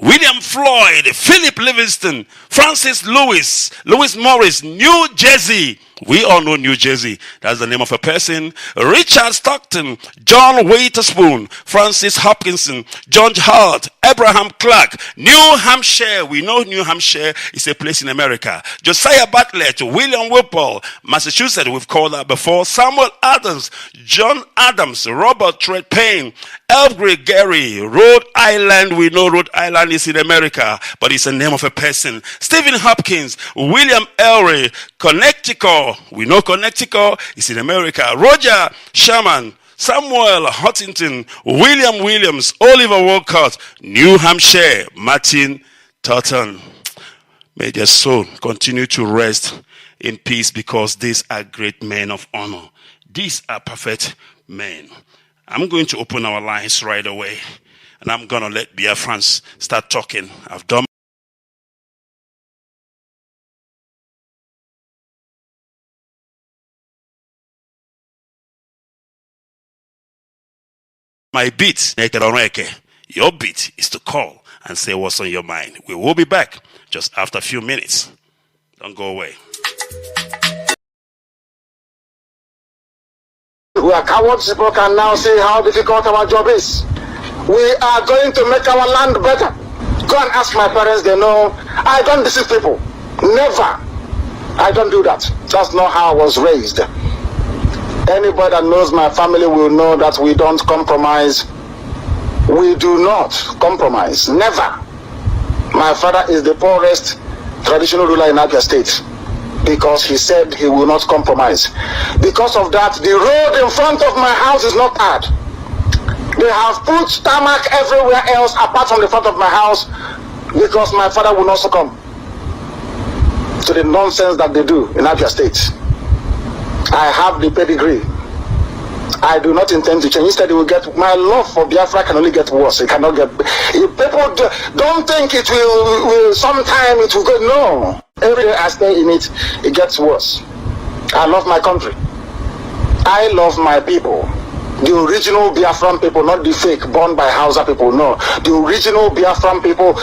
William Floyd, Philip Livingston, Francis Lewis, Lewis Morris, New Jersey. We all know New Jersey. That's the name of a person. Richard Stockton, John Witherspoon, Francis Hopkinson, John Hart, Abraham Clark, New Hampshire. We know New Hampshire is a place in America. Josiah Bartlett, William Whipple, Massachusetts. We've called that before. Samuel Adams, John Adams, Robert Tread Payne, Elgray Gary, Rhode Island. We know Rhode Island is in America, but it's the name of a person. Stephen Hopkins, William Ellery, Connecticut. We know Connecticut is in America. Roger Sherman, Samuel Huntington, William Williams, Oliver Wolcott, New Hampshire, Martin Totten. May their soul continue to rest in peace, because these are great men of honor. These are perfect men. I'm going to open our lines right away, and I'm going to let Biafrans start talking. I've done my beat. Your beat is to call and say what's on your mind. We will be back just after a few minutes. Don't go away. We are cowards. People can now see how difficult our job is. We are going to make our land better. Go and ask my parents. They know I don't deceive people. Never. I don't do that. That's not how I was raised. Anybody that knows my family will know that we don't compromise. We do not compromise. Never. My father is the poorest traditional ruler in Abia State, because he said he will not compromise. Because of that, the road in front of my house is not hard. They have put tarmac everywhere else apart from the front of my house, because my father will not succumb to the nonsense that they do in Abia State. I have the pedigree. I do not intend to change. Instead, it will get, my love for Biafra can only get worse. It cannot get. If people don't think it will sometime it will go. No. Every day I stay in it, it gets worse. I love my country. I love my people. The original Biafran people, not the fake born by Hausa people. No, the original Biafran people.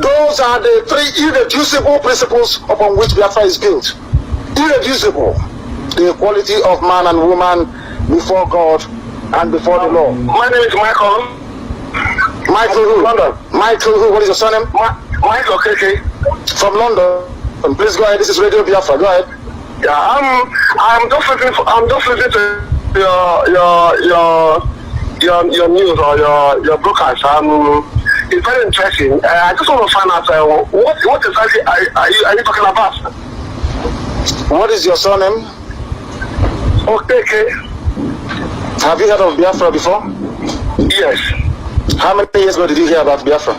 Those are the three irreducible principles upon which Biafra is built. irreducible, the equality of man and woman before God and before the law. My name is Michael. Michael who? London. Michael who? What is your surname? Michael KK. From London. Please go ahead. This is Radio Biafra. Go ahead. Yeah, I'm just listening to your news or your broadcast. It's very interesting. I just want to find out what exactly are you talking about? What is your surname? Okay. Have you heard of Biafra before? Yes. How many years ago did you hear about Biafra?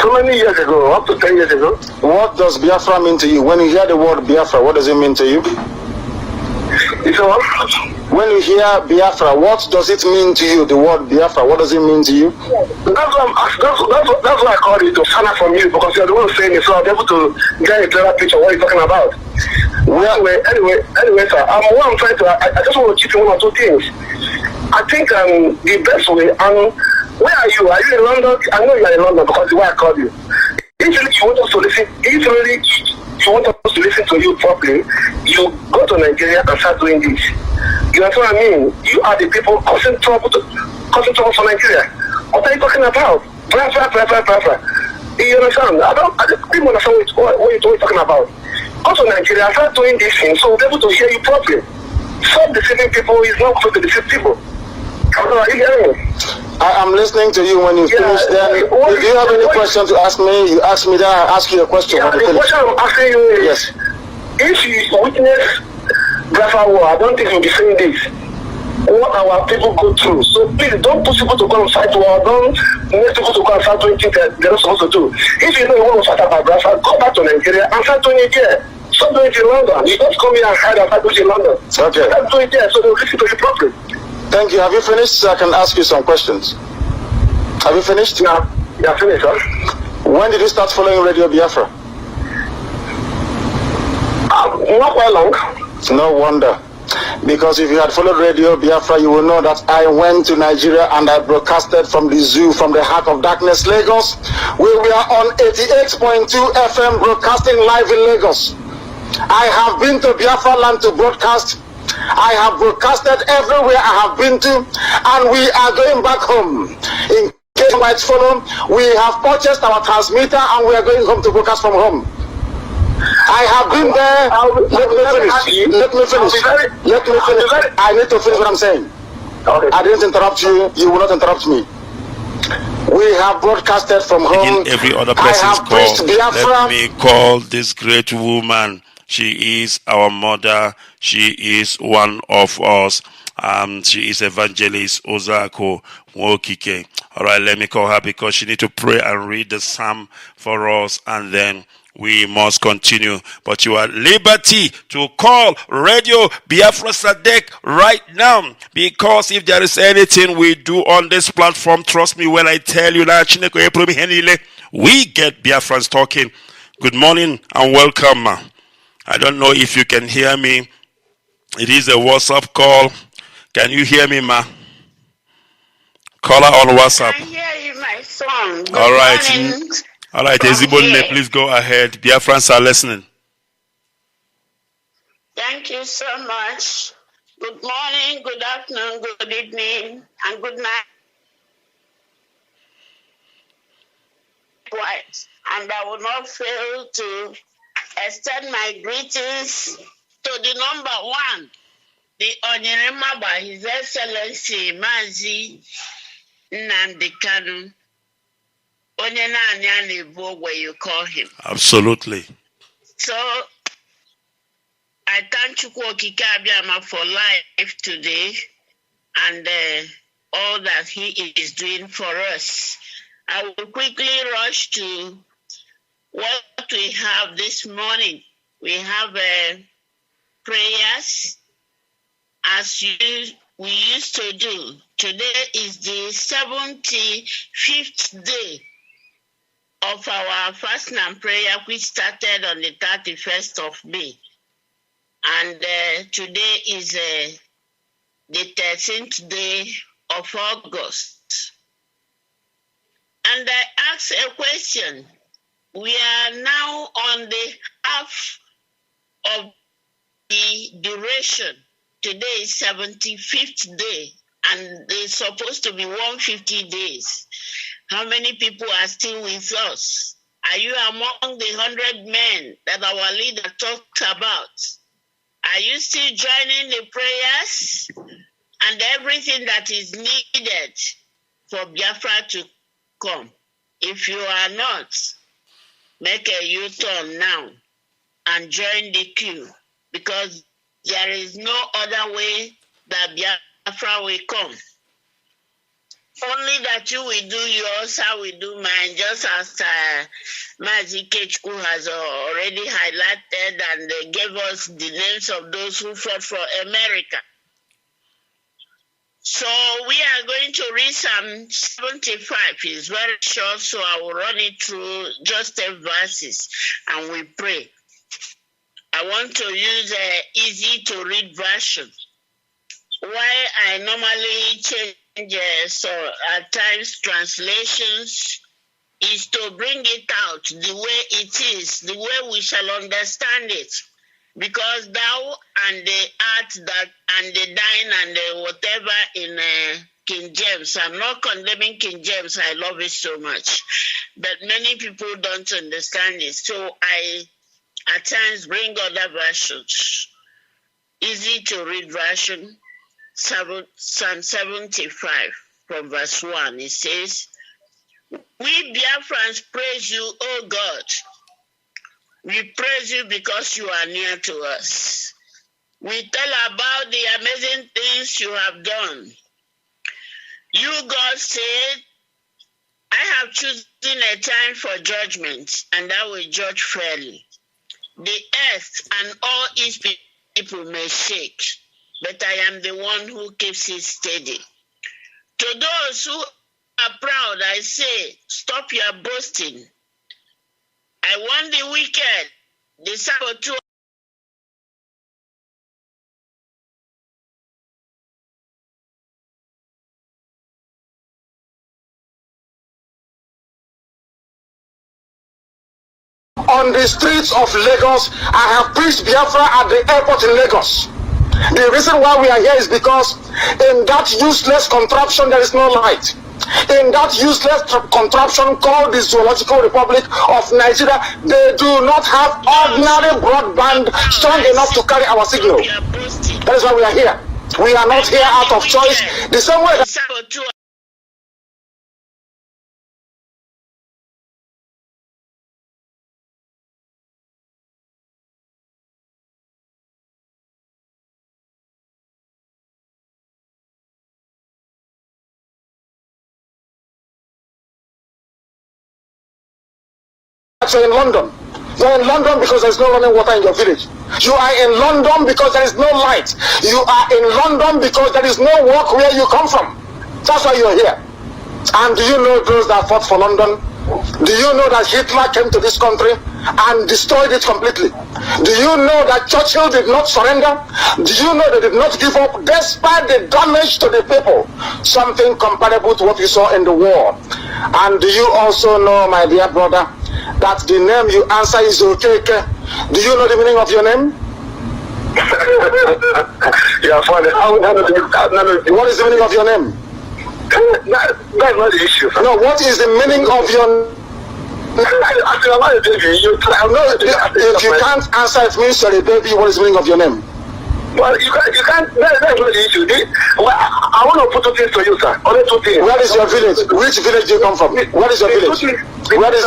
So many years ago, up to 10 years ago. What does Biafra mean to you? When you hear the word Biafra, what does it mean to you? It's what? When you hear Biafra, what does it mean to you? The word Biafra, what does it mean to you? That's why I called you to find out from you, because you're the one saying it, so I'll be able to get a clearer picture of what you're talking about. Well, anyway, sir, what I'm trying to, I just want to keep one or two things. I think the best way, where are you? Are you in London? I know you're in London because the way I called you. If you want us to listen, you want us to listen to you properly, you go to Nigeria and start doing this. You know what I mean? You are the people causing trouble for Nigeria. What are you talking about? You understand? I don't people understand what you're talking about. Go to Nigeria and start doing this thing so we'll be able to hear you properly. Stop deceiving people is not going to deceive people. Are you hearing me? I am listening to you. When you finish, then if you have any question to ask me, you ask me, then I ask you a question. Yeah, the question I'm asking you is, if you witness Biafra war, I don't think you'll be saying this. What our people go through. So please don't push people to go and fight war. Don't make people to go and start doing things that they're not supposed to do. If you know you want to fight about Biafra, go back to Nigeria and start doing it here. Stop doing it in London. You don't come here and hide and start doing it in London. Okay. Start doing it there so they'll listen to you properly. Thank you. Have you finished? So I can ask you some questions. Have you finished? Yeah, finished, sir. When did you start following Radio Biafra? Not quite long. No wonder. Because if you had followed Radio Biafra, you will know that I went to Nigeria and I broadcasted from the zoo, from the heart of darkness, Lagos. We were on 88.2 FM broadcasting live in Lagos. I have been to Biafra land to broadcast. I have broadcasted everywhere I have been to, and we are going back home. In case you might follow, we have purchased our transmitter and we are going home to broadcast from home. I have been there. Let me finish. I need to finish what I'm saying. Okay. I didn't interrupt you. You will not interrupt me. We have broadcasted from home. In every other person's call, let me call this great woman. She is our mother. She is one of us. She is Evangelist Ozako Nwokike. All right, let me call her because she needs to pray and read the psalm for us, and then we must continue. But you are at liberty to call Radio Biafra Sadek right now, because if there is anything we do on this platform, trust me when I tell you that we get Biafrans talking. Good morning and welcome. I don't know if you can hear me. It is a WhatsApp call. Can you hear me, ma? Caller on WhatsApp. I can hear you, my son. Good all right. morning. All right, Ezibonne, please go ahead. Biafrans are listening. Thank you so much. Good morning, good afternoon, good evening, and good night. And I will not fail to extend my greetings to the number one, the Onyerema by His Excellency Mazi Nnamdi Kanu. Where you call him. Absolutely. So I thank Chukwu Abiyama for life today and all that he is doing for us. I will quickly rush to what we have this morning. We have prayers as we used to do. Today is the 75th day of our fasting and prayer, which started on the 31st of May. And today is the 13th day of August. And I asked a question. We are now on the half of duration. Today is 75th day, and it's supposed to be 150 days. How many people are still with us? Are you among the 100 men that our leader talked about? Are you still joining the prayers and everything that is needed for Biafra to come? If you are not, make a U-turn now and join the queue, because there is no other way that Biafra will come. Only that you will do yours, I will do mine, just as Mazi IKECHUKWU has already highlighted and gave us the names of those who fought for America. So we are going to read Psalm 75. It's very short, so I will run it through just 10 verses and we pray. I want to use an easy to read version. Why I normally change so at times translations is to bring it out the way it is, the way we shall understand it. Because thou and the art that and the thine and the whatever in King James. I'm not condemning King James. I love it so much. But many people don't understand it. So I at times bring other versions. Easy to read version. Psalm 75 from verse 1. It says, we Biafrans praise you, O God. We praise you because you are near to us. We tell about the amazing things you have done. You, God, said, I have chosen a time for judgment, and I will judge fairly. The earth and all its people may shake, but I am the one who keeps it steady. To those who are proud, I say, stop your boasting. I want the wicked, the saboteur. On the streets of Lagos, I have preached Biafra at the airport in Lagos. The reason why we are here is because in that useless contraption there is no light. In that useless contraption called the Zoological Republic of Nigeria, they do not have ordinary broadband strong enough to carry our signal. That is why we are here. We are not here out of choice. The same way that you're in London. You're in London because there's no running water in your village. You are in London because there is no light. You are in London because there is no work where you come from. That's why you're here. And do you know those that fought for London? Do you know that Hitler came to this country and destroyed it completely? Do you know that Churchill did not surrender? Do you know they did not give up despite the damage to the people? Something comparable to what we saw in the war. And do you also know, my dear brother, that the name you answer is Okeke? Do you know the meaning of your name? Yeah, funny. What is the meaning of your name? That's not the issue. No, what is the meaning of your if you can't answer it means you're a baby, what is the meaning of your name? Well, you can't, that's not the issue. I want to put two things to you, sir. Only two things. Where is your village? Which village do you come from? Where is your village? Where is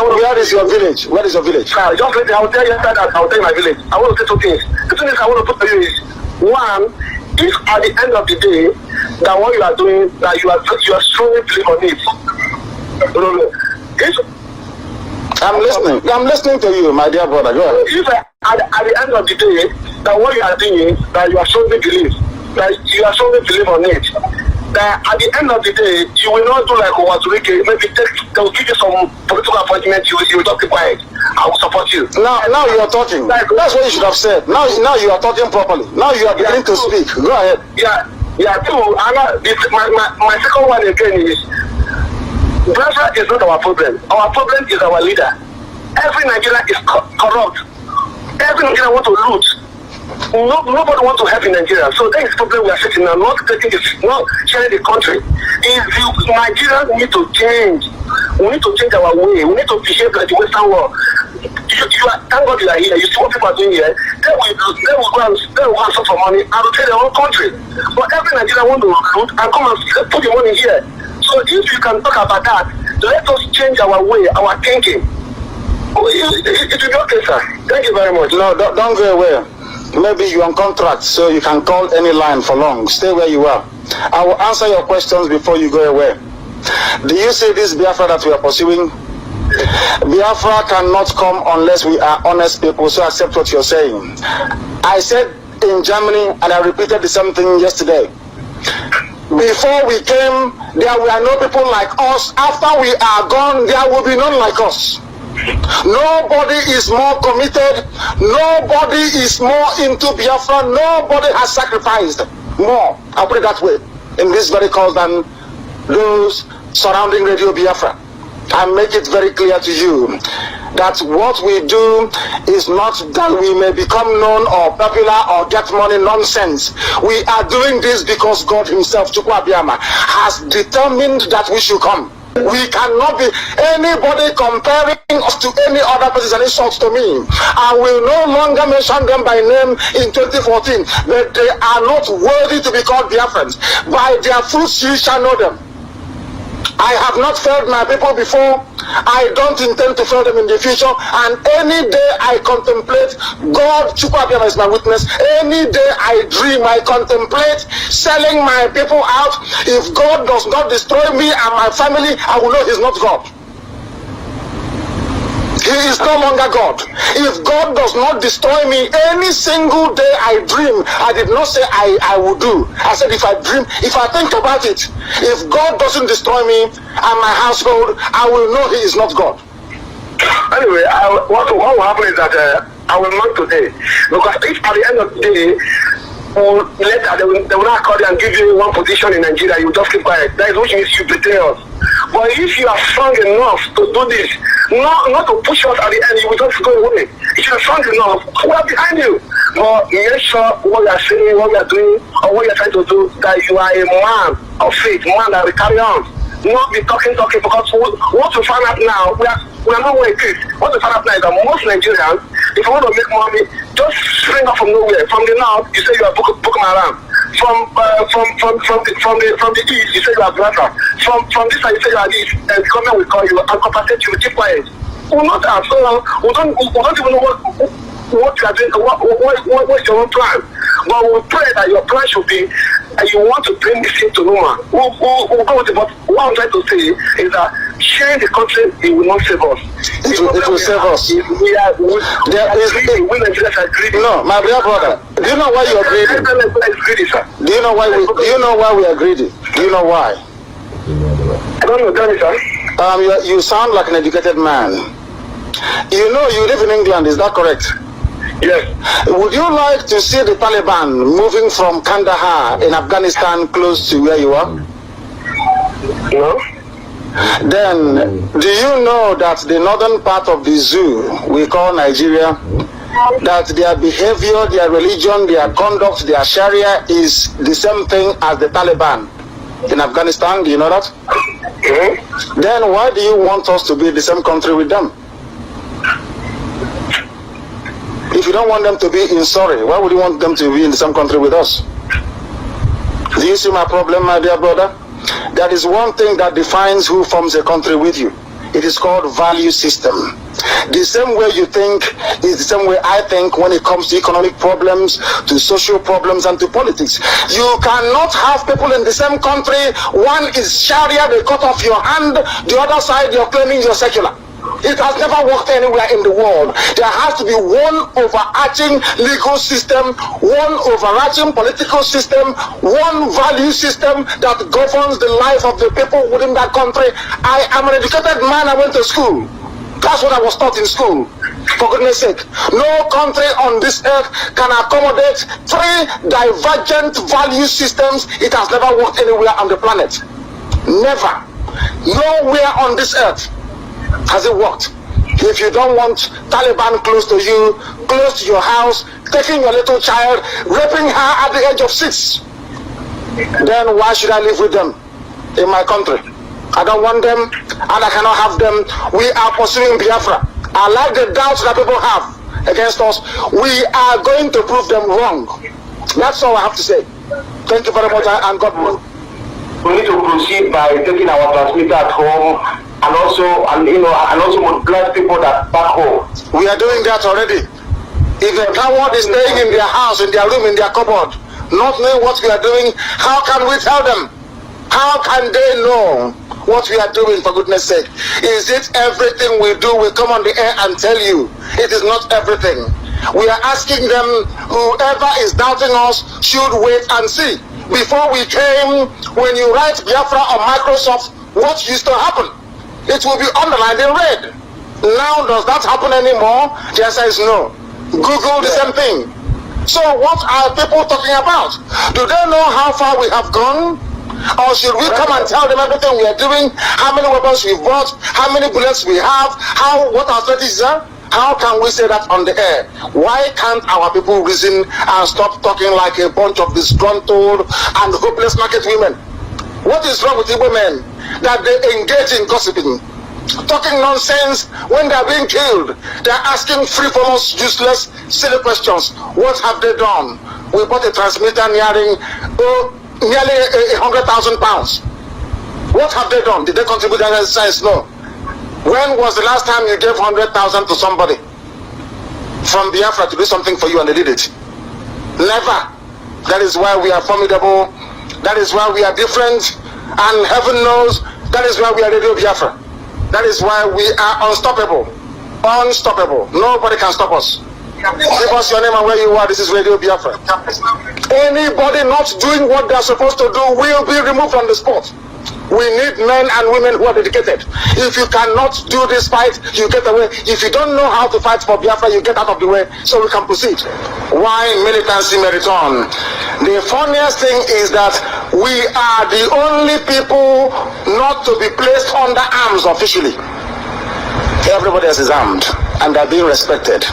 your village? Where is your village? Just let me, I'll tell you that, I'll tell you my village. I want to say two things. The two things I want to put to you is, one, if at the end of the day, that what you are doing, that you are strongly believe on it. I'm listening to you, my dear brother. Go ahead. If at the end of the day, that what you are doing, that you are strongly believe, that you are strongly believe on it, that at the end of the day, you will not do like Owatulike, maybe they will give you some political appointment, you will just keep quiet. I will support you. Now you are talking. That's what you should have said. Now you are talking properly. Now you are beginning to speak. Go ahead. Yeah. So my second one again is, Biafra is not our problem. Our problem is our leader. Every Nigerian is corrupt. Every Nigerian want to loot. Nobody wants to help in Nigeria. So that is the problem we are facing now. Not sharing the country. Nigeria need to change. We need to change our way. We need to behave like the Western world. Thank God you are here. You see what people are doing here. They will go and suffer for money and retain their own country. But every Nigerian want to recruit and come and put the money here. So if you can talk about that, let us change our way, our thinking. It will be okay, sir. Thank you very much. No, don't go away. Maybe you're on contract, so you can call any line for long. Stay where you are. I will answer your questions before you go away. Do you see this Biafra that we are pursuing? Biafra cannot come unless we are honest people, so accept what you're saying. I said in Germany, and I repeated the same thing yesterday. Before we came, there were no people like us. After we are gone, there will be none like us. Nobody is more committed. Nobody is more into Biafra. Nobody has sacrificed more, I'll put it that way, in this very cause than those surrounding Radio Biafra. I make it very clear to you that what we do is not that we may become known or popular or get money nonsense. We are doing this because God himself, Chukwu Abiyama, has determined that we should come. We cannot be anybody comparing us to any other person, and it shocks to me. I will no longer mention them by name in 2014, but they are not worthy to be called Biafrans. By their fruits you shall know them. I have not failed my people before. I don't intend to fail them in the future. And any day I contemplate, God, Chukwu Abiyama is my witness. Any day I dream, I contemplate selling my people out. If God does not destroy me and my family, I will know he's not God. He is no longer God. If God does not destroy me, any single day I dream, I did not say I will do. I said if I dream, if I think about it, if God doesn't destroy me and my household, I will know he is not God. Anyway, what will happen is that I will not today. Because if at the end of the day, they will not call you and give you one position in Nigeria, you just keep quiet. That is which means you betray us. But if you are strong enough to do this, not to push us at the end, you will just go away. If you are strong enough, we are behind you. But make sure what you are saying, what you are doing, or what you are trying to do, that you are a man of faith, man that will carry on. Not be talking, because what we find out now, we are not well equipped. What we find out now is that most Nigerians, if you want to make money, just spring up from nowhere. From the north, you say you are Boko Haram. From the east, you say you are Biafra. From this side, you say you are this, and the government will call you and compensate you. Keep quiet. We not as well. We don't even know what you are doing. What is your own plan? But we pray that your plan should be, and you want to bring this thing to Roma. We'll go with it. But what I'm trying to say is that sharing the country, it will not save us. It will save us. We Nigerians are greedy. No, my dear brother, do you know why you are greedy? Greedy, sir. Do you know why we are greedy? Do you know why? I don't know, tell me, sir. You sound like an educated man. You know you live in England, is that correct? Yes. Would you like to see the Taliban moving from Kandahar in Afghanistan close to where you are? No. Then, do you know that the northern part of the zoo we call Nigeria, that their behavior, their religion, their conduct, their Sharia is the same thing as the Taliban in Afghanistan? Do you know that? Mm-hmm. Then why do you want us to be in the same country with them? If you don't want them to be in Surrey, why would you want them to be in the same country with us? Do you see my problem, my dear brother? There is one thing that defines who forms a country with you. It is called value system. The same way you think is the same way I think when it comes to economic problems, to social problems, and to politics. You cannot have people in the same country. One is Sharia, they cut off your hand. The other side, you're claiming you're secular. It has never worked anywhere in the world. There has to be one overarching legal system, one overarching political system, one value system that governs the life of the people within that country. I am an educated man. I went to school. That's what I was taught in school. For goodness sake, no country on this earth can accommodate three divergent value systems. It has never worked anywhere on the planet. Never. Nowhere on this earth has it worked. If you don't want Taliban close to you, close to your house, taking your little child, raping her at the age of 6, then why should I live with them in my country? I don't want them and I cannot have them. We are pursuing Biafra. I like the doubts that people have against us. We are going to prove them wrong. That's all I have to say. Thank you very much and God bless. We need to proceed by taking our transmitter at home and also bless people that back home. We are doing that already. If a coward is staying in their house, in their room, in their cupboard, not knowing what we are doing, how can we tell them? How can they know what we are doing, for goodness sake? Is it everything we do? We come on the air and tell you. It is not everything. We are asking them, whoever is doubting us should wait and see. Before we came, when you write Biafra on Microsoft, what used to happen? It will be underlined in red. Now, does that happen anymore? The answer is no. Google the same thing. So what are people talking about? Do they know how far we have gone? Or should we come and tell them everything we are doing, how many weapons we've bought, how many bullets we have, what our strategies are? How can we say that on the air? Why can't our people reason and stop talking like a bunch of disgruntled and hopeless market women? What is wrong with Igbo men that they engage in gossiping, talking nonsense when they are being killed? They are asking frivolous, useless, silly questions. What have they done? We bought a transmitter nearly 100,000 pounds. What have they done? Did they contribute to science? No. When was the last time you gave 100,000 to somebody from Biafra to do something for you and they did it? Never. That is why we are formidable. That is why we are different. And heaven knows that is why we are Radio Biafra. That is why we are unstoppable. Unstoppable. Nobody can stop us. Give us your name and where you are. This is Radio Biafra. Anybody not doing what they are supposed to do will be removed from the sport. We need men and women who are dedicated. If you cannot do this fight, you get away. If you don't know how to fight for Biafra, you get out of the way so we can proceed. Why militancy may return? The funniest thing is that we are the only people not to be placed under arms officially. Everybody else is armed and they're being respected.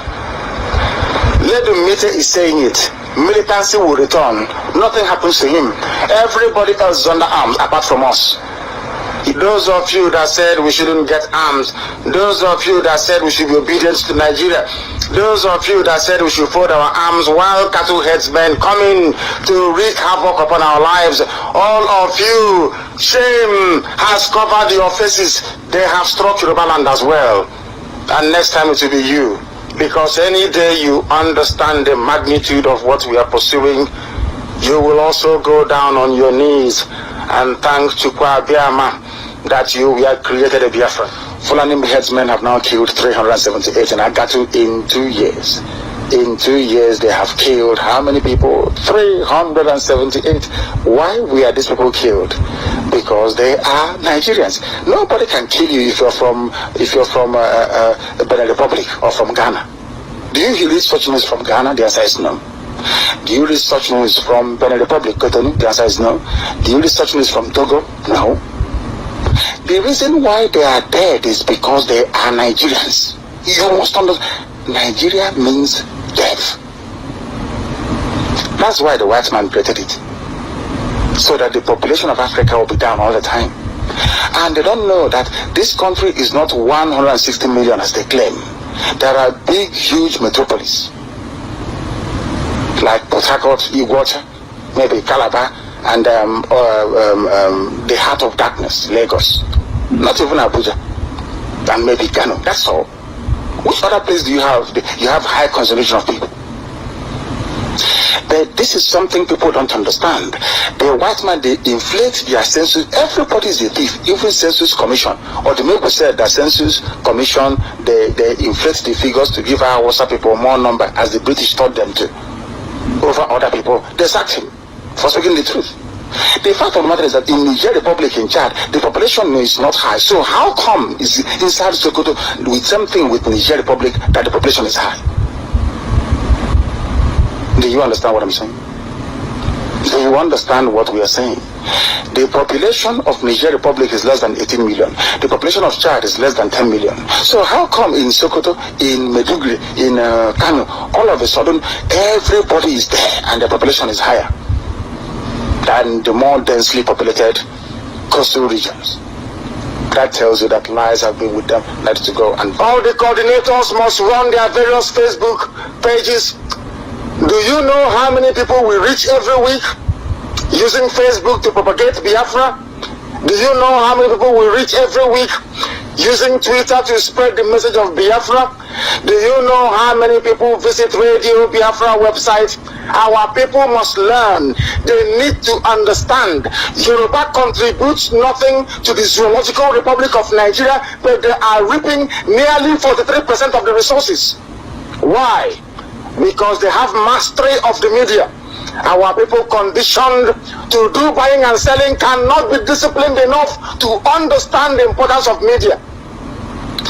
Ledumite is saying it. Militancy will return. Nothing happens to him. Everybody else is under arms apart from us. Those of you that said we shouldn't get arms, those of you that said we should be obedient to Nigeria, those of you that said we should fold our arms while cattle headsmen coming to wreak havoc upon our lives, all of you, shame has covered your faces. They have struck Yoruba land as well. And next time it will be you. Because any day you understand the magnitude of what we are pursuing, you will also go down on your knees and thank Chukwu Abiyama that we have created a Biafra. Fulani headsmen have now killed 378 in Agatu in 2 years. In 2 years they have killed how many people? 378. Why were these people killed? Because they are Nigerians. Nobody can kill you if you're from Benin Republic or from Ghana. Do you read such news from Ghana? The answer is no. Do you read such news from Benin Republic, Cotonou? The answer is no. Do you read such news from Togo? No. The reason why they are dead is because they are Nigerians. You must understand. Nigeria means death. That's why the white man created it. So that the population of Africa will be down all the time. And they don't know that this country is not 160 million as they claim. There are big, huge metropolises like Port Harcourt, Iguacha, maybe Calabar, and the heart of darkness, Lagos. Not even Abuja, and maybe Kano. That's all. Which other place do you have? You have high concentration of people. But this is something people don't understand. The white man, they inflate their census. Everybody is a thief, even Census Commission. Or the people said that Census Commission, they inflate the figures to give our Hausa people more number, as the British taught them to, over other people. They sacked him for speaking the truth. The fact of the matter is that in Niger Republic, in Chad, the population is not high. So how come is inside Sokoto with something with Niger Republic that the population is high? Do you understand what I'm saying? Do you understand what we are saying? The population of Niger Republic is less than 18 million. The population of Chad is less than 10 million. So how come in Sokoto, in Meduguri, in Kano, all of a sudden everybody is there and the population is higher than the more densely populated coastal regions? That tells you that lies have been with them, let to go. And all the coordinators must run their various Facebook pages. Do you know how many people we reach every week using Facebook to propagate Biafra? Do you know how many people we reach every week using Twitter to spread the message of Biafra? Do you know how many people visit Radio Biafra website? Our people must learn. They need to understand. Yoruba contributes nothing to the Zoological Republic of Nigeria, but they are reaping nearly 43% of the resources. Why? Because they have mastery of the media. Our people conditioned to do buying and selling cannot be disciplined enough to understand the importance of media.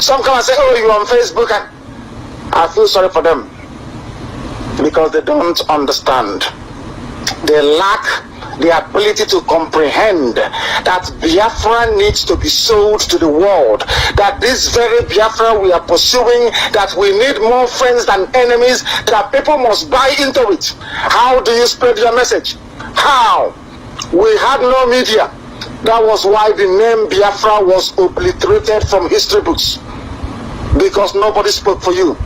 Some come and say, oh, you're on Facebook, and I feel sorry for them because they don't understand. They lack the ability to comprehend that Biafra needs to be sold to the world, that this very Biafra we are pursuing, that we need more friends than enemies, that people must buy into it. How do you spread your message? How? We had no media. That was why the name Biafra was obliterated from history books, because nobody spoke for you.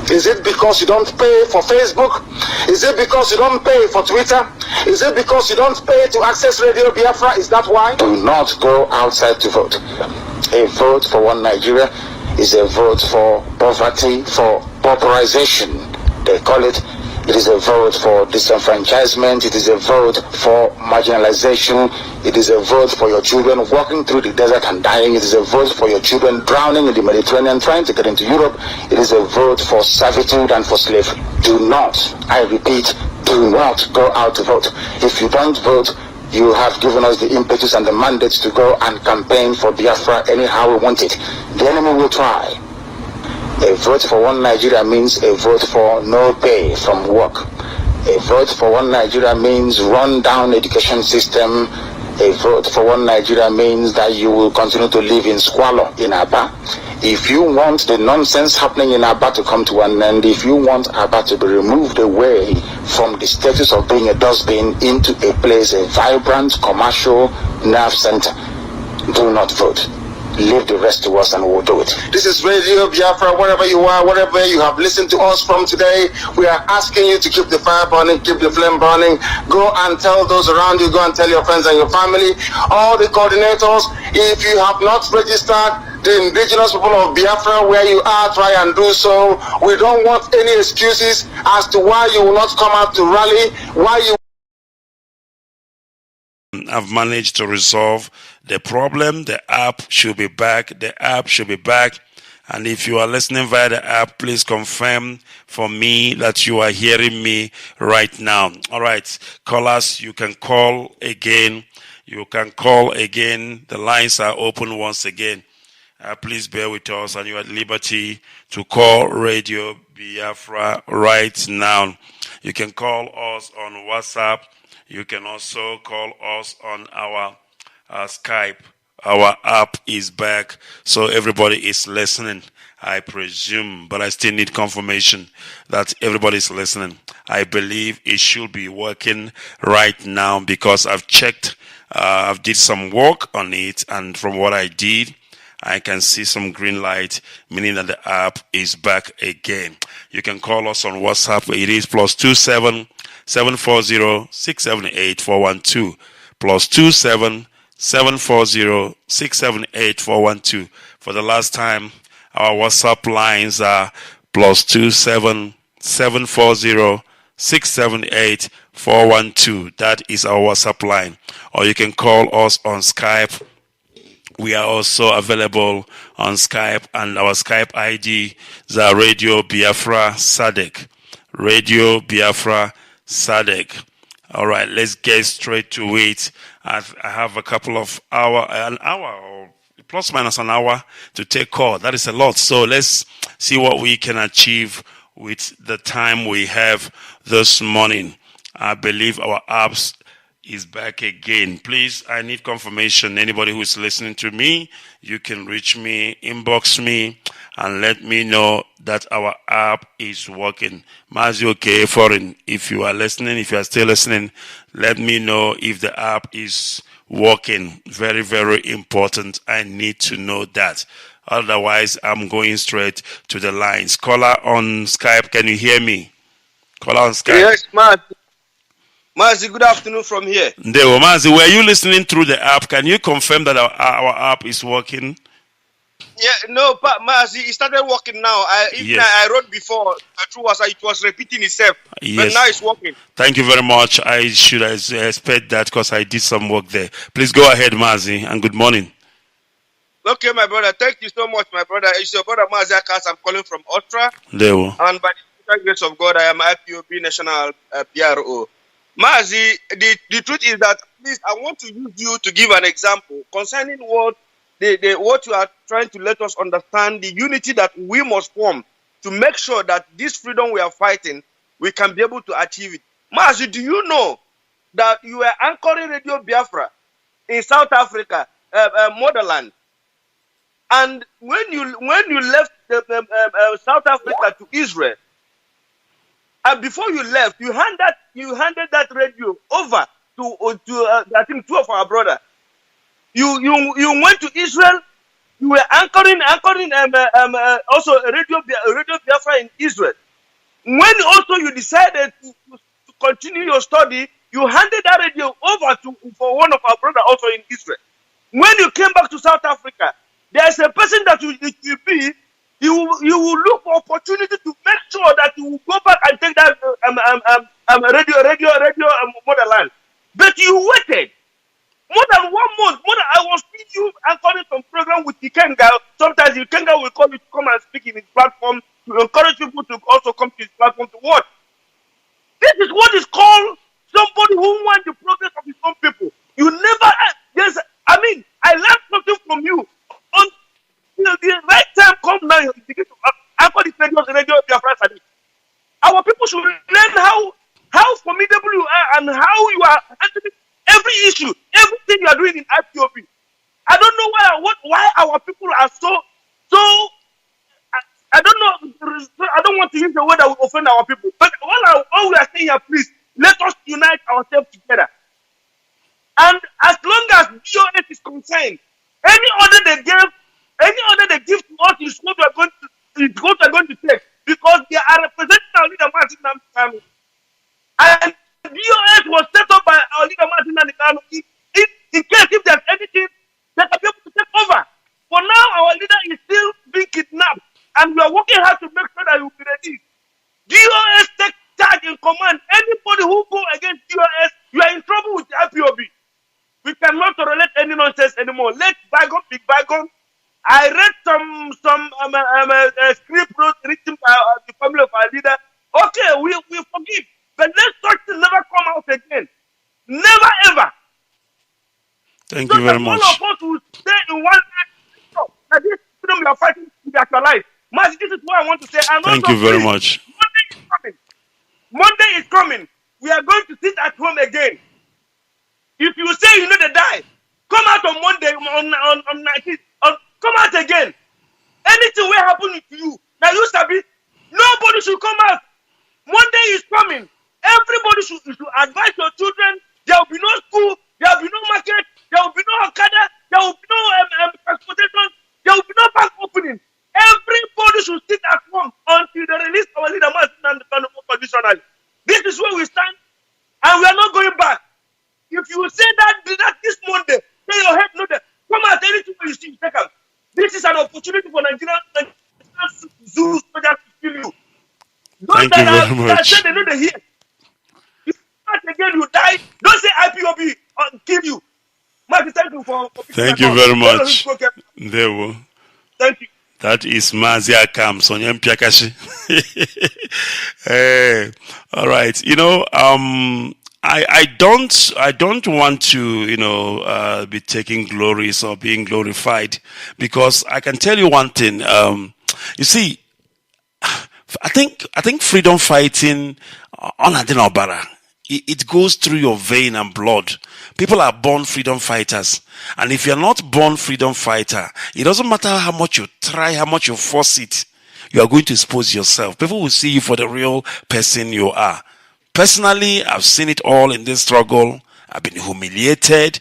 Is it because you don't pay for Facebook? Is it because you don't pay for Twitter? Is it because you don't pay to access Radio Biafra? Is that why? Do not go outside to vote. A vote for one Nigeria is a vote for poverty, for pauperization. They call it. It is a vote for disenfranchisement. It is a vote for marginalization. It is a vote for your children walking through the desert and dying. It is a vote for your children drowning in the Mediterranean trying to get into Europe. It is a vote for servitude and for slavery. Do not, I repeat, do not go out to vote. If you don't vote, you have given us the impetus and the mandate to go and campaign for Biafra anyhow we want it. The enemy will try. A vote for one Nigeria means a vote for no pay from work. A vote for one Nigeria means run down education system. A vote for one Nigeria means that you will continue to live in squalor in Aba. If you want the nonsense happening in Aba to come to an end, if you want Aba to be removed away from the status of being a dustbin into a place, a vibrant commercial nerve center, do not vote. Leave the rest to us and we'll do it. This is Radio Biafra, wherever you are, wherever you have listened to us from today. We are asking you to keep the fire burning, keep the flame burning. Go and tell those around you, go and tell your friends and your family. All the coordinators, if you have not registered the indigenous people of Biafra where you are, try and do so. We don't want any excuses as to why you will not come out to rally, why you have managed to resolve the problem. The app should be back. The app should be back. And if you are listening via the app, please confirm for me that you are hearing me right now. All right, callers, you can call again. You can call again. The lines are open once again. Please bear with us, and you are at liberty to call Radio Biafra right now. You can call us on WhatsApp. You can also call us on our Skype. Our app is back, so everybody is listening, I presume, but I still need confirmation that everybody is listening. I believe it should be working right now because I've checked, I've did some work on it, and from what I did, I can see some green light, meaning that the app is back again. You can call us on WhatsApp. It is +27 740 678 412 +27 740 678 412. For the last time, our WhatsApp lines are +27 740 678 412. That is our WhatsApp line. Or you can call us on Skype. We are also available on Skype, and our Skype ID is Radio Biafra SADC. Radio Biafra SADC. All right, let's get straight to it. I have a couple of an hour or plus minus an hour to take call. That is a lot. So let's see what we can achieve with the time we have this morning. I believe our apps is back again. Please, I need confirmation. Anybody who is listening to me, you can reach me, inbox me, and let me know that our app is working. Mazi IKECHUKWU, if you are listening, if you are still listening, let me know if the app is working. Very, very important. I need to know that. Otherwise, I'm going straight to the lines. Caller on Skype, can you hear me? Caller on Skype. Yes, Mazi, good afternoon from here. Ndewo, Mazi, were you listening through the app? Can you confirm that our app is working? Yeah, no, but Mazi, it started working now. I wrote before, it was repeating itself. Yes. But now it's working. Thank you very much. I should expect that because I did some work there. Please go ahead, Mazi, and good morning. Okay, my brother. Thank you so much, my brother. It's your brother Mazi IKECHUKWU. I'm calling from Austria. Ndewo. And by the grace of God, I am IPOB National PRO. Mazi, the truth is that, please, I want to use you to give an example concerning what you are trying to let us understand, the unity that we must form to make sure that this freedom we are fighting, we can be able to achieve it. Mazi, do you know that you were anchoring Radio Biafra in South Africa, motherland? And when you left South Africa to Israel, and before you left, you handed that radio over to I think two of our brothers. You went to Israel. You were anchoring also Radio Biafra in Israel. When also you decided to continue your study, you handed that radio over for one of our brothers also in Israel. When you came back to South Africa, there is a person that you will be. You will look for opportunity to make sure that you will go back and take that radio motherland. But you waited more than 1 month. I was seeing you anchoring some program with Ikenga. Sometimes Ikenga will call you to come and speak in his platform to encourage people to also come to his platform to watch. This is what is called somebody who wants the progress of his own people. You never. I learned something from you. The right time come now, you begin to anchor the radio Biafra. Our people should learn how formidable you are and how you are handling every issue, everything you are doing in IPOB. I don't know why our people are so. I don't know. I don't want to use the word that will offend our people. But all we are saying here, please, let us unite ourselves together. And as long as BOS is concerned, any order they give to us is what we are going to take, because they are representing our leader Mazi Nnamdi Kanu. And BOS was set up by our leader Mazi Nnamdi Kanu in case if there's anything that can be able to take over. For now, our leader is still being kidnapped, and we are working hard to make sure that he will be released. BOS take charge in command. Anybody who go against BOS, you are in trouble with the IPOB. We cannot tolerate any nonsense anymore. Let bygone be bygone. I read some script written by the family of our leader. Okay, we forgive, but let such thing never come out again. Never ever. Thank you very much. All of us will stay in one place. That this freedom we are fighting to be actualized. Mazi, this is what I want to say. And thank you very much. Monday is coming. We are going to sit at home again. If you say you know the die, come out on Monday on 19th. Come out again. Anything will happen to you. Now you sabi, nobody should come out. Monday is coming. Everybody should advise your children. There will be no school. There will be no market. There will be no Okada. There will be no transportation. There will be no bank opening. Everybody should sit at home until they release our leader Mazi Nnamdi Kanu conditionally. This is where we stand, and we are not going back. If you say that this Monday, say your head no there. Come out, anything you see, take out. This is an opportunity for Nigerian Zulus to kill you. Thank you very much. They know they hear. If you again, you die. Don't say IPOB kill you. Mazi, thank you for thank you very much. There we. Thank you. That is Mazi IKECHUKWU Sonya Mpiakashi. All right. I don't want to, be taking glories or being glorified, because I can tell you one thing. You see, I think freedom fighting on Adinobara it goes through your vein and blood. People are born freedom fighters. And if you're not born freedom fighter, it doesn't matter how much you try, how much you force it, you are going to expose yourself. People will see you for the real person you are. Personally, I've seen it all in this struggle. I've been humiliated,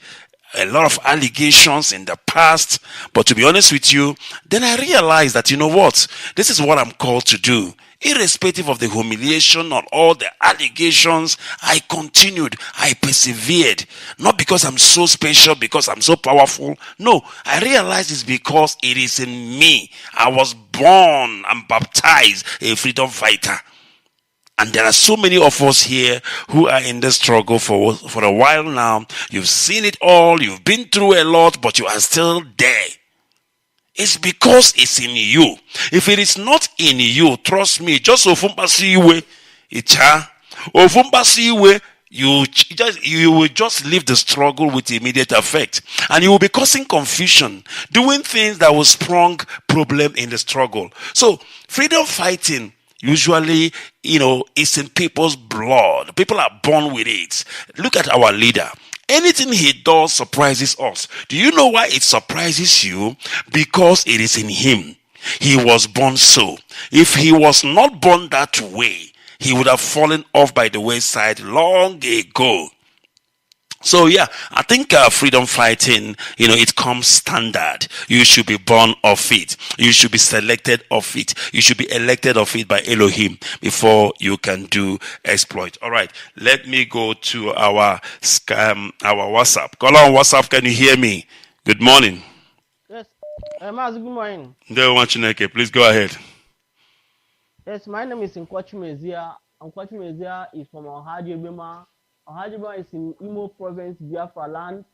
a lot of allegations in the past. But to be honest with you, then I realized that, you know what? This is what I'm called to do. Irrespective of the humiliation or all the allegations, I continued. I persevered. Not because I'm so special, because I'm so powerful. No, I realized it's because it is in me. I was born and baptized a freedom fighter. And there are so many of us here who are in the struggle for a while now. You've seen it all. You've been through a lot, but you are still there. It's because it's in you. If it is not in you, trust me, just ofumbasiwe, ofumbasiwe, you will just leave the struggle with immediate effect, and you will be causing confusion, doing things that will sprung problem in the struggle. So freedom fighting usually, it's in people's blood. People are born with it. Look at our leader. Anything he does surprises us. Do you know why it surprises you? Because it is in him. He was born so. If he was not born that way, he would have fallen off by the wayside long ago. So yeah, I think freedom fighting, it comes standard. You should be born of it. You should be selected of it. You should be elected of it by Elohim before you can do exploit. All right, let me go to our WhatsApp. Call on WhatsApp. Can you hear me? Good morning. Yes, Mazi, good morning. Please go ahead. Yes, my name is Nkwachu Mezia. Nkwachu Mezia is from Ohajibema. Ohajibema is in Imo Province, Biafra land.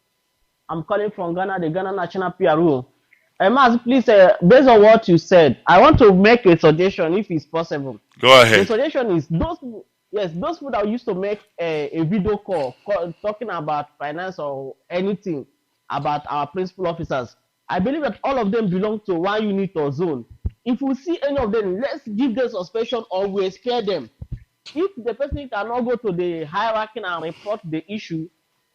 I'm calling from Ghana, the Ghana National PRO. Mazi, please, based on what you said, I want to make a suggestion if it's possible. Go ahead. The suggestion is those people that used to make a video call talking about finance or anything about our principal officers. I believe that all of them belong to one unit or zone. If we see any of them, let's give them suspension or we spare them. If the person cannot go to the hierarchy and report the issue,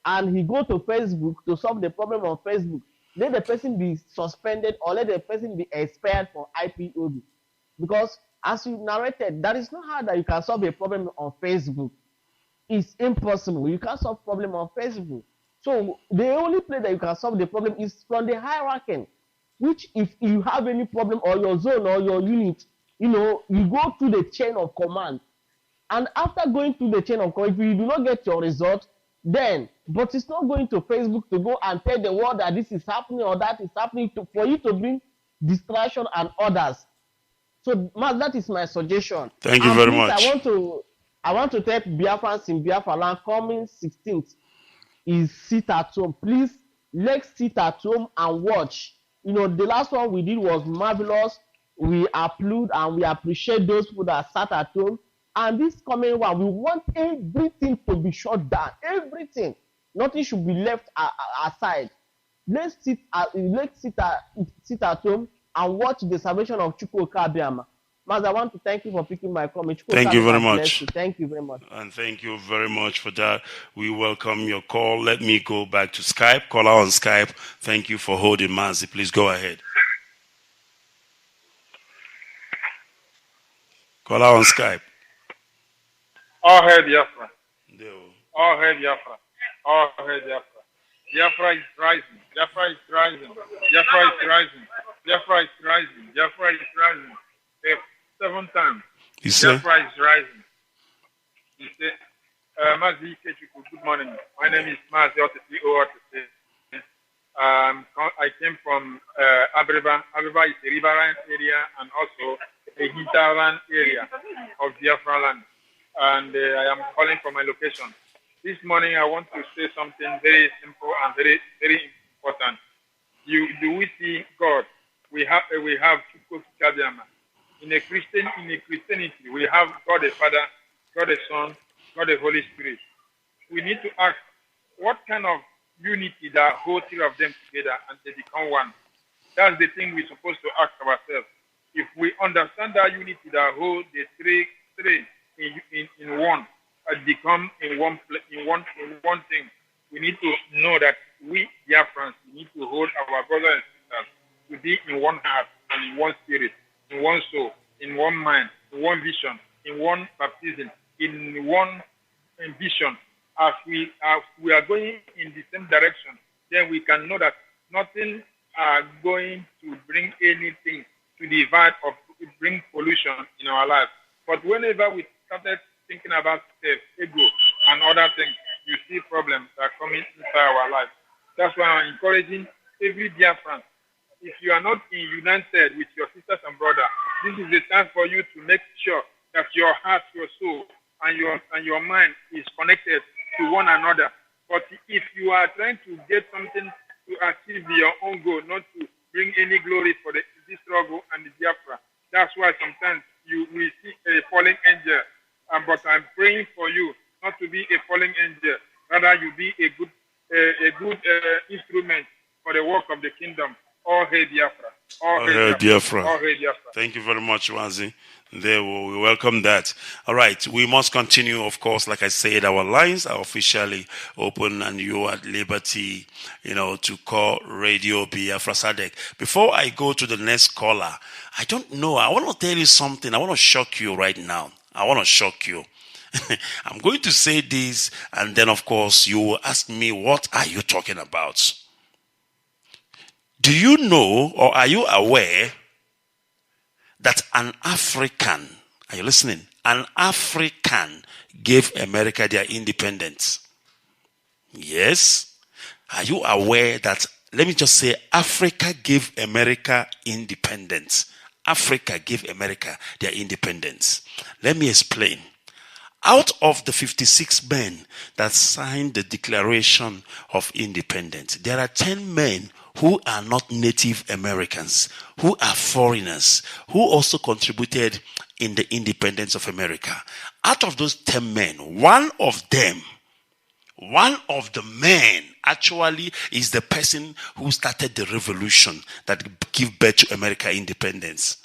and he go to Facebook to solve the problem on Facebook, let the person be suspended or let the person be expired for IPOB. Because as you narrated, that is not how that you can solve a problem on Facebook. It's impossible. You can't solve problem on Facebook. So the only place that you can solve the problem is from the hierarchy, which if you have any problem or your zone or your unit, you go through the chain of command. And after going through the chain of command, if you do not get your result, then, but it's not going to Facebook to go and tell the world that this is happening or that is happening for you to bring distraction and others. So, that is my suggestion. Thank you very much. I want to tell Biafrans in Biafra land coming 16th is sit at home. Please, let's sit at home and watch. The last one we did was marvelous. We applaud and we appreciate those people that sat at home. And this coming one, we want everything to be shut down. Everything. Nothing should be left aside. Let's sit at home and watch the salvation of Chukwu Onuoha. Mas, I want to thank you for picking my comment. Thank you very much. Thank you very much. And thank you very much for that. We welcome your call. Let me go back to Skype. Caller on Skype. Thank you for holding, Mazi. Please go ahead. Caller on Skype. All hail Biafra. All hail Biafra. All hail Biafra. Biafra is rising. Biafra is rising. Biafra is rising. Biafra is rising. Biafra is rising. 7 times. Biafra is rising. You say, Mazi IKECHUKWU, good morning. My name is Mazi Nnamdi Kanu. I came from Abreba. Abreba is a riverine area and also a hinterland area of Biafra land. And I am calling from my location. This morning I want to say something very simple and very, very important. Do we see God? We have Chukwu Onuoha. In Christianity, we have God the Father, God the Son, God the Holy Spirit. We need to ask what kind of unity that holds 3 of them together and they become one. That's the thing we're supposed to ask ourselves. If we understand that unity that holds the three in one, become in one thing. We need to know that we Biafrans need to hold our brothers and sisters to be in one heart and in one spirit, in one soul, in one mind, in one vision, in one baptism, in one vision. As we are going in the same direction, then we can know that nothing are going to bring anything to divide or bring pollution in our lives. But whenever we started thinking about ego and other things, you see problems that are coming inside our lives. That's why I'm encouraging every Biafran. If you are not united with your sisters and brothers, this is the time for you to make sure that your heart, your soul, and your mind is connected to one another. But if you are trying to get something to achieve your own goal, not to bring any glory for this struggle and the Biafra, that's why sometimes you will see a falling angel. But I'm praying for you not to be a falling angel. Rather, you be a good instrument for the work of the kingdom. All hail Biafra. All hail Biafra. All hail Biafra. Thank you very much, Mazi. There, we welcome that. All right, we must continue, of course. Like I said, our lines are officially open and you are at liberty, to call Radio Biafra Sadek. Before I go to the next caller, I don't know. I want to tell you something. I want to shock you right now. I want to shock you. I'm going to say this, and then, of course, you will ask me, what are you talking about? Do you know, or are you aware that an African, are you listening? An African gave America their independence. Yes. Are you aware that, let me just say, Africa gave America independence. Africa gave America their independence. Let me explain. Out of the 56 men that signed the Declaration of Independence, there are 10 men who are not Native Americans, who are foreigners, who also contributed in the independence of America. Out of those 10 men, one of the men actually is the person who started the revolution that gave birth to America independence.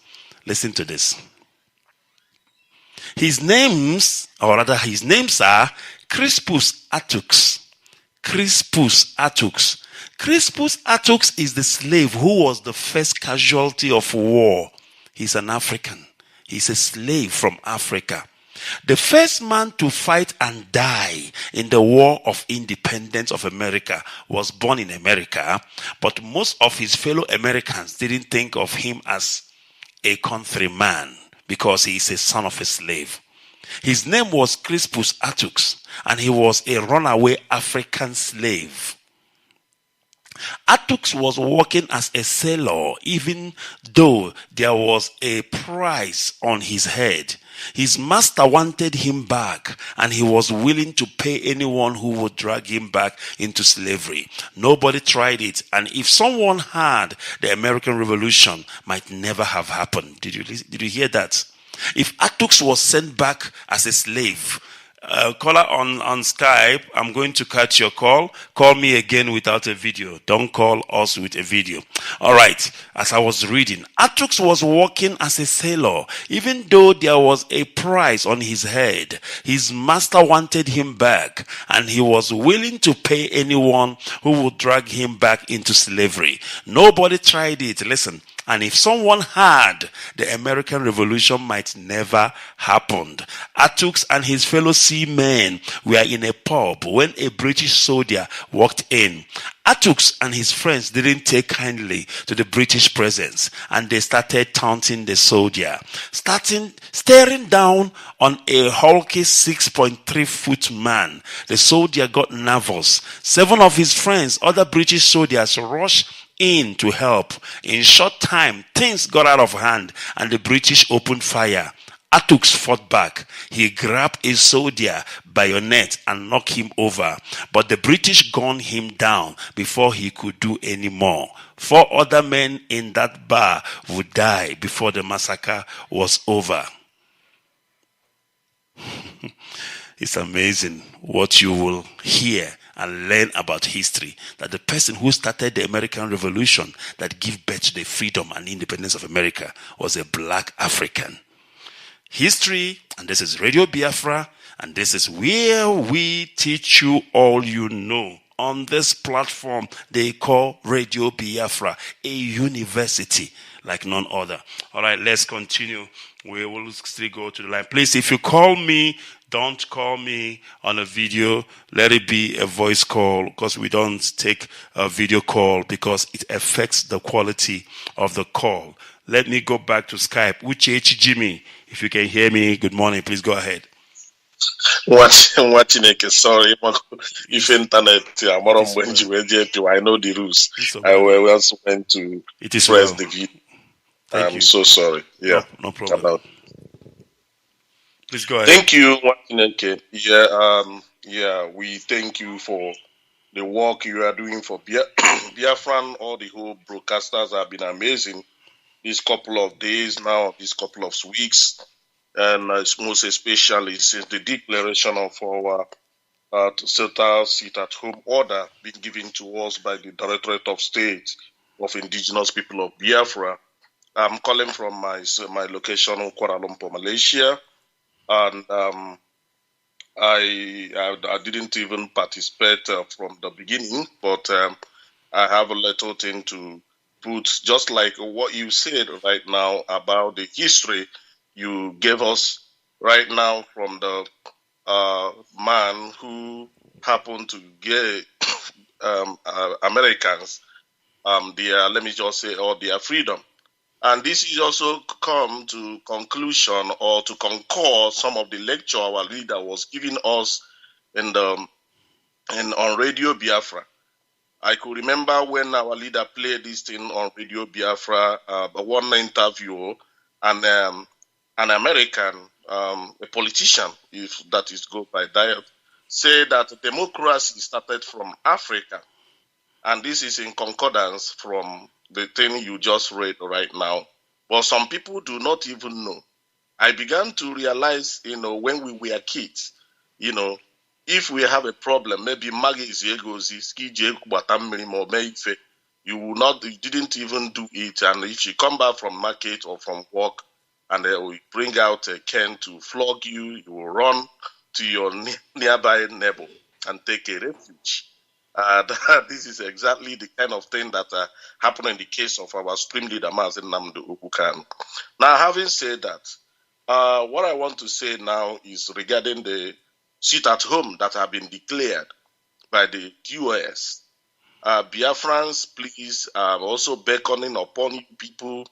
Listen to this. His names are Crispus Attucks. Crispus Attucks. Crispus Attucks is the slave who was the first casualty of war. He's an African. He's a slave from Africa. The first man to fight and die in the War of Independence of America was born in America, but most of his fellow Americans didn't think of him as a countryman because he is a son of a slave. His name was Crispus Attucks, and he was a runaway African slave. Attucks was working as a sailor even though there was a price on his head. His master wanted him back, and he was willing to pay anyone who would drag him back into slavery. Nobody tried it, and if someone had, the American Revolution might never have happened. Did you hear that? If Attucks was sent back as a slave, caller on Skype, I'm going to cut your call. Call me again without a video. Don't call us with a video. All right. As I was reading, Attucks was working as a sailor. Even though there was a price on his head, his master wanted him back, and he was willing to pay anyone who would drag him back into slavery. Nobody tried it. Listen. And if someone had, the American Revolution might never happen. Attucks and his fellow seamen were in a pub when a British soldier walked in. Attucks and his friends didn't take kindly to the British presence, and they started taunting the soldier. Staring down on a hulky 6.3-foot man, the soldier got nervous. 7 of his friends, other British soldiers, rushed in to help. In short time, things got out of hand, and the British opened fire. Attucks fought back. He grabbed a soldier bayonet and knocked him over, but the British gunned him down before he could do any more. 4 other men in that bar would die before the massacre was over. It's amazing what you will hear and learn about history, that the person who started the American Revolution that gave birth to the freedom and independence of America was a black African. History, and this is Radio Biafra, And this is where we teach you all you know. On this platform, they call Radio Biafra a university like none other. All right, let's continue. We will still go to the line. Please, if you call me, don't call me on a video. Let it be a voice call, because we don't take a video call because it affects the quality of the call. Let me go back to Skype. Uche Jimmy, if you can hear me, good morning. Please go ahead. Watching sorry, if internet, I know the rules. I also went to press the video. I'm so sorry. Yeah, no problem. Please go ahead. Thank you, Watineke. Yeah, we thank you for the work you are doing for Biafran. All the whole broadcasters have been amazing these couple of days now, these couple of weeks. And most especially since the declaration of our total sit-at-home order being given to us by the Directorate of State of Indigenous People of Biafra. I'm calling from my location in Kuala Lumpur, Malaysia, and I didn't even participate from the beginning, but I have a little thing to put, just like what you said right now about the history you gave us right now from the man who happened to get Americans their, let me just say, or their freedom. And this is also come to conclusion or to concur some of the lecture our leader was giving us on Radio Biafra. I could remember when our leader played this thing on Radio Biafra, one interview, and an American, a politician, if that is go by diet, said that democracy started from Africa. And this is in concordance from the thing you just read right now. But some people do not even know. I began to realize, when we were kids, if we have a problem, maybe you didn't even do it. And if you come back from market or from work, and they will bring out a can to flog you, you will run to your nearby neighbor and take a refuge. This is exactly the kind of thing that happened in the case of our Supreme Leader, Mazi Nnamdi Kanu. Now, having said that, what I want to say now is regarding the sit-at-home that have been declared by the QOS. Biafrans, please, also beckoning upon you people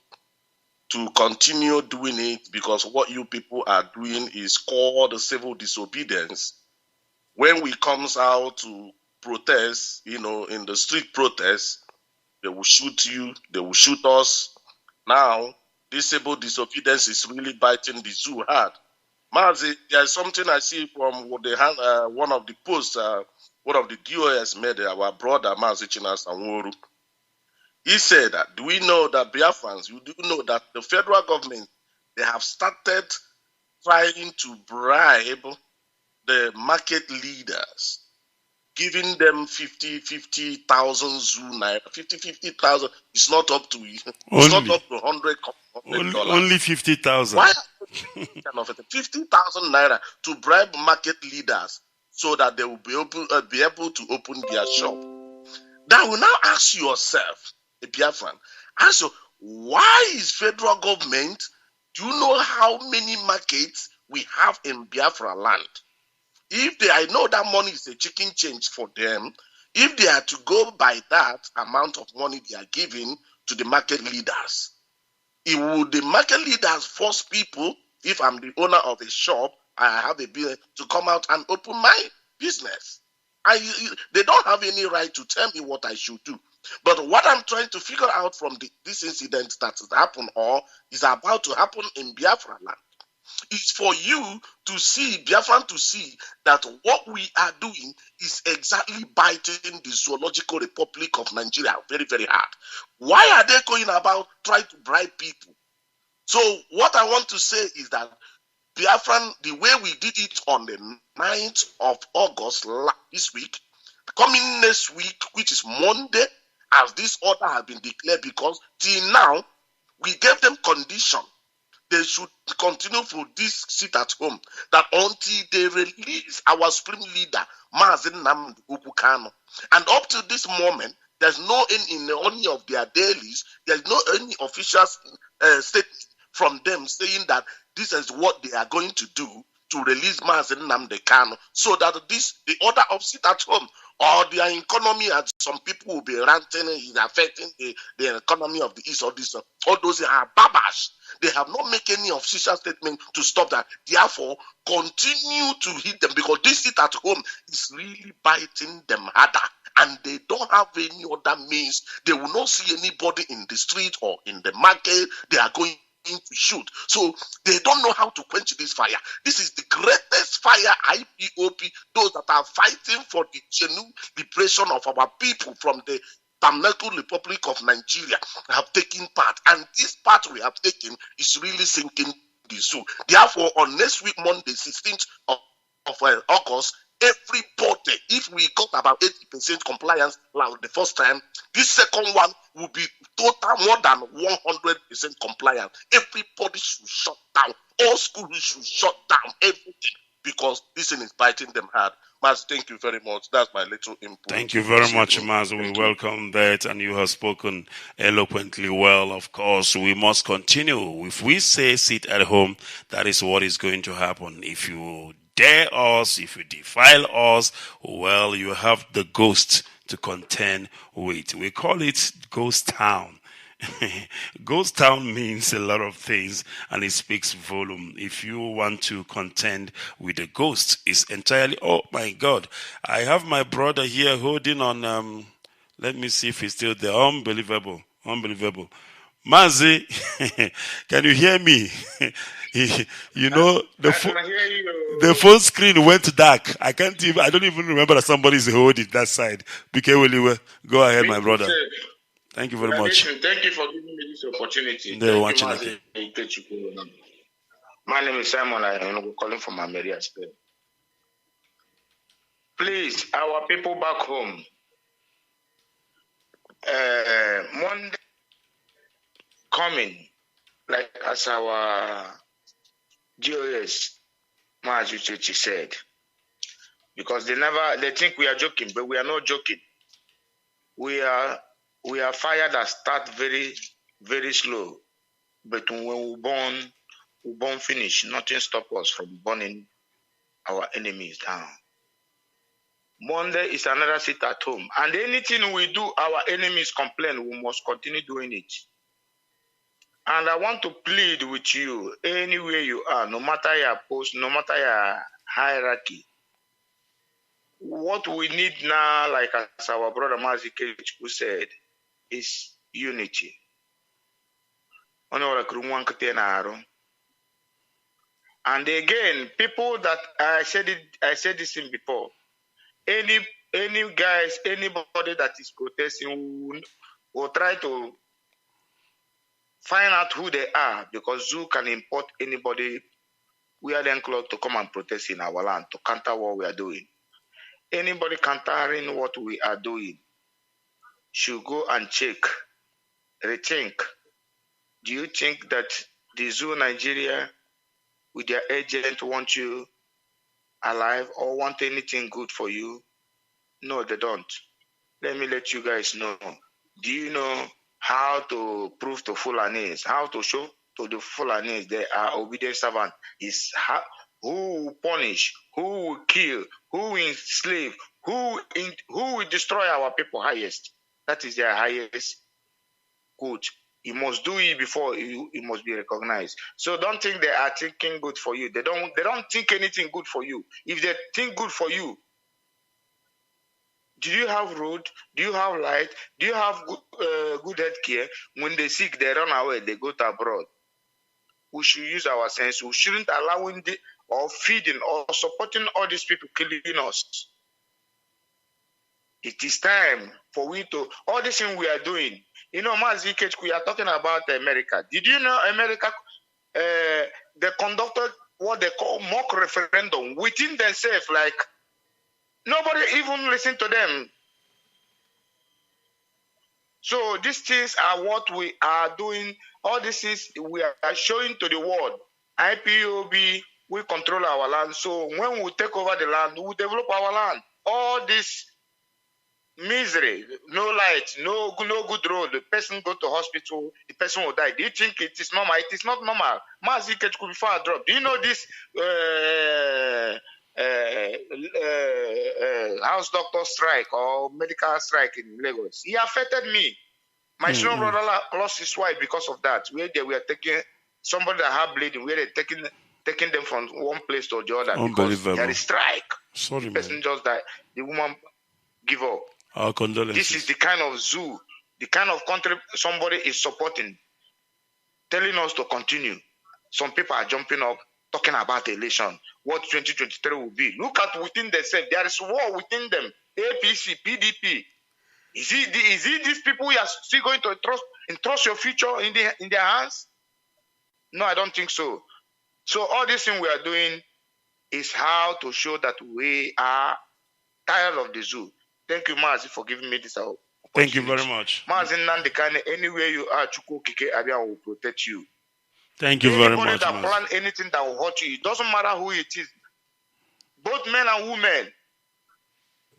to continue doing it, because what you people are doing is called civil disobedience. When we comes out to protest, in the street protest, they will shoot you, they will shoot us. Now, this civil disobedience is really biting the zoo hard. Mazi, there's something I see from one of the posts, one of the DOS made, our brother Mazi Nnamdi. He said that, do we know that Biafrans, you do know that the federal government, they have started trying to bribe the market leaders, giving them 50,000 Zoo naira. 50,000 is not up to $100. Only 50,000. Why 50,000 naira to bribe market leaders so that they will be able to open their shop? Now you now ask yourself, a Biafran, why is federal government? Do you know how many markets we have in Biafra land? I know that money is a chicken change for them, if they are to go by that amount of money they are giving to the market leaders, the market leaders force people, if I'm the owner of a shop, I have a bill to come out and open my business. They don't have any right to tell me what I should do. But what I'm trying to figure out from this incident that has happened or is about to happen in Biafra land is for you to see, Biafran to see, that what we are doing is exactly biting the Zoological Republic of Nigeria very, very hard. Why are they going about trying to bribe people? So what I want to say is that Biafran, the way we did it on the 9th of August this week, coming next week, which is Monday, as this order has been declared, because till now, we gave them condition they should continue for this sit at home, that until they release our supreme leader, Mazi Nnamdi Kanu. And up to this moment, there's no in any of their dailies, there's no any official statement from them saying that this is what they are going to do to release Mazi Nnamdi Kanu, so that the order of sit at home or their economy, as some people will be ranting, is affecting the economy of the East or this. All those are babash. They have not made any official statement to stop that. Therefore, continue to hit them, because this sit at home is really biting them harder. And they don't have any other means. They will not see anybody in the street or in the market. They are going to shoot. So they don't know how to quench this fire. This is the greatest fire IPOP, those that are fighting for the genuine liberation of our people from the Tamil Republic of Nigeria, have taken part. And this part we have taken is really sinking the zoo. Therefore, on next week, Monday, 16th of August, everybody, if we got about 80% compliance like the first time, this second one will be total more than 100% compliant. Everybody should shut down. All schools should shut down everything, because this thing is biting them hard. Maz, thank you very much. That's my little input. Thank you very much, Maz. We welcome that, and you have spoken eloquently well. Of course, we must continue. If we say sit at home, that is what is going to happen. If you dare us, if you defile us, well, you have the ghost to contend with. We call it Ghost Town. Ghost Town means a lot of things, and it speaks volume. If you want to contend with the ghost, it's entirely, oh my God, I have my brother here holding on, let me see if he's still there. Unbelievable. Mazi, can you hear me? You know, the phone screen went dark. I don't even remember that somebody's holding that side. Go ahead, my brother. Thank you very much. Thank you for giving me this opportunity. They're watching Mazi IKECHUKWU ONUOHA. My name is Simon. I'm calling from Ameria, Spain. Please, our people back home, Monday coming, like as our GOS, Mazi IKECHU said, because they think we are joking, but we are not joking. We are fire that start very, very slow, but when we burn finish. Nothing stop us from burning our enemies down. Monday is another sit at home, and anything we do, our enemies complain, we must continue doing it. And I want to plead with you, anywhere you are, no matter your post, no matter your hierarchy, what we need now, like as our brother Mazi IKECHUKWU said, is unity. And again, people that I said this in before, any guys, anybody that is protesting will try to find out who they are, because Zoo can import anybody we are then close to come and protest in our land to counter what we are doing. Anybody countering what we are doing should go and check, rethink. Do you think that the Zoo Nigeria with their agent want you alive or want anything good for you? No, they don't. Let me let you guys know. Do you know how to prove to Fulanese, how to show to the Fulanese they are obedient servants? Is how, who will punish, who will kill, who will enslave, who will destroy our people highest. That is their highest good. You must do it before you must be recognized. So don't think they are thinking good for you. They don't think anything good for you. If they think good for you, do you have road? Do you have light? Do you have good health care? When they sick, they run away. They go to abroad. We should use our sense. We shouldn't allow or feeding or supporting all these people killing us. It is time for we to, all this thing we are doing. You know, Mazi IKECHUKWU, we are talking about America. Did you know America, they conducted what they call mock referendum within themselves, like nobody even listened to them. So these things are what we are doing. All these things we are showing to the world. IPOB, we control our land. So when we take over the land, we develop our land. All this misery, no light, no good road, the person go to hospital, the person will die. Do you think it is normal? It is not normal. Mazi IKECHUKWU before I drop. Do you know this house doctor strike or medical strike in Lagos? It affected me. My son brother lost his wife because of that. Where they were taking somebody that had bleeding, where they taking them from one place to the other because there is strike. Sorry, the person just died. The woman give up. Our condolences. This is the kind of zoo, the kind of country somebody is supporting, telling us to continue. Some people are jumping up, talking about election, what 2023 will be. Look at within themselves. There is war within them. APC, PDP. Is it these people you are still going to entrust your future in their hands? No, I don't think so. So all this thing we are doing is how to show that we are tired of the zoo. Thank you, Mazi, for giving me this opportunity. Thank you very much. Mazi Nnamdi Kanu, anywhere you are, Chukwu Okike Abia will protect you. Thank you very much. Anybody that plan anything that will hurt you, it doesn't matter who it is. Both men and women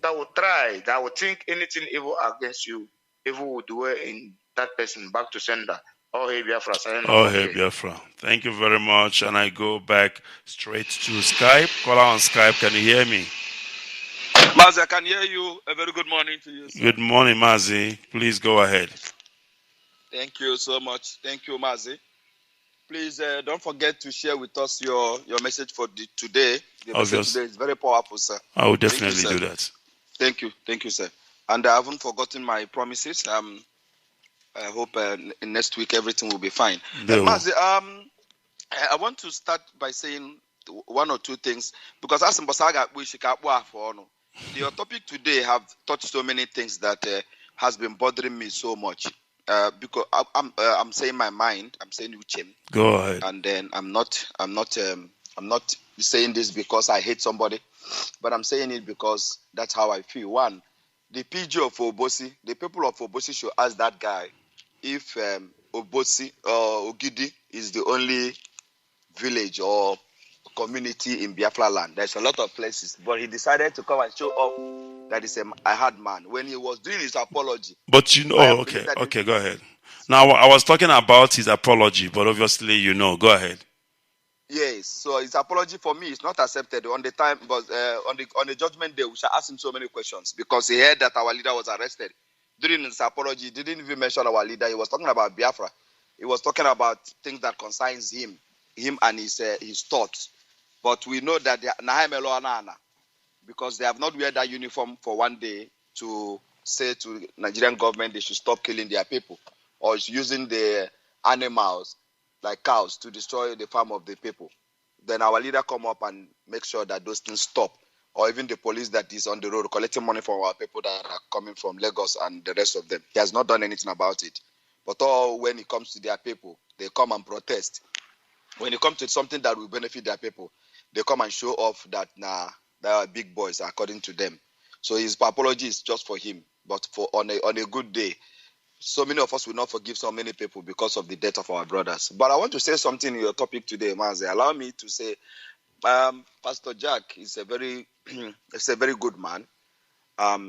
that will try, that will think anything evil against you, evil will do in that person back to sender. Oh, hey, Biafra. Oh, hey, Biafra. Thank you very much. And I go back straight to Skype. Caller on Skype, can you hear me? Mazi, I can hear you. A very good morning to you, sir. Good morning, Mazi. Please go ahead. Thank you so much. Thank you, Mazi. Please don't forget to share with us your message for today. The message today is very powerful, sir. I will definitely do that. Thank you. Thank you, sir. And I haven't forgotten my promises. I hope next week everything will be fine. Mazi, I want to start by saying one or two things because as Mbosaga your topic today have touched so many things that has been bothering me so much. Because I'm saying my mind, I'm saying Uchem. Go ahead. And then I'm not saying this because I hate somebody, but I'm saying it because that's how I feel. One, the PG of Obosi, the people of Obosi should ask that guy if Obosi or Ogidi is the only village or community in Biafra land. There's a lot of places, but he decided to come and show off that is a hard man when he was doing his apology. But you know, okay, go ahead. Now I was talking about his apology, but obviously you know. Go ahead. Yes, so his apology for me is not accepted on the time, but on the judgment day we shall ask him so many questions because he heard that our leader was arrested. During his apology, he didn't even mention our leader. He was talking about Biafra. He was talking about things that concerns him and his thoughts. But we know that because they have not wear that uniform for one day to say to the Nigerian government they should stop killing their people or using the animals like cows to destroy the farm of the people. Then our leader come up and make sure that those things stop. Or even the police that is on the road collecting money from our people that are coming from Lagos and the rest of them. He has not done anything about it. But when it comes to their people, they come and protest. When it comes to something that will benefit their people, they come and show off that they are big boys according to them. So his apology is just for him. But on a good day, so many of us will not forgive so many people because of the death of our brothers. But I want to say something in your topic today, Mazi. Allow me to say, Pastor Jack is a very good man.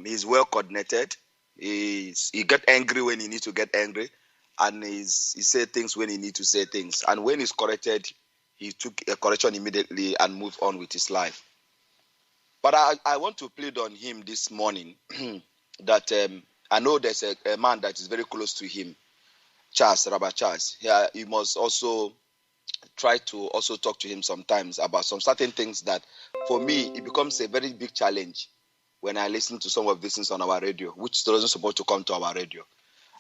He's well coordinated. He gets angry when he needs to get angry, and he say things when he needs to say things. And when he's corrected, he took a correction immediately and moved on with his life. But I want to plead on him this morning that I know there's a man that is very close to him, Rabbi Charles. He must also try to also talk to him sometimes about some certain things that, for me, it becomes a very big challenge when I listen to some of these things on our radio, which doesn't supposed to come to our radio.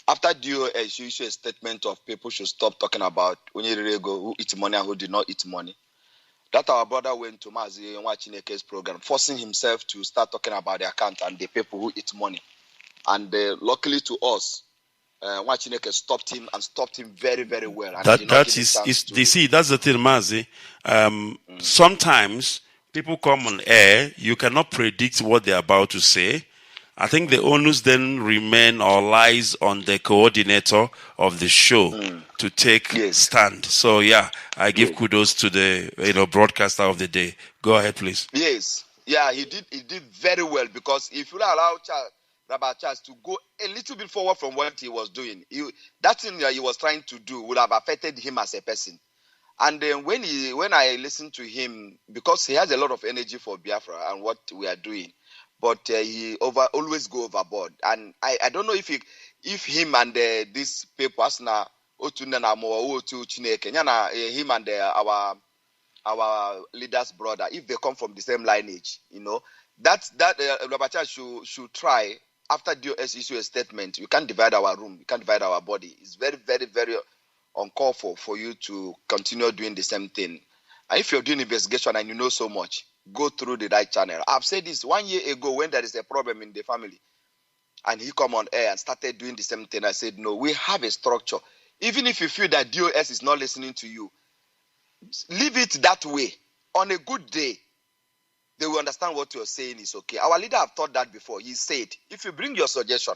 After DOS, you issue a statement of people should stop talking about who eat money and who did not eat money. That our brother went to Mazi Nnamdi program, forcing himself to start talking about the account and the people who eat money. And luckily to us, Chineke stopped him very, very well. And that's the thing, Mazi. Sometimes people come on air, you cannot predict what they're about to say. I think the onus then remain or lies on the coordinator of the show to take stand. So yeah, I give kudos to the broadcaster of the day. Go ahead, please. Yes, yeah, he did very well, because if you allow Rabbi Charles to go a little bit forward from what he was doing, that thing that he was trying to do would have affected him as a person. And then when I listened to him, because he has a lot of energy for Biafra and what we are doing, but he always go overboard. And I don't know if him and these people, him and our leader's brother, if they come from the same lineage, that Rabbi should try. After DOS issue a statement, you can't divide our room, you can't divide our body. It's very, very, very uncalled for you to continue doing the same thing. And if you're doing investigation and you know so much, go through the right channel. I've said this 1 year ago when there is a problem in the family, and he come on air and started doing the same thing. I said, no, we have a structure. Even if you feel that DOS is not listening to you, leave it that way. On a good day, they will understand what you're saying is okay. Our leader have thought that before. He said, if you bring your suggestion,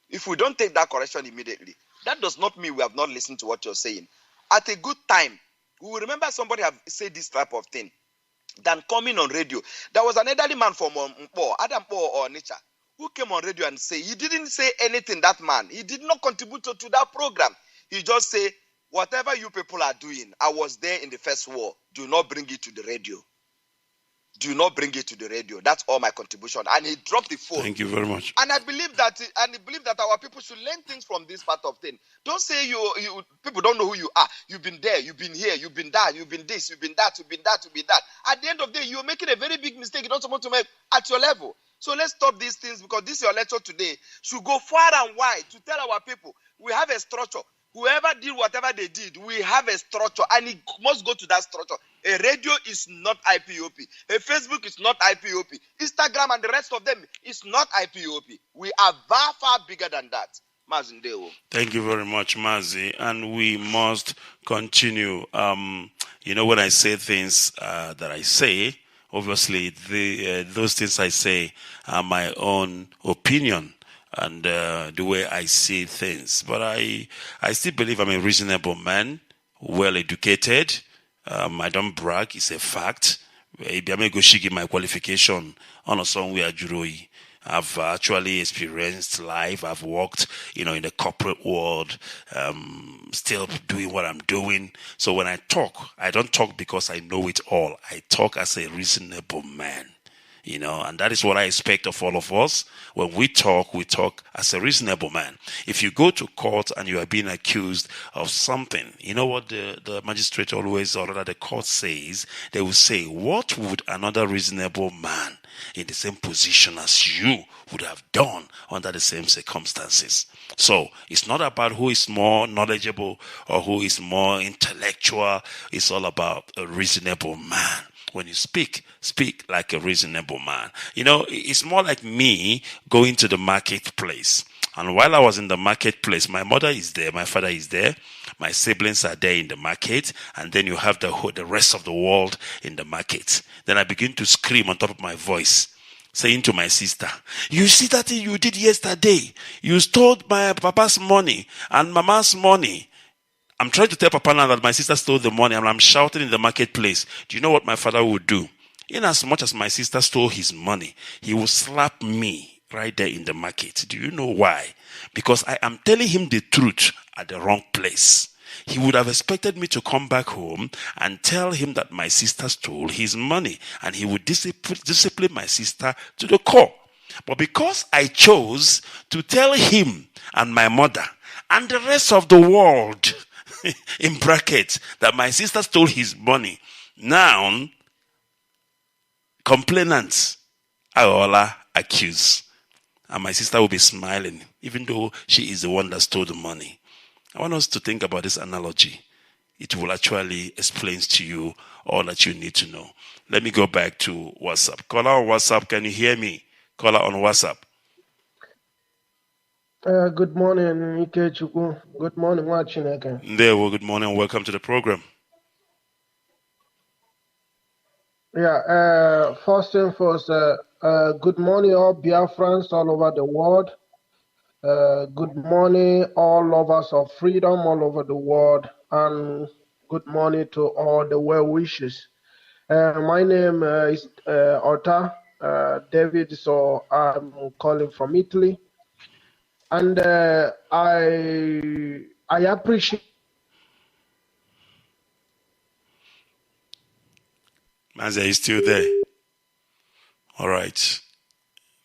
if we don't take that correction immediately, that does not mean we have not listened to what you're saying. At a good time, we will remember somebody have said this type of thing than coming on radio. There was an elderly man from Adam or Nature, who came on radio and say, he didn't say anything, that man. He did not contribute to that program. He just said, whatever you people are doing, I was there in the first war. Do not bring it to the radio. Do not bring it to the radio. That's all my contribution. And he dropped the phone. Thank you very much. And I believe that our people should learn things from this part of thing. Don't say you people don't know who you are. You've been there, you've been here, you've been that, you've been this, you've been that, you've been that, you've been that. At the end of the day, you're making a very big mistake you're not supposed to make at your level. So let's stop these things, because this your lecture today should go far and wide to tell our people we have a structure. Whoever did whatever they did, we have a structure, and it must go to that structure. A radio is not IPOP. A Facebook is not IPOP. Instagram and the rest of them is not IPOP. We are far, far bigger than that. Mazi Ndewo. Thank you very much, Mazi. And we must continue. When I say things that I say, obviously those things I say are my own opinion and the way I see things. But I still believe I'm a reasonable man, well educated. I don't brag, it's a fact. My qualification on a song we are Juroi. I've actually experienced life. I've worked, in the corporate world, still doing what I'm doing. So when I talk, I don't talk because I know it all. I talk as a reasonable man. And that is what I expect of all of us. When we talk as a reasonable man. If you go to court and you are being accused of something, you know what the magistrate always, or rather the court says? They will say, what would another reasonable man in the same position as you would have done under the same circumstances? So it's not about who is more knowledgeable or who is more intellectual. It's all about a reasonable man. When you speak like a reasonable man. It's more like me going to the marketplace. And while I was in the marketplace, my mother is there, my father is there, my siblings are there in the market, and then you have the rest of the world in the market. Then I begin to scream on top of my voice, saying to my sister, you see that thing you did yesterday? You stole my papa's money and mama's money. I'm trying to tell Papa now that my sister stole the money, and I'm shouting in the marketplace. Do you know what my father would do? In as much as my sister stole his money, he will slap me right there in the market. Do you know why? Because I am telling him the truth at the wrong place. He would have expected me to come back home and tell him that my sister stole his money, and he would discipline my sister to the core. But because I chose to tell him and my mother and the rest of the world in brackets that my sister stole his money, now complainants are all accused, and my sister will be smiling even though she is the one that stole the money. I want us to think about this analogy. It will actually explain to you all that you need to know. Let me go back to WhatsApp. Caller on WhatsApp, can you hear me? Caller on WhatsApp. Good morning, IKECHUKWU. Good morning, Wachineke. Good morning. Welcome to the program. Yeah, first and first, Good morning, all Biafrans all over the world. Good morning, all lovers of freedom all over the world. And good morning to all the well wishes. My name is Otta David, so I'm calling from Italy. And I appreciate. Mazi, are you still there? All right.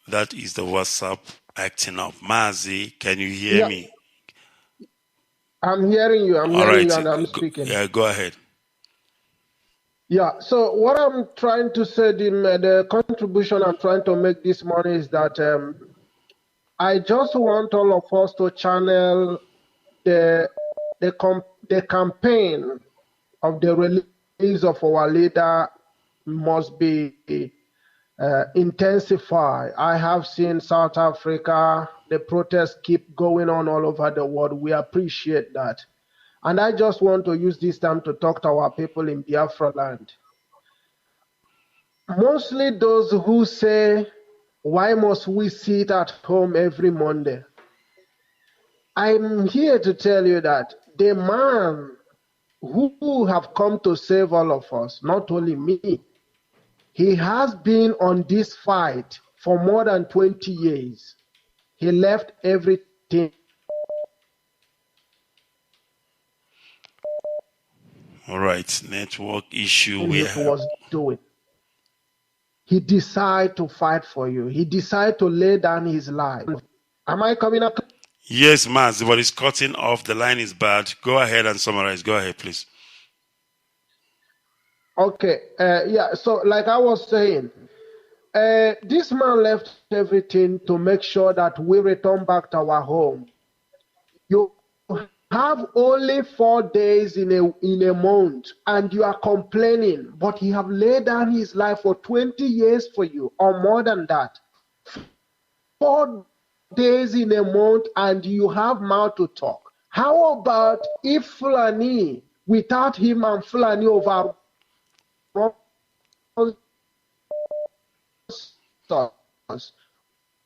That is the WhatsApp acting up. Mazi, can you hear me? I'm hearing you. I'm hearing you and I'm speaking. Yeah, go ahead. Yeah, so what I'm trying to say, the contribution I'm trying to make this morning is that I just want all of us to channel the campaign of the release of our leader must be intensified. I have seen South Africa, the protests keep going on all over the world. We appreciate that. And I just want to use this time to talk to our people in Biafra land. Mostly those who say, why must we sit at home every Monday? I'm here to tell you that the man who have come to save all of us, not only me, he has been on this fight for more than 20 years. He left everything. All right, network issue. He was doing. He decided to fight for you. He decided to lay down his life. Am I coming up? Yes, Mazi, but it's cutting off. The line is bad. Go ahead and summarize. Go ahead, please. Okay. Yeah. So, like I was saying, this man left everything to make sure that we return back to our home. You have only 4 days in a month, and you are complaining, but he have laid down his life for 20 years for you, or more than that. 4 days in a month, and you have mouth to talk. How about if Fulani, without him and Fulani over us,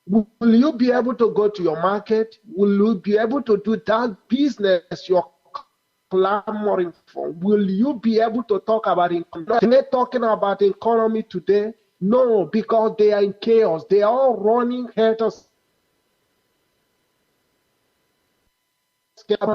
will you be able to go to your market? Will you be able to do that business you're clamoring for? Will you be able to talk about economy? Are they talking about economy today? No, because they are in chaos. They are all running headers.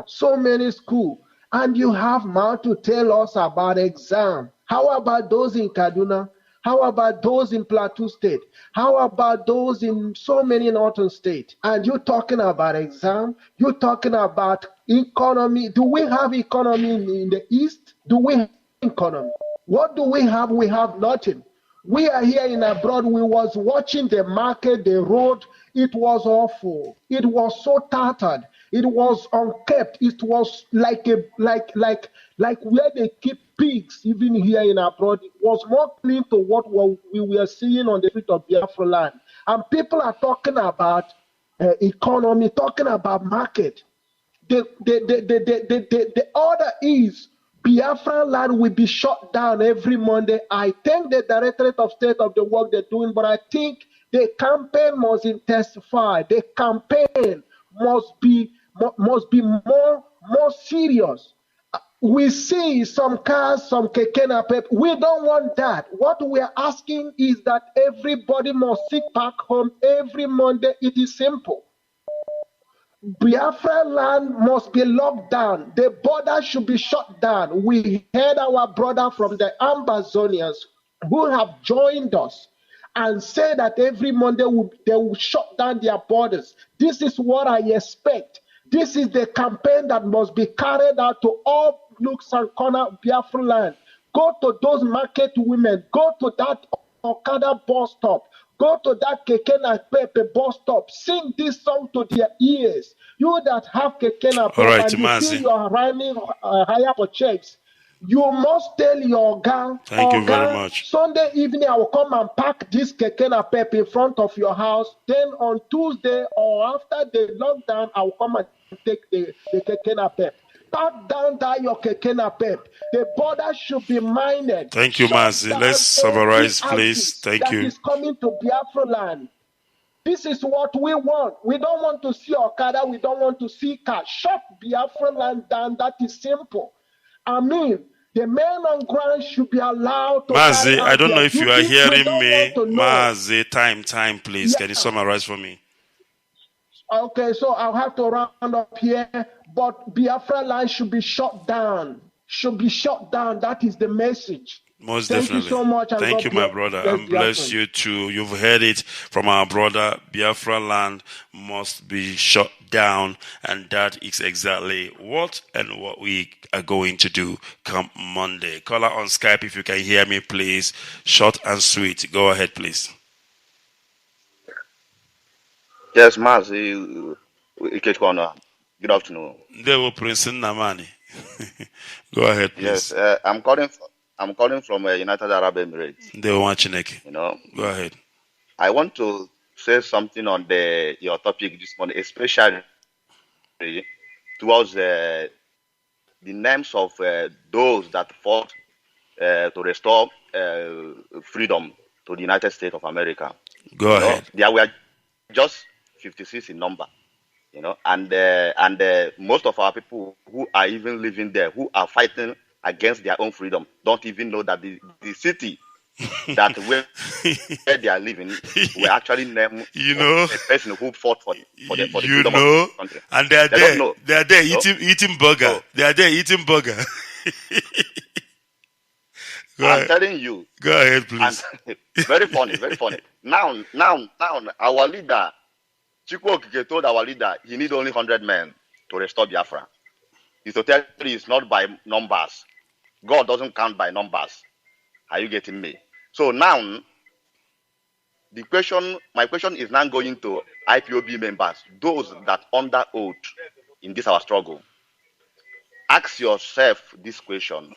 So many schools, and you have mouth to tell us about exam. How about those in Kaduna? How about those in Plateau State? How about those in so many northern states? And you're talking about exam? You're talking about economy? Do we have economy in the East? Do we have economy? What do we have? We have nothing. We are here in abroad. We was watching the market, the road. It was awful. It was so tattered. It was unkept. It was like where they keep pigs, even here in abroad. It was more clean to what we were seeing on the street of Biafra land. And people are talking about economy, talking about market. The order is Biafra land will be shut down every Monday. I thank the Directorate of State of the work they're doing, but I think the campaign must intensify. The campaign must be more serious. We see some cars, some keke napep. We don't want that. What we are asking is that everybody must sit back home every Monday. It is simple. Biafra land must be locked down. The border should be shut down. We heard our brother from the Ambazonians who have joined us and say that every Monday they will shut down their borders. This is what I expect. This is the campaign that must be carried out to all nooks and corners of Biafra land. Go to those market women. Go to that Okada bus stop. Go to that Keke Napep bus stop. Sing this song to their ears. You that have Keke Napep and you feel you are running higher for checks, you must tell your gang, thank you very much. Sunday evening I will come and pack this Keke Napep in front of your house. Then on Tuesday or after the lockdown, I will come and take the Keke Napep. Start down that your kekena pep. The border should be minded. Thank you, Mazi. Let's summarize, please. Thank you. That is coming to Biafra land. This is what we want. We don't want to see Okada. We don't want to see car. Shut Biafra land down. That is simple. I mean, the men on ground should be allowed to. Mazi, I don't know if you are hearing me. Mazi, time, please. Can you summarize for me? Okay, so I'll have to round up here. But Biafra land should be shut down. Should be shut down. That is the message. Most Thank definitely. you so much. Thank you, my brother. And bless you too. You've heard it from our brother. Biafra land must be shut down. And that is exactly what we are going to do come Monday. Caller on Skype, if you can hear me, please. Short and sweet. Go ahead, please. Yes, Mazi IKECHUKWU ONUOHA. Good afternoon. They will Prince Nnamdi. Go ahead, please. Yes, I'm calling from United Arab Emirates. They want Chineke. You know. Go ahead. I want to say something on your topic this morning, especially towards the names of those that fought to restore freedom to the United States of America. Go ahead. There were just 56 in number. You know, and most of our people who are even living there, who are fighting against their own freedom, don't even know that the city that where they are living were actually named a person who fought for the freedom of the country. And they are there eating burger. They are there eating burger. I'm telling you. Go ahead, please. Very funny. Now, our leader, Chukwu Okike, told our leader he needs only 100 men to restore Biafra. His totality is not by numbers. God doesn't count by numbers. Are you getting me? So now, my question is now going to IPOB members, those that under oath in this our struggle. Ask yourself this question.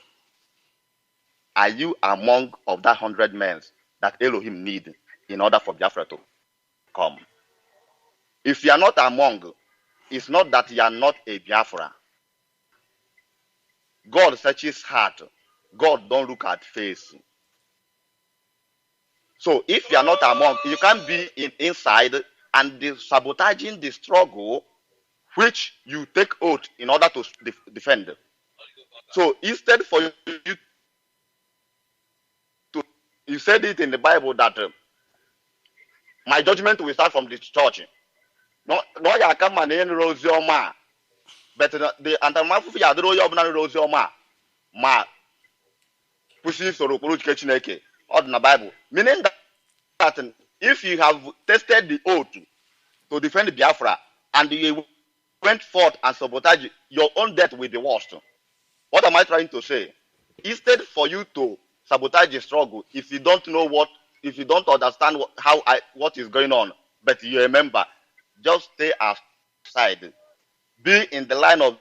Are you among of that 100 men that Elohim need in order for Biafra to come? If you are not among, it's not that you are not a Biafra. God searches heart. God don't look at face. So if you are not among, you can't be inside and sabotaging the struggle which you take oath in order to defend. So instead for you to, you said it in the Bible that my judgment will start from the church. No, ya come and Rosioma. But the Antamafu Yadro Yobna Rosioma. Ma Pussy Sorokuru Kechineke. Or the Bible. Meaning that if you have tested the oath to defend Biafra and you went forth and sabotage, your own death will be worse. What am I trying to say? Instead for you to sabotage the struggle, if you don't know if you don't understand what is going on, but you remember, just stay aside. Be in the line of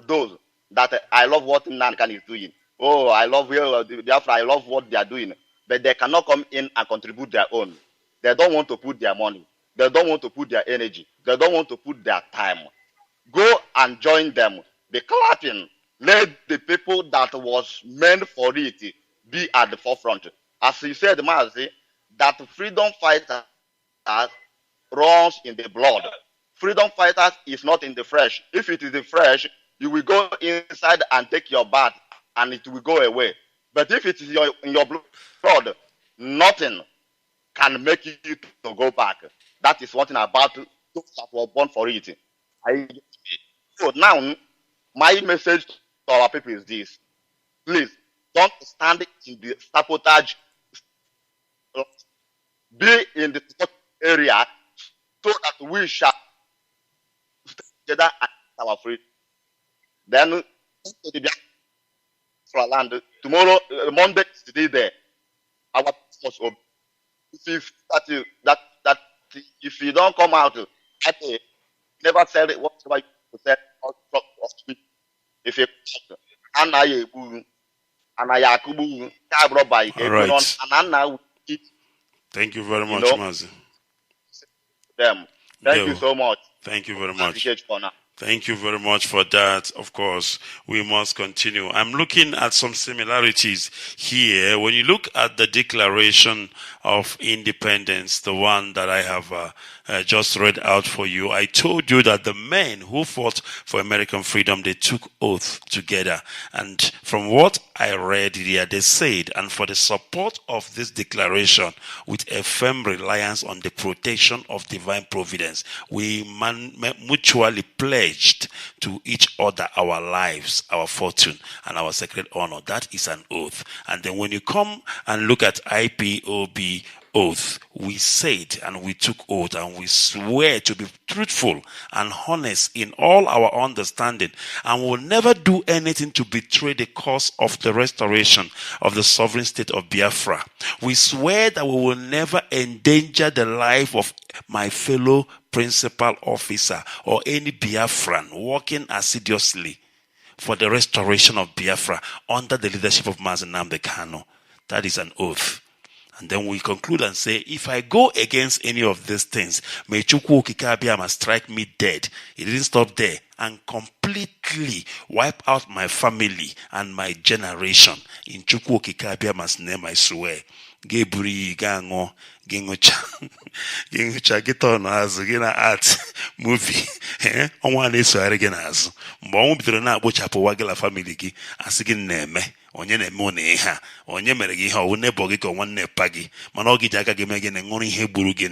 those that I love what Nnamdi Kanu is doing. Oh, I love Biafra, I love what they are doing. But they cannot come in and contribute their own. They don't want to put their money. They don't want to put their energy. They don't want to put their time. Go and join them. Be clapping. Let the people that was meant for it be at the forefront. As you said, Mazi, that freedom fighters runs in the blood. Freedom fighters is not in the flesh. If it is the flesh, you will go inside and take your bath and it will go away. But if it is in your blood, nothing can make you to go back. That is one thing about those that were born for it. So now, my message to our people is this. Please, don't stand in the sabotage. Be in the area so that we shall stay together and our freedom. Then, for land tomorrow, Monday is the day there. Our must obey. If you don't come out, never sell it whatever you sell. If you all right. Thank you very much, Mazi. Thank you so much. Thank you very much. Thank you very much for that. Of course, we must continue. I'm looking at some similarities here. When you look at the Declaration of Independence, the one that I have just read out for you, I told you that the men who fought for American freedom, they took oath together. And from what I read here, they said, and for the support of this declaration, with a firm reliance on the protection of divine providence, we mutually pledged to each other our lives, our fortune, and our sacred honor. That is an oath. And then when you come and look at IPOB oath, we said and we took oath and we swear to be truthful and honest in all our understanding, and will never do anything to betray the cause of the restoration of the sovereign state of Biafra. We swear that we will never endanger the life of my fellow principal officer or any Biafran working assiduously for the restoration of Biafra under the leadership of Mazi Nnamdi Kanu. That is an oath. And then we conclude and say, if I go against any of these things, may Chukwu Okike strike me dead. It didn't stop there, and completely wipe out my family and my generation. In Chukwu Okike name I swear. Geburi gango gengocha get on as gina art movie onwa na-esogharị gị n'azụ mgbe ọnwụ bidoro na-akpụchapụ gị la family gị asị gị na-eme onye na-eme ụna ihe a onye mere gị ihe ọwụ nebo gị ka nwanne pa gị mana ọ gị ji aka gị mee gị na ṅụrụ ihe gburu gị.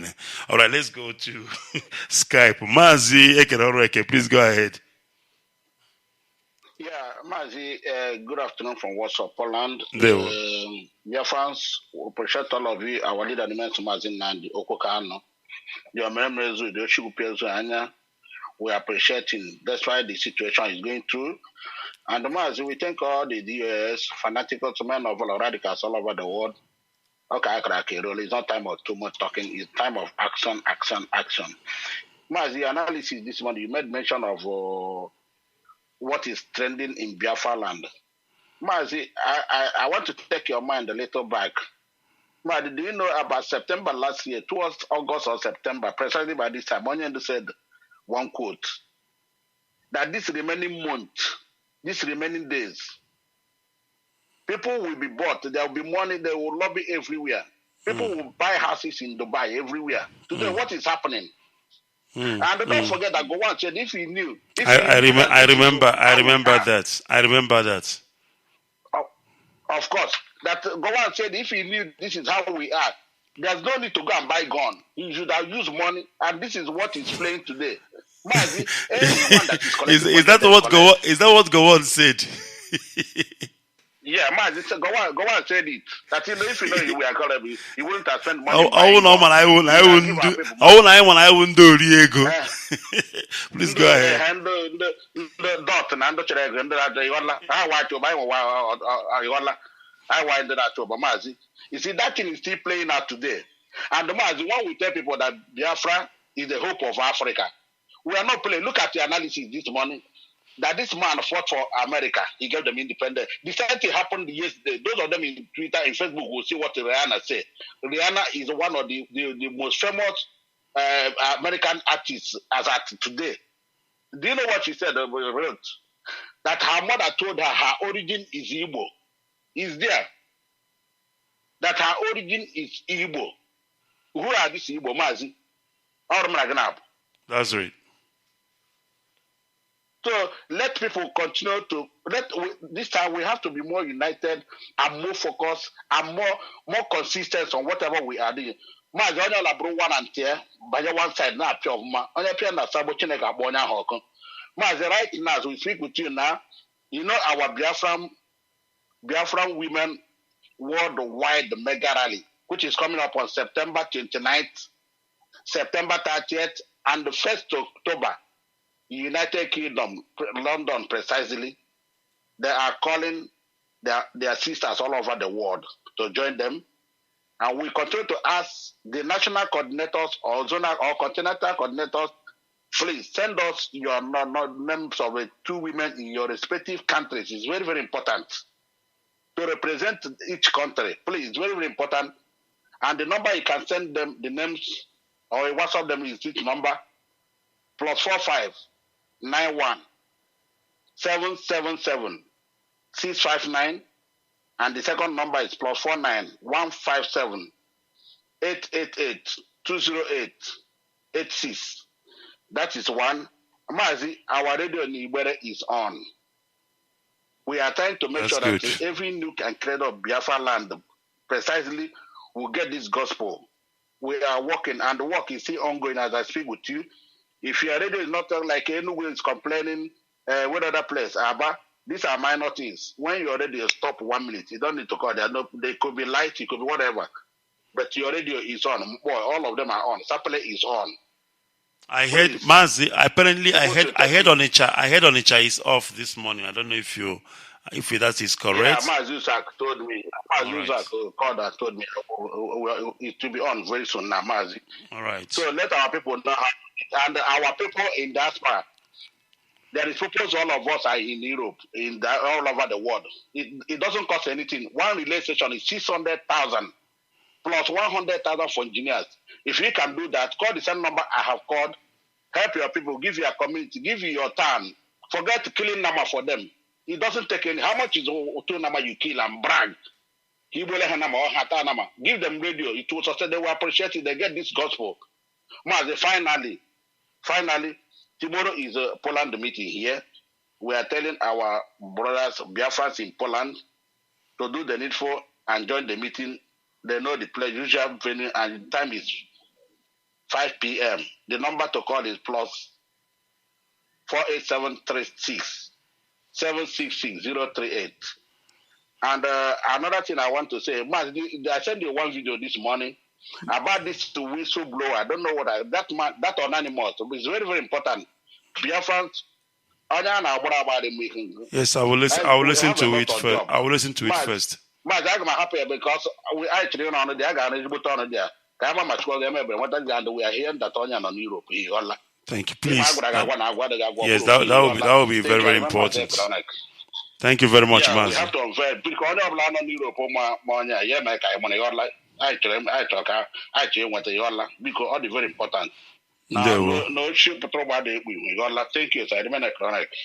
Alright, let's go to Skype. Mazi Eke, please go ahead. Yeah, Mazi, good afternoon from Warsaw, Poland. Dear fans, we appreciate all of you. Our leader, Mazi Nnamdi Kanu. Your memories with the we appreciate him. That's why the situation is going through. And Mazi, we thank all the DOS, fanatical men of all radicals all over the world. Okay, it's not time of too much talking. It's time of action, action, action. Mazi, analysis this morning, you made mention of what is trending in Biafra land. Mazi, I want to take your mind a little back. Mazi, do you know about September last year, towards August or September, precisely by this time, Onyendu said one quote, that this remaining month, these remaining days, people will be bought, there will be money, they will lobby everywhere. People will buy houses in Dubai everywhere. Today, what is happening? And don't forget that Gowon said if he knew. I remember that. Of course. That Gowon said if he knew this is how we are, there's no need to go and buy gun. He should have used money, and this is what is playing today. Mazi, anyone that is is that what Gowon said? Yeah, Mazi, Gowon said it. That if you know you were calling me, he wouldn't have spent money. I wouldn't do Diego. Please go ahead. And the dot and the children, and I want to buy I want that to Mazi. You see, that thing is still playing out today. And the Mazi, when we tell people that Biafra is the hope of Africa, we are not playing. Look at the analysis this morning. That this man fought for America. He gave them independence. The same thing happened yesterday. Those of them in Twitter, in Facebook will see what Rihanna said. Rihanna is one of the most famous American artists as at today. Do you know what she said? That her mother told her origin is Igbo. Is there. That her origin is Igbo. Who are these Igbo, Mazi? That's right. So let people continue to this time we have to be more united and more focused and more consistent on whatever we are doing. Mazi onye la bro one and tear by one side na apia of ma onye pia na sabo Chineke agbonya hoko. Mazi, right now as we speak with you now, you know our Biafran women worldwide mega rally, which is coming up on September 29th, September 30th, and the 1st of October. United Kingdom, London precisely, they are calling their sisters all over the world to join them. And we continue to ask the national coordinators or zonal or continental coordinators, please send us your names of the two women in your respective countries. It's very, very important to represent each country. Please, it's very, very important. And the number you can send them, the names or WhatsApp them is this number, +45 91 777 659, and the second number is +49 157 888 208 86. That is one. Mazi, our radio in Igbere is on. We are trying to make sure that every nook and cradle of Biafra land precisely will get this gospel. We are working, and the work is still ongoing as I speak with you. If your radio is not like anyone is complaining, what other place, Abba, these are minor things. When your radio stop 1 minute, you don't need to call. They could be light, it could be whatever. But your radio is on. Boy, all of them are on. Sapele is on. I heard Mazi. Apparently, I heard Onitsha is off this morning. I don't know if that is correct. Yeah, Mazi told me. Mazi called and told me it will be on very soon now, Mazi. All right. So let our people know, and our people in diaspora. There is purpose. All of us are in Europe, all over the world. It doesn't cost anything. One relay station is 600,000 plus 100,000 for engineers. If you can do that, call the same number I have called. Help your people, give your community, give you your town. Forget killing number for them. It doesn't take any. How much is two number you kill and brag? Give them radio. It will sustain. They will appreciate it. They get this gospel. Finally, tomorrow is a Poland meeting here. We are telling our brothers, Biafrans in Poland, to do the needful and join the meeting. They know the place, usual venue, and the time is 5 p.m. The number to call is +48736 766 038. And another thing I want to say, I sent you one video this morning about this whistleblower. I don't know what that anonymous. It's very, very important. Biafrans. Yes, I will listen to it first. I will listen to it first. I'm happy because we actually on the on there. We are here that on Europe. Thank you, please. Yes, that will be very, very important. Thank you very much, Mazi. We have to unveil because on Europe, I want to because all the very important. No ship thank you, sir.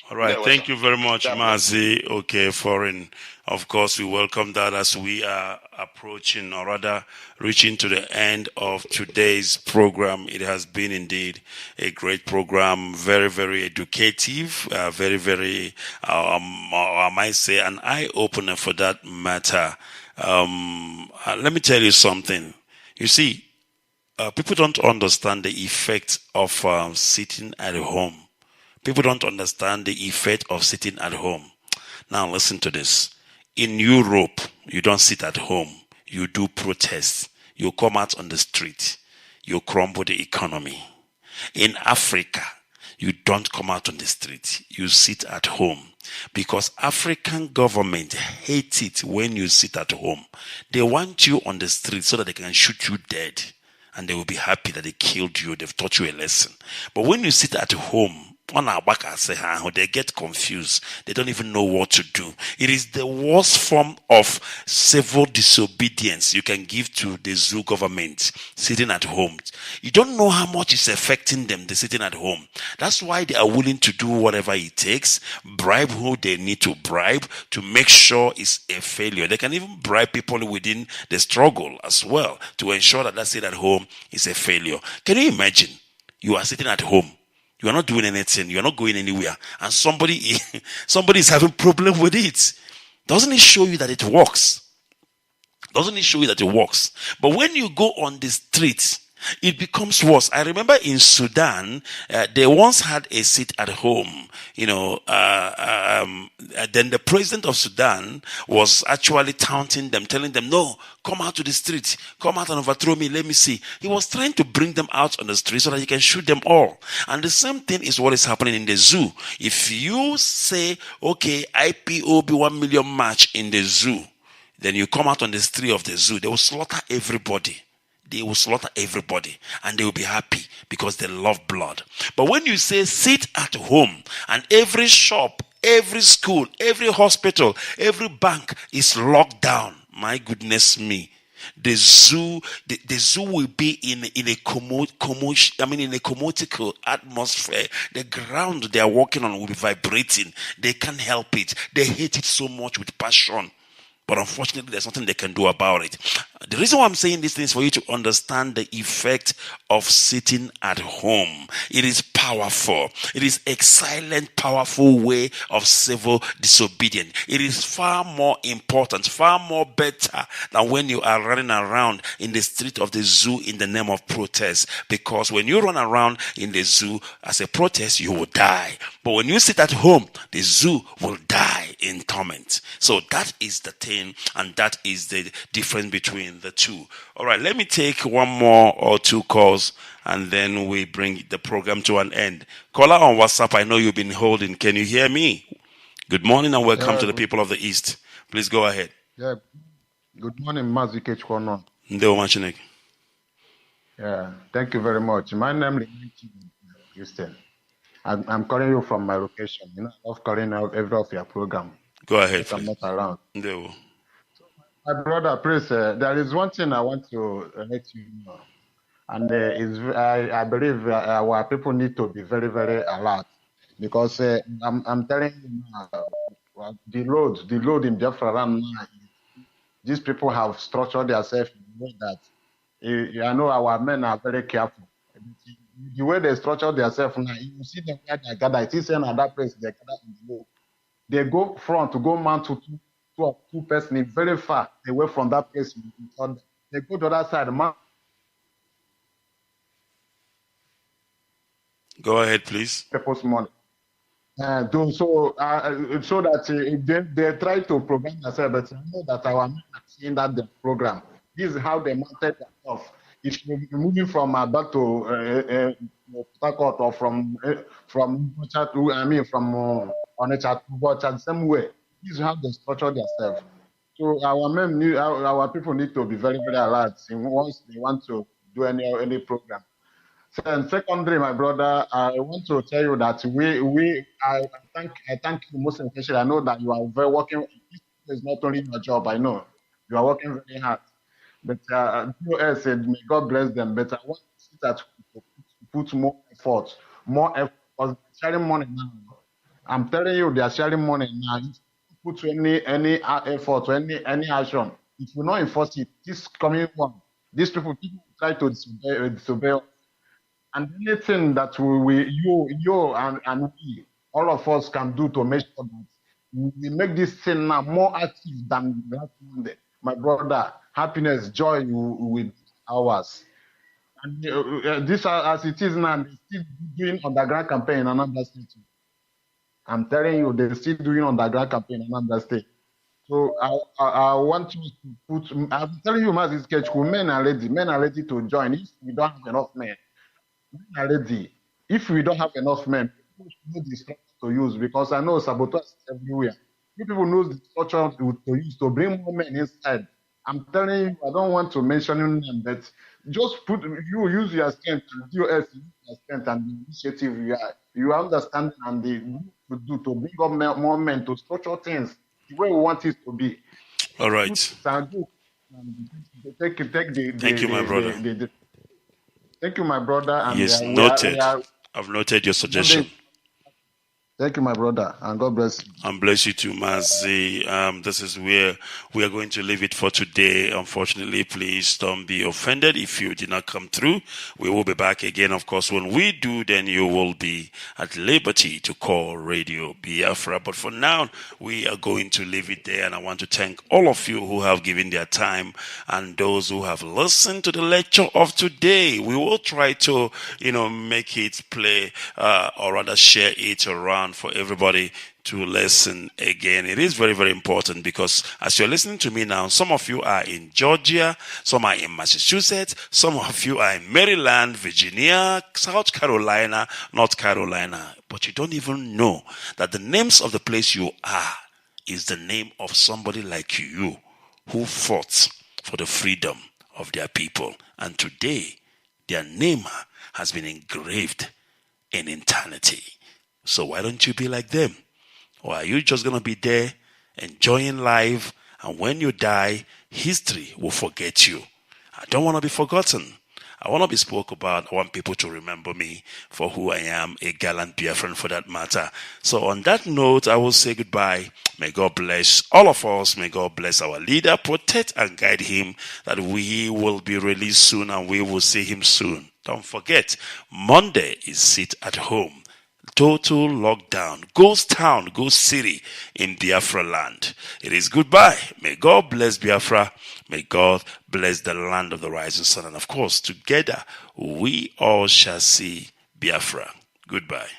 All right, thank you very much, Mazi. Okay, foreign. Of course, we welcome that as we are approaching, or rather reaching to the end of today's program. It has been indeed a great program, very, very educative, very, very, I might say, an eye-opener for that matter. Let me tell you something. You see, people don't understand the effect of sitting at home. People don't understand the effect of sitting at home. Now listen to this. In Europe, you don't sit at home. You do protest. You come out on the street. You crumble the economy. In Africa, you don't come out on the street. You sit at home. Because African government hate it when you sit at home. They want you on the street so that they can shoot you dead. And they will be happy that they killed you. They've taught you a lesson. But when you sit at home, they get confused. They don't even know what to do. It is the worst form of civil disobedience you can give to the zoo government, sitting at home. You don't know how much it's affecting them, they're sitting at home. That's why they are willing to do whatever it takes, bribe who they need to bribe to make sure it's a failure. They can even bribe people within the struggle as well to ensure that sit at home is a failure. Can you imagine? You are sitting at home. You are not doing anything. You are not going anywhere. And somebody is having problem with it. Doesn't it show you that it works? Doesn't it show you that it works? But when you go on the streets, it becomes worse. I remember in Sudan, they once had a sit at home. Then the president of Sudan was actually taunting them, telling them, no, come out to the street. Come out and overthrow me. Let me see. He was trying to bring them out on the street so that he can shoot them all. And the same thing is what is happening in the zoo. If you say, okay, IPOB 1 million march in the zoo, then you come out on the street of the zoo, they will slaughter everybody. They will slaughter everybody and they will be happy because they love blood. But when you say sit at home and every shop, every school, every hospital, every bank is locked down, my goodness me. the zoo will be in a commodical atmosphere. The ground they are walking on will be vibrating. They can't help it. They hate it so much with passion. But unfortunately, there's nothing they can do about it. The reason why I'm saying this thing is for you to understand the effect of sitting at home. It is powerful. It is a silent, powerful way of civil disobedience. It is far more important, far more better than when you are running around in the street of the zoo in the name of protest. Because when you run around in the zoo as a protest, you will die. But when you sit at home, the zoo will die in torment. So that is the thing. And that is the difference between the two. All right, let me take one more or two calls and then we bring the program to an end. Caller on WhatsApp, I know you've been holding. Can you hear me? Good morning and welcome to the people of the East. Please go ahead. Yeah. Good morning, Mazi IKECHUKWU ONUOHA. Yeah, thank you very much. My name is Christian. I'm calling you from my location. I love calling out every of your program. Go ahead, I'm not around. No. My brother, please, there is one thing I want to let you know. And I believe our people need to be very, very alert. Because I'm telling you now, the load in Biafra now, these people have structured themselves in a way that I know our men are very careful. The way they structure themselves now, you see them where they gather. It is in another place they gather in the road. They go front to go mount to two persons very far away from that place. They go to the other side. Go ahead, please. People's money. So that they try to prevent themselves, but I know that our men are seeing that the program. This is how they mounted themselves. If you're moving from back to Port Harcourt or from Onitsha to Bocha, the same way. This is how they structure themselves. So our people need to be very, very alert once they want to do any program. So, and secondly, my brother, I want to tell you that I thank you most especially. I know that you are very working. This is not only your job. I know you are working very hard. But POS said, may God bless them. But I want to see that put more effort. Because sharing money now. I'm telling you, they are sharing money now. If you put any effort, any action, if you not enforce it, this coming one, these people try to disobey. And anything that you and we, all of us can do to make sure that we make this thing now more active than last Monday. My brother, happiness, joy with ours. And this, as it is now, they're still doing underground campaign in another state. I'm telling you, they're still doing underground campaign in another state. So I want you to put, I'm telling you, Mazi IKECHUKWU, men are ready to join. If we don't have enough men are ready. If we don't have enough men, people should know the structure to use, because I know saboteurs is everywhere. People know the structure to use to bring more men inside. I'm telling you, I don't want to mention them, but just you use your strength and DOS use your strength and the initiative you understand and the to do to bring up more men to structure things the way we want it to be. All right. Thank you, my brother. Thank you, my brother. And yes, noted. I've noted your suggestion. Thank you, my brother, and God bless you. And bless you too, Mazi. This is where we are going to leave it for today. Unfortunately, please don't be offended if you did not come through. We will be back again. Of course, when we do, then you will be at liberty to call Radio Biafra. But for now, we are going to leave it there. And I want to thank all of you who have given their time and those who have listened to the lecture of today. We will try to, make it play or rather share it around for everybody to listen again. It is very, very important because as you're listening to me now, some of you are in Georgia, some are in Massachusetts, some of you are in Maryland, Virginia, South Carolina, North Carolina, but you don't even know that the names of the place you are is the name of somebody like you who fought for the freedom of their people. And today, their name has been engraved in eternity. So why don't you be like them? Or are you just going to be there enjoying life And when you die, history will forget you. I don't want to be forgotten. I want to be spoke about. I want people to remember me for who I am, a gallant Biafran for that matter. So on that note, I will say goodbye. May God bless all of us. May God bless our leader, protect and guide him, that we will be released soon and we will see him soon. Don't forget, Monday is sit at home. Total lockdown, ghost town, ghost city in Biafra land. It is goodbye. May God bless Biafra. May God bless the land of the rising sun. And of course, together we all shall see Biafra. Goodbye.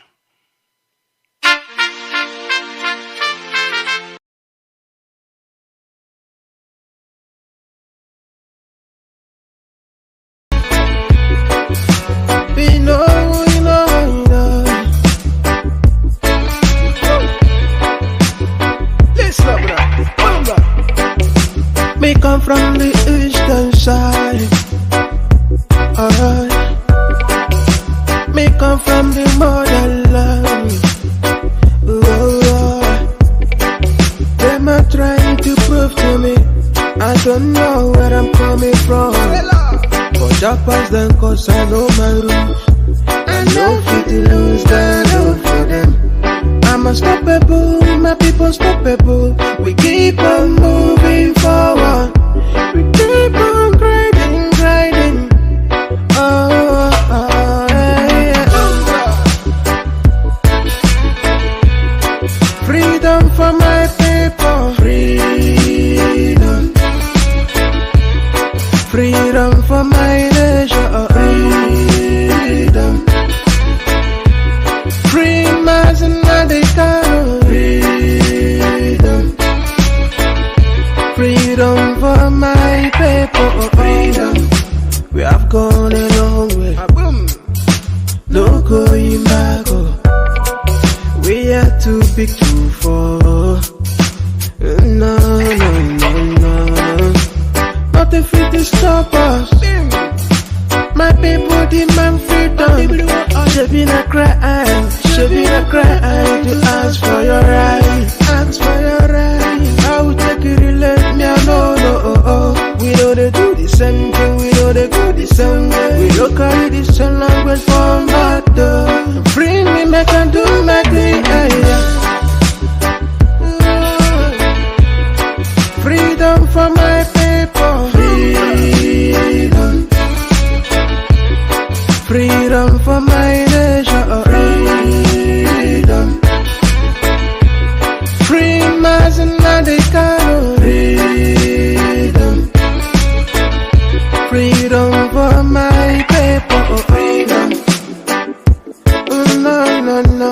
Me come from the eastern side. Alright. Me come from the motherland. Them are trying to prove to me I don't know where I'm coming from. But that pass them cause I know my roots. I know fit to lose that love for them. I'm unstoppable, my people stoppable. We keep on moving forward. We keep on grinding, grinding. Freedom for my people. Freedom. Freedom for my nation. Freedom. Free Mazi Nnamdi Kanu. Freedom. Freedom for my people. Freedom. We have gone a long way. No going back. We are too big to fall. No. Nothing fit to stop us. My people demand freedom. Shaving a crime to ask for your right. Ask for your right. I will take it, let me know. No. We know they do the same thing. We know they go the same way. We don't carry the same language from that door. Free me, make and do my thing. Freedom for my people. Freedom. Freedom for my nation. Freedom. Free Mazi Nnamdi Kanu. Freedom. Freedom for my people. Freedom. No.